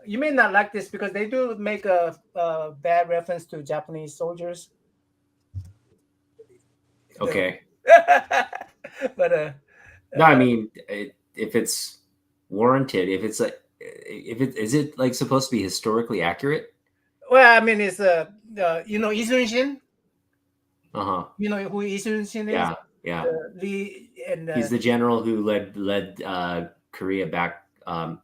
Speaker 1: You may not like this because they do make a bad reference to Japanese soldiers.
Speaker 2: Okay.
Speaker 1: But
Speaker 2: No, I mean, if it's warranted, is it like supposed to be historically accurate?
Speaker 1: well, I mean, it's Lee Sun-shin.
Speaker 2: Uh-huh.
Speaker 1: You know who Lee Sun-shin is?
Speaker 2: Yeah, yeah. He's the general who led Korea back,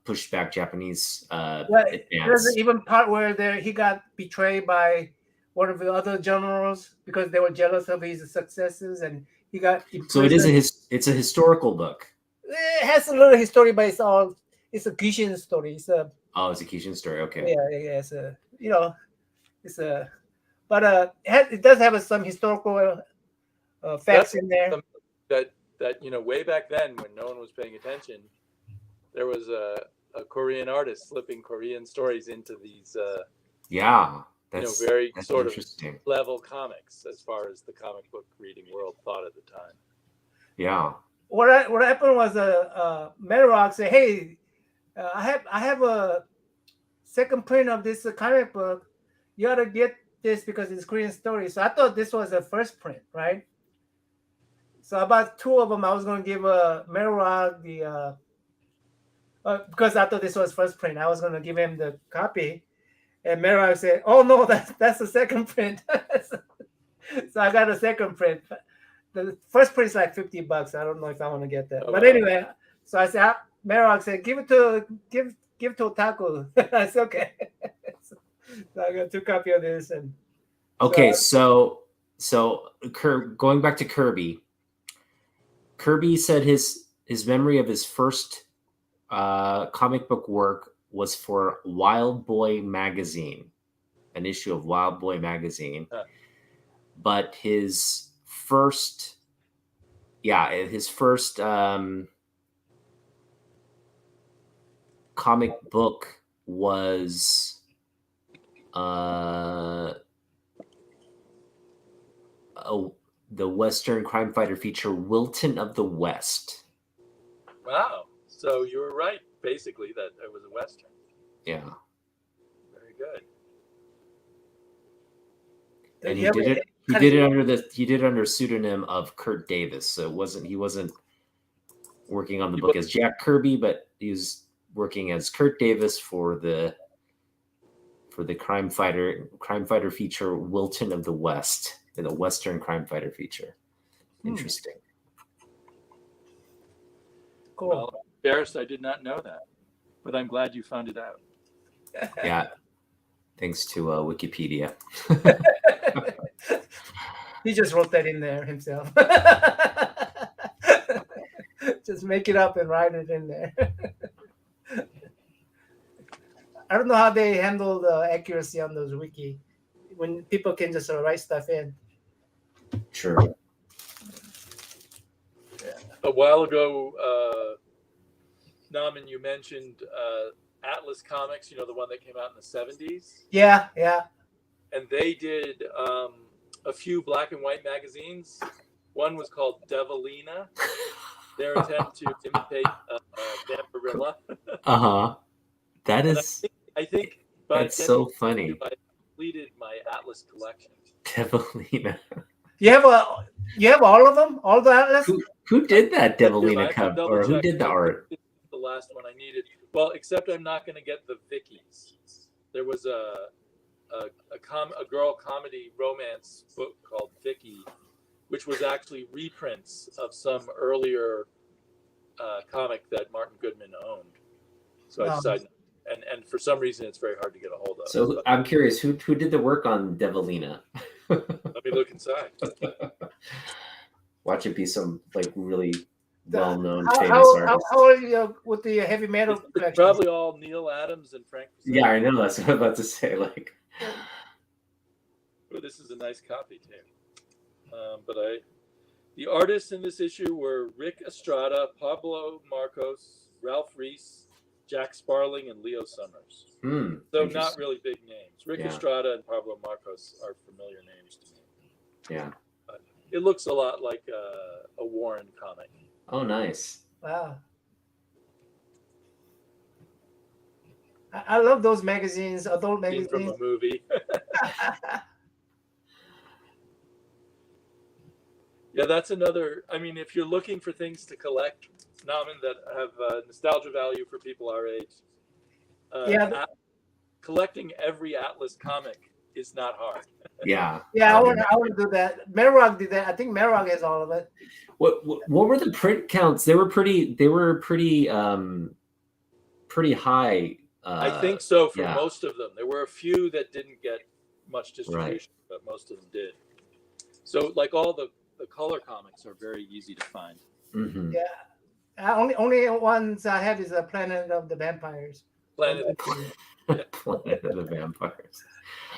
Speaker 2: pushed back Japanese
Speaker 1: There's
Speaker 2: advance.
Speaker 1: even part where he got betrayed by one of the other generals because they were jealous of his successes, and he got imprisoned.
Speaker 2: So it's a historical book.
Speaker 1: It has a little history, but it's a Kishin story. It's a
Speaker 2: It's a Kishin story. Okay.
Speaker 1: yeah. But it does have some historical facts in there.
Speaker 4: That way back then, when no one was paying attention, there was a Korean artist slipping Korean stories into these
Speaker 2: That's
Speaker 4: very
Speaker 2: that's
Speaker 4: sort of
Speaker 2: interesting.
Speaker 4: level comics as far as the comic book reading world thought at the time.
Speaker 2: Yeah.
Speaker 1: What happened was Metalrock said, "Hey, I have a second print of this comic book. You ought to get this because it's Korean story. So I thought this was a first print, right? So about two of them, I was going to give Merog the because I thought this was first print. I was going to give him the copy, and Merog said, "Oh no, that's the second print." So I got a second print. The first print is like $50. I don't know if I want to get that, but anyway. So I said, Merog said, "Give to Otaku." I said, "Okay." So I got 2 copies of this, and
Speaker 2: okay, so going back to Kirby. Kirby said his memory of his first comic book work was for Wild Boy magazine, an issue of Wild Boy magazine. But his first comic book was the Western crime fighter feature Wilton of the West.
Speaker 4: Wow. So you were right, basically, that it was a Western.
Speaker 2: Yeah.
Speaker 4: Very good.
Speaker 2: And he did it under pseudonym of Kurt Davis. So he wasn't working on the book as Jack Kirby, but he was working as Kurt Davis for the crime fighter feature Wilton of the West, in the Western crime fighter feature. Interesting.
Speaker 1: Cool.
Speaker 4: Well, embarrassed I did not know that, but I'm glad you found it out.
Speaker 2: Yeah. Thanks to Wikipedia.
Speaker 1: He just wrote that in there himself. Just make it up and write it in there. I don't know how they handle the accuracy on those wiki when people can just write stuff in.
Speaker 2: Sure.
Speaker 4: A while ago, Naman, you mentioned Atlas Comics, the one that came out in the 70s.
Speaker 1: Yeah.
Speaker 4: And they did a few black and white magazines. One was called Devilina. Their attempt to imitate Vampirilla.
Speaker 2: That is.
Speaker 4: I think
Speaker 2: that's so funny.
Speaker 4: I completed my Atlas collection.
Speaker 2: Devilina.
Speaker 1: You have all of them, all the Atlas.
Speaker 2: Who did that Devilina cover, or who did the art?
Speaker 4: The last one I needed. Well, except I'm not going to get the Vickies. There was a girl comedy romance book called Vicky, which was actually reprints of some earlier comic that Martin Goodman owned. So I decided, and for some reason, it's very hard to get a hold of.
Speaker 2: So I'm curious, who did the work on Devilina?
Speaker 4: Let me look inside.
Speaker 2: Watch it be some really well-known famous artist.
Speaker 1: How are you with the heavy metal collection?
Speaker 4: It's probably all Neil Adams and Frank.
Speaker 2: Yeah, I know. That's what I'm about to say.
Speaker 4: Oh, this is a nice copy too. But the artists in this issue were Rick Estrada, Pablo Marcos, Ralph Reese, Jack Sparling, and Leo Summers. So not really big names. Rick Estrada and Pablo Marcos are familiar names to me.
Speaker 2: Yeah.
Speaker 4: But it looks a lot like a Warren comic.
Speaker 2: Oh, nice.
Speaker 1: Wow. I love those magazines, adult magazines.
Speaker 4: From a movie. Yeah, that's another. I mean, if you're looking for things to collect, Naman, that have nostalgia value for people our age, collecting every Atlas comic is not hard.
Speaker 1: Yeah, I want to do that. Merog did that. I think Merog has all of it.
Speaker 2: What were the print counts? They were pretty high.
Speaker 4: I think so for most of them. There were a few that didn't get much distribution, but most of them did. So, like all the color comics are very easy to find.
Speaker 2: Mm-hmm.
Speaker 1: Yeah, only ones I have is Planet of the Vampires.
Speaker 2: Planet of the Vampires.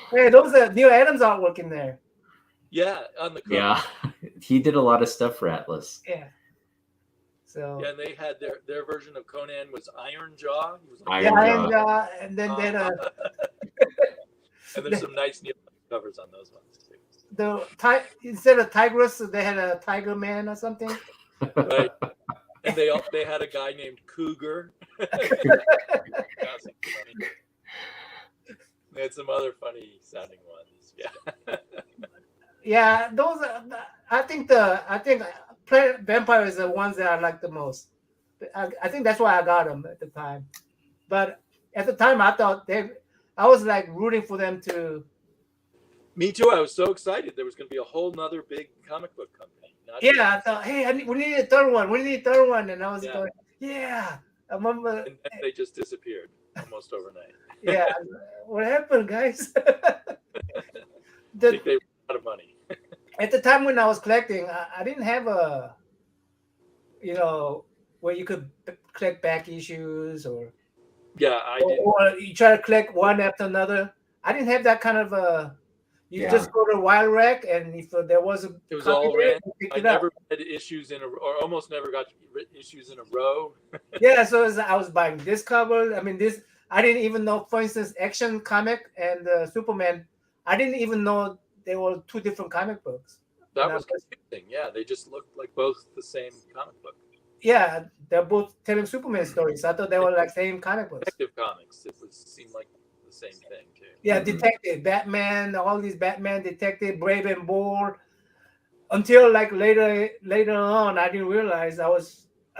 Speaker 1: Hey, those are Neil Adams artwork in there.
Speaker 4: Yeah, on the cover.
Speaker 2: Yeah, he did a lot of stuff for Atlas.
Speaker 1: Yeah. So.
Speaker 4: Yeah, and they had their version of Conan was Iron Jaw. He was
Speaker 1: Iron Jaw, and then they had
Speaker 4: and there's some nice Neil covers on those ones too.
Speaker 1: Instead of Tigress, they had a Tiger Man or something.
Speaker 4: Right. And they had a guy named Cougar. They had some other funny sounding ones. Yeah.
Speaker 1: Yeah, those. I think vampires are the ones that I like the most. I think that's why I got them at the time. But at the time, I thought I was like rooting for them to.
Speaker 4: Me too. I was so excited. There was going to be a whole nother big comic book company. Not
Speaker 1: Yeah,
Speaker 4: just,
Speaker 1: I thought, hey, we need a third one. We need a third one, and I was
Speaker 4: Yeah.
Speaker 1: going, yeah. I remember.
Speaker 4: and then they just disappeared almost overnight.
Speaker 1: Yeah, what happened, guys?
Speaker 4: I think they ran out of money.
Speaker 1: At the time when I was collecting, I didn't have a, where you could collect back issues or
Speaker 4: Yeah, I did.
Speaker 1: or you try to collect one after another. I didn't have that kind of a. You just go to Wild Rec, and if there was a,
Speaker 4: It was all
Speaker 1: there,
Speaker 4: ran.
Speaker 1: you picked
Speaker 4: I
Speaker 1: it up.
Speaker 4: never read issues or almost never got issues in a row.
Speaker 1: Yeah, so I was buying this cover. I mean, I didn't even know. For instance, Action Comic and Superman. I didn't even know they were two different comic books.
Speaker 4: That was confusing. Yeah, they just looked like both the same comic book.
Speaker 1: Yeah, they're both telling Superman stories. I thought they were like same comic books.
Speaker 4: Detective comics. It seemed like the same thing too.
Speaker 1: Yeah, detective, Batman, all these Batman, detective, Brave and Bold. Until like later on, I didn't realize I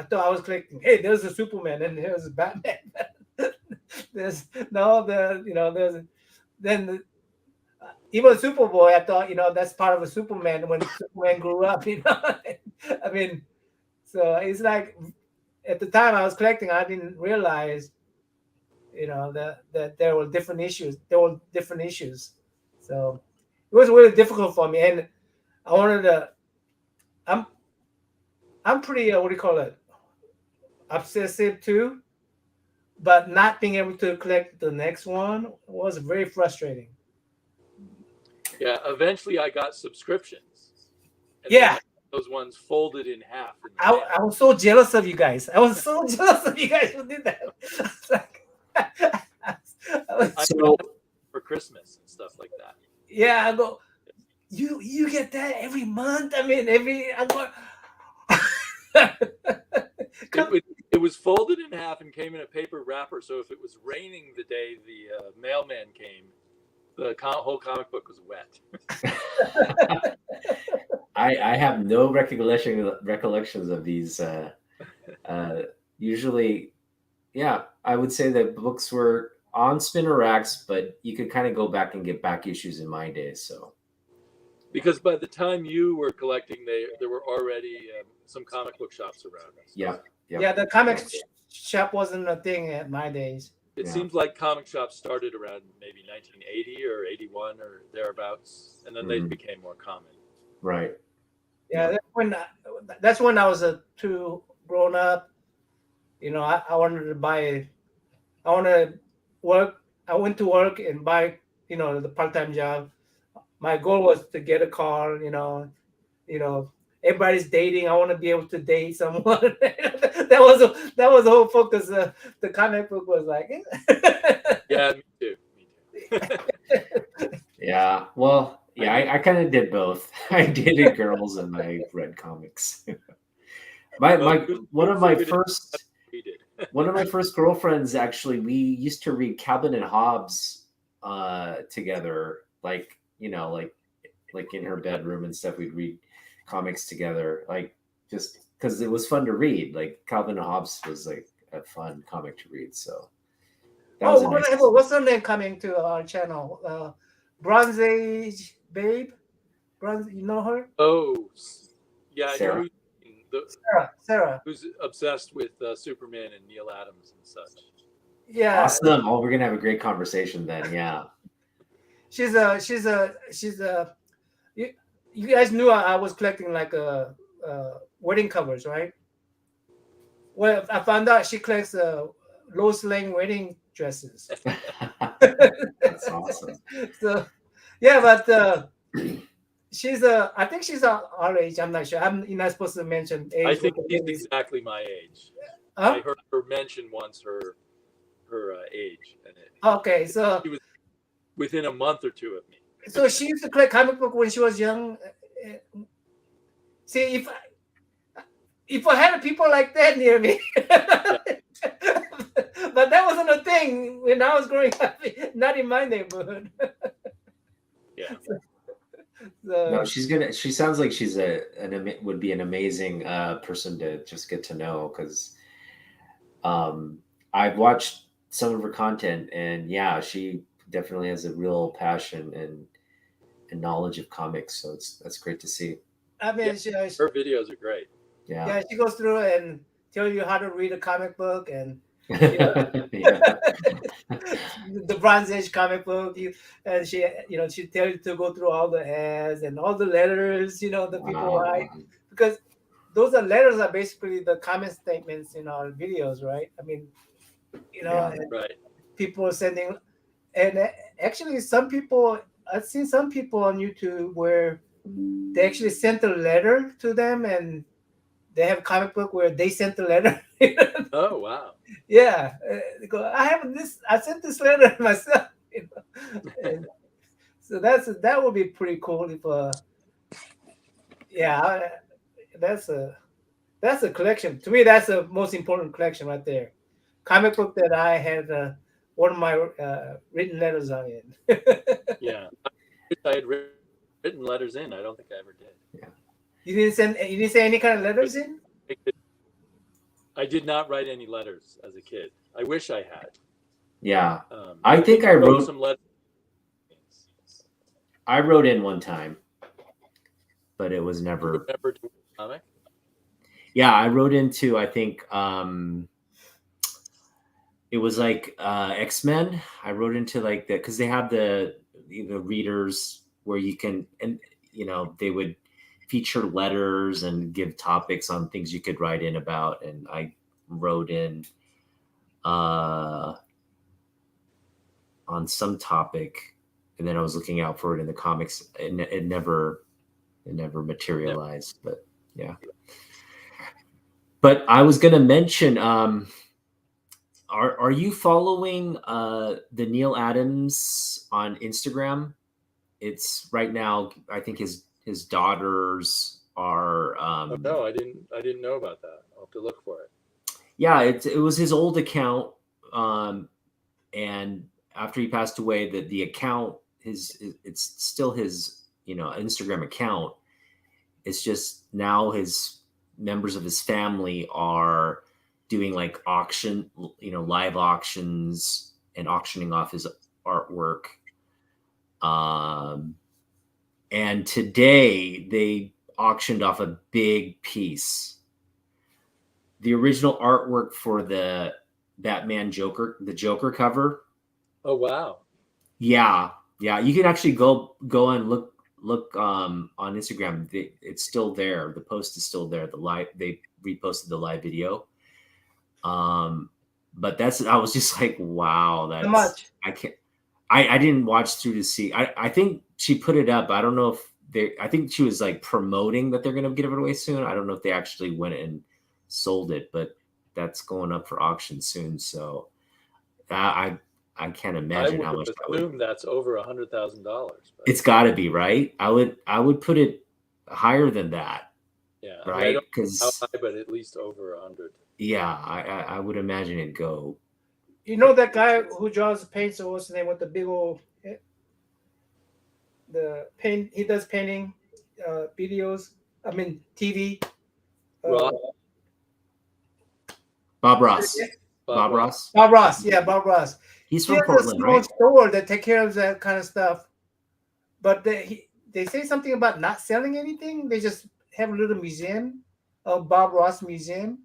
Speaker 1: thought I was collecting. Hey, there's a Superman and there's a Batman. There's even Superboy. I thought that's part of a Superman when Superman grew up. I mean, so it's like at the time I was collecting, I didn't realize that there were different issues. So it was really difficult for me, and I wanted to. I'm pretty what do you call it? Obsessive too, but not being able to collect the next one was very frustrating.
Speaker 4: Yeah, eventually I got subscriptions. And
Speaker 1: Yeah,
Speaker 4: those ones folded in half.
Speaker 1: I was so jealous of you guys. I was so jealous of you guys who did that.
Speaker 2: So
Speaker 4: for Christmas and stuff like that.
Speaker 1: Yeah, I go. You get that every month. I mean, I'm going.
Speaker 4: It was folded in half and came in a paper wrapper. So if it was raining the day the mailman came, the whole comic book was wet.
Speaker 2: I have no recollections of these. Usually, yeah, I would say that books were on spinner racks, but you could kind of go back and get back issues in my day. So,
Speaker 4: because by the time you were collecting, there were already some comic book shops around us.
Speaker 1: Yeah, the comic shop wasn't a thing at my days.
Speaker 4: It seems like comic shops started around maybe 1980 or 81 or thereabouts, and then they became more common.
Speaker 2: Right.
Speaker 1: Yeah, that's when I was too grown up. I wanted to buy. I want to work. I went to work and buy. The part-time job. My goal was to get a car. Everybody's dating. I want to be able to date someone. that was the whole focus. The comic book was like.
Speaker 4: Yeah, me too.
Speaker 2: Yeah. Well, yeah, I kind of did both. I dated girls and I read comics. One of my first girlfriends, actually, we used to read Calvin and Hobbes together, like in her bedroom and stuff. We'd read comics together, like just because it was fun to read. Like Calvin and Hobbes was like a fun comic to read. So
Speaker 1: what's her name coming to our channel? Bronze Age Babe. You know her?
Speaker 4: Oh, yeah,
Speaker 2: Sarah.
Speaker 4: I know
Speaker 1: Sarah,
Speaker 4: who's obsessed with Superman and Neil Adams and such.
Speaker 1: Yeah.
Speaker 2: Awesome. Oh, we're gonna have a great conversation then. Yeah.
Speaker 1: She's a. You guys knew I was collecting like wedding covers, right? Well, I found out she collects Lois Lane wedding dresses.
Speaker 2: That's awesome.
Speaker 1: So, yeah, but I think she's our age. I'm not sure. I'm not supposed to mention age.
Speaker 4: I think she's exactly my age. I heard her mention once her age.
Speaker 1: Okay, so
Speaker 4: she was within a month or two of me.
Speaker 1: So she used to collect comic book when she was young. See, if I had people like that near me, but that wasn't a thing when I was growing up. Not in my neighborhood.
Speaker 4: Yeah.
Speaker 2: No, she sounds like she's would be an amazing person to just get to know, because I've watched some of her content, and yeah, she definitely has a real passion and knowledge of comics. So that's great to see.
Speaker 1: I mean,
Speaker 4: Yeah. Her videos are great.
Speaker 2: Yeah.
Speaker 1: she goes through and tell you how to read a comic book, and
Speaker 2: Yeah.
Speaker 1: the Bronze Age comic book. And she tell you to go through all the ads and all the letters. The people write, because those letters are basically the comment statements in our videos, right? I mean, and
Speaker 4: Right.
Speaker 1: people are sending, and actually I've seen some people on YouTube where they actually sent a letter to them, and they have a comic book where they sent the letter.
Speaker 4: Oh wow.
Speaker 1: Yeah, they go, I sent this letter myself. And so that would be pretty cool if that's a collection. To me, that's the most important collection right there. Comic book that I had one of my written letters on it.
Speaker 4: Yeah. I had written letters in. I don't think I ever did.
Speaker 2: Yeah.
Speaker 1: You didn't send any kind of letters in?
Speaker 4: I did not write any letters as a kid. I wish I had.
Speaker 2: Yeah. I think I wrote
Speaker 4: some letters.
Speaker 2: I wrote in one time, but it was never.
Speaker 4: Comic?
Speaker 2: Yeah, I wrote into, I think it was like X-Men. I wrote into like because they have the readers where you can, and they would feature letters and give topics on things you could write in about, and I wrote in on some topic, and then I was looking out for it in the comics, and it never materialized. But yeah. But I was going to mention, are you following the Neil Adams on Instagram? It's right now, I think his daughters are.
Speaker 4: Oh, no, I didn't know about that. I'll have to look for it.
Speaker 2: Yeah, it was his old account, and after he passed away, the account it's still his Instagram account. It's just now his members of his family are doing like live auctions and auctioning off his artwork. And today they auctioned off a big piece. The original artwork for the Batman the Joker cover. Oh
Speaker 4: wow.
Speaker 2: Yeah. You can actually go and look on Instagram. It's still there. The post is still there. They reposted the live video. But I was just like, wow, that's
Speaker 1: how much?
Speaker 2: I didn't watch through to see. I think she put it up. I don't know if I think she was like promoting that they're going to give it away soon. I don't know if they actually went and sold it, but that's going up for auction soon. So I can't imagine how much that would.
Speaker 4: That's over $100,000.
Speaker 2: It's got to be, right. I would put it higher than that.
Speaker 4: Yeah,
Speaker 2: right.
Speaker 4: Because but at least over 100.
Speaker 2: Yeah, I would imagine it'd go.
Speaker 1: That guy who draws paints, or what's the name, with the big old paint? He does painting videos. I mean TV.
Speaker 2: Bob Ross. Bob Ross.
Speaker 1: Bob Ross. Yeah, Bob Ross.
Speaker 2: He's from Portland, right?
Speaker 1: A store that take care of that kind of stuff. But they say something about not selling anything. They just have a little museum, a Bob Ross museum.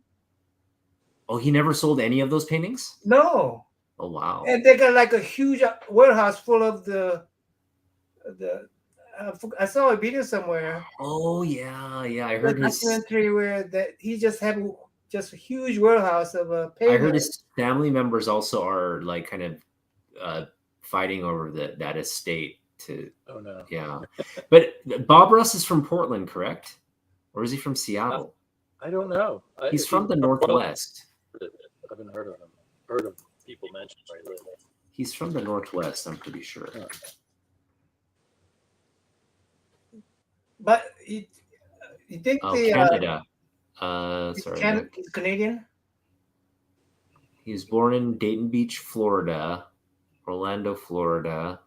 Speaker 2: Oh, he never sold any of those paintings?
Speaker 1: No.
Speaker 2: Oh, wow.
Speaker 1: And they got like a huge warehouse full of the I saw a video somewhere.
Speaker 2: Oh, yeah. I heard
Speaker 1: his documentary where that he just had just a huge warehouse of paintings.
Speaker 2: I heard his family members also are like kind of fighting over that estate to.
Speaker 4: Oh no.
Speaker 2: Yeah. But Bob Ross is from Portland, correct? Or is he from Seattle?
Speaker 4: I don't know.
Speaker 2: He's from the Northwest.
Speaker 4: I haven't heard of him. Heard of people mention right lately.
Speaker 2: He's from the Northwest, I'm pretty sure.
Speaker 4: Huh.
Speaker 1: But you think
Speaker 2: Canada. Sorry.
Speaker 1: He's Canadian?
Speaker 2: He was born in Dayton Beach, Florida, Orlando, Florida.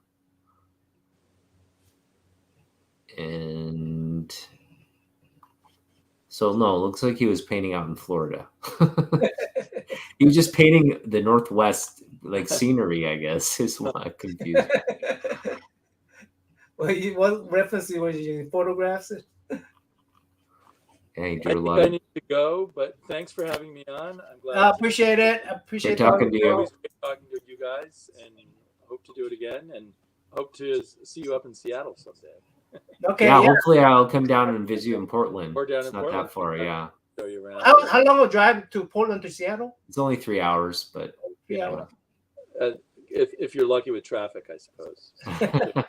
Speaker 2: And so no, it looks like he was painting out in Florida. He was just painting the Northwest like scenery, I guess. Is what confused.
Speaker 1: Well, what reference was you photographs?
Speaker 2: Yeah, he
Speaker 4: I
Speaker 2: drew a
Speaker 4: think
Speaker 2: lot
Speaker 4: I
Speaker 2: of.
Speaker 4: need to go, but thanks for having me on. I'm glad.
Speaker 1: I appreciate it. I appreciate
Speaker 2: Good talking
Speaker 1: all-
Speaker 2: to you.
Speaker 4: Always great talking to you guys, and hope to do it again, and hope to see you up in Seattle someday.
Speaker 1: Okay,
Speaker 2: Yeah,
Speaker 1: yeah.
Speaker 2: hopefully I'll come down and visit you in Portland.
Speaker 4: Or down
Speaker 2: It's
Speaker 4: in
Speaker 2: not
Speaker 4: Portland.
Speaker 2: that far, yeah.
Speaker 4: Show you around.
Speaker 1: How long will drive to Portland to Seattle?
Speaker 2: It's only 3 hours, but
Speaker 1: Yeah.
Speaker 4: If you're lucky with traffic, I suppose.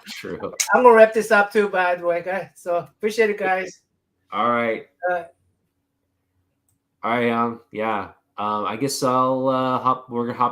Speaker 2: true.
Speaker 1: I'm gonna wrap this up too, by the way, guys. So appreciate it, guys.
Speaker 2: All right.
Speaker 1: Uh,
Speaker 2: All right. Yeah. I guess I'll we're gonna hop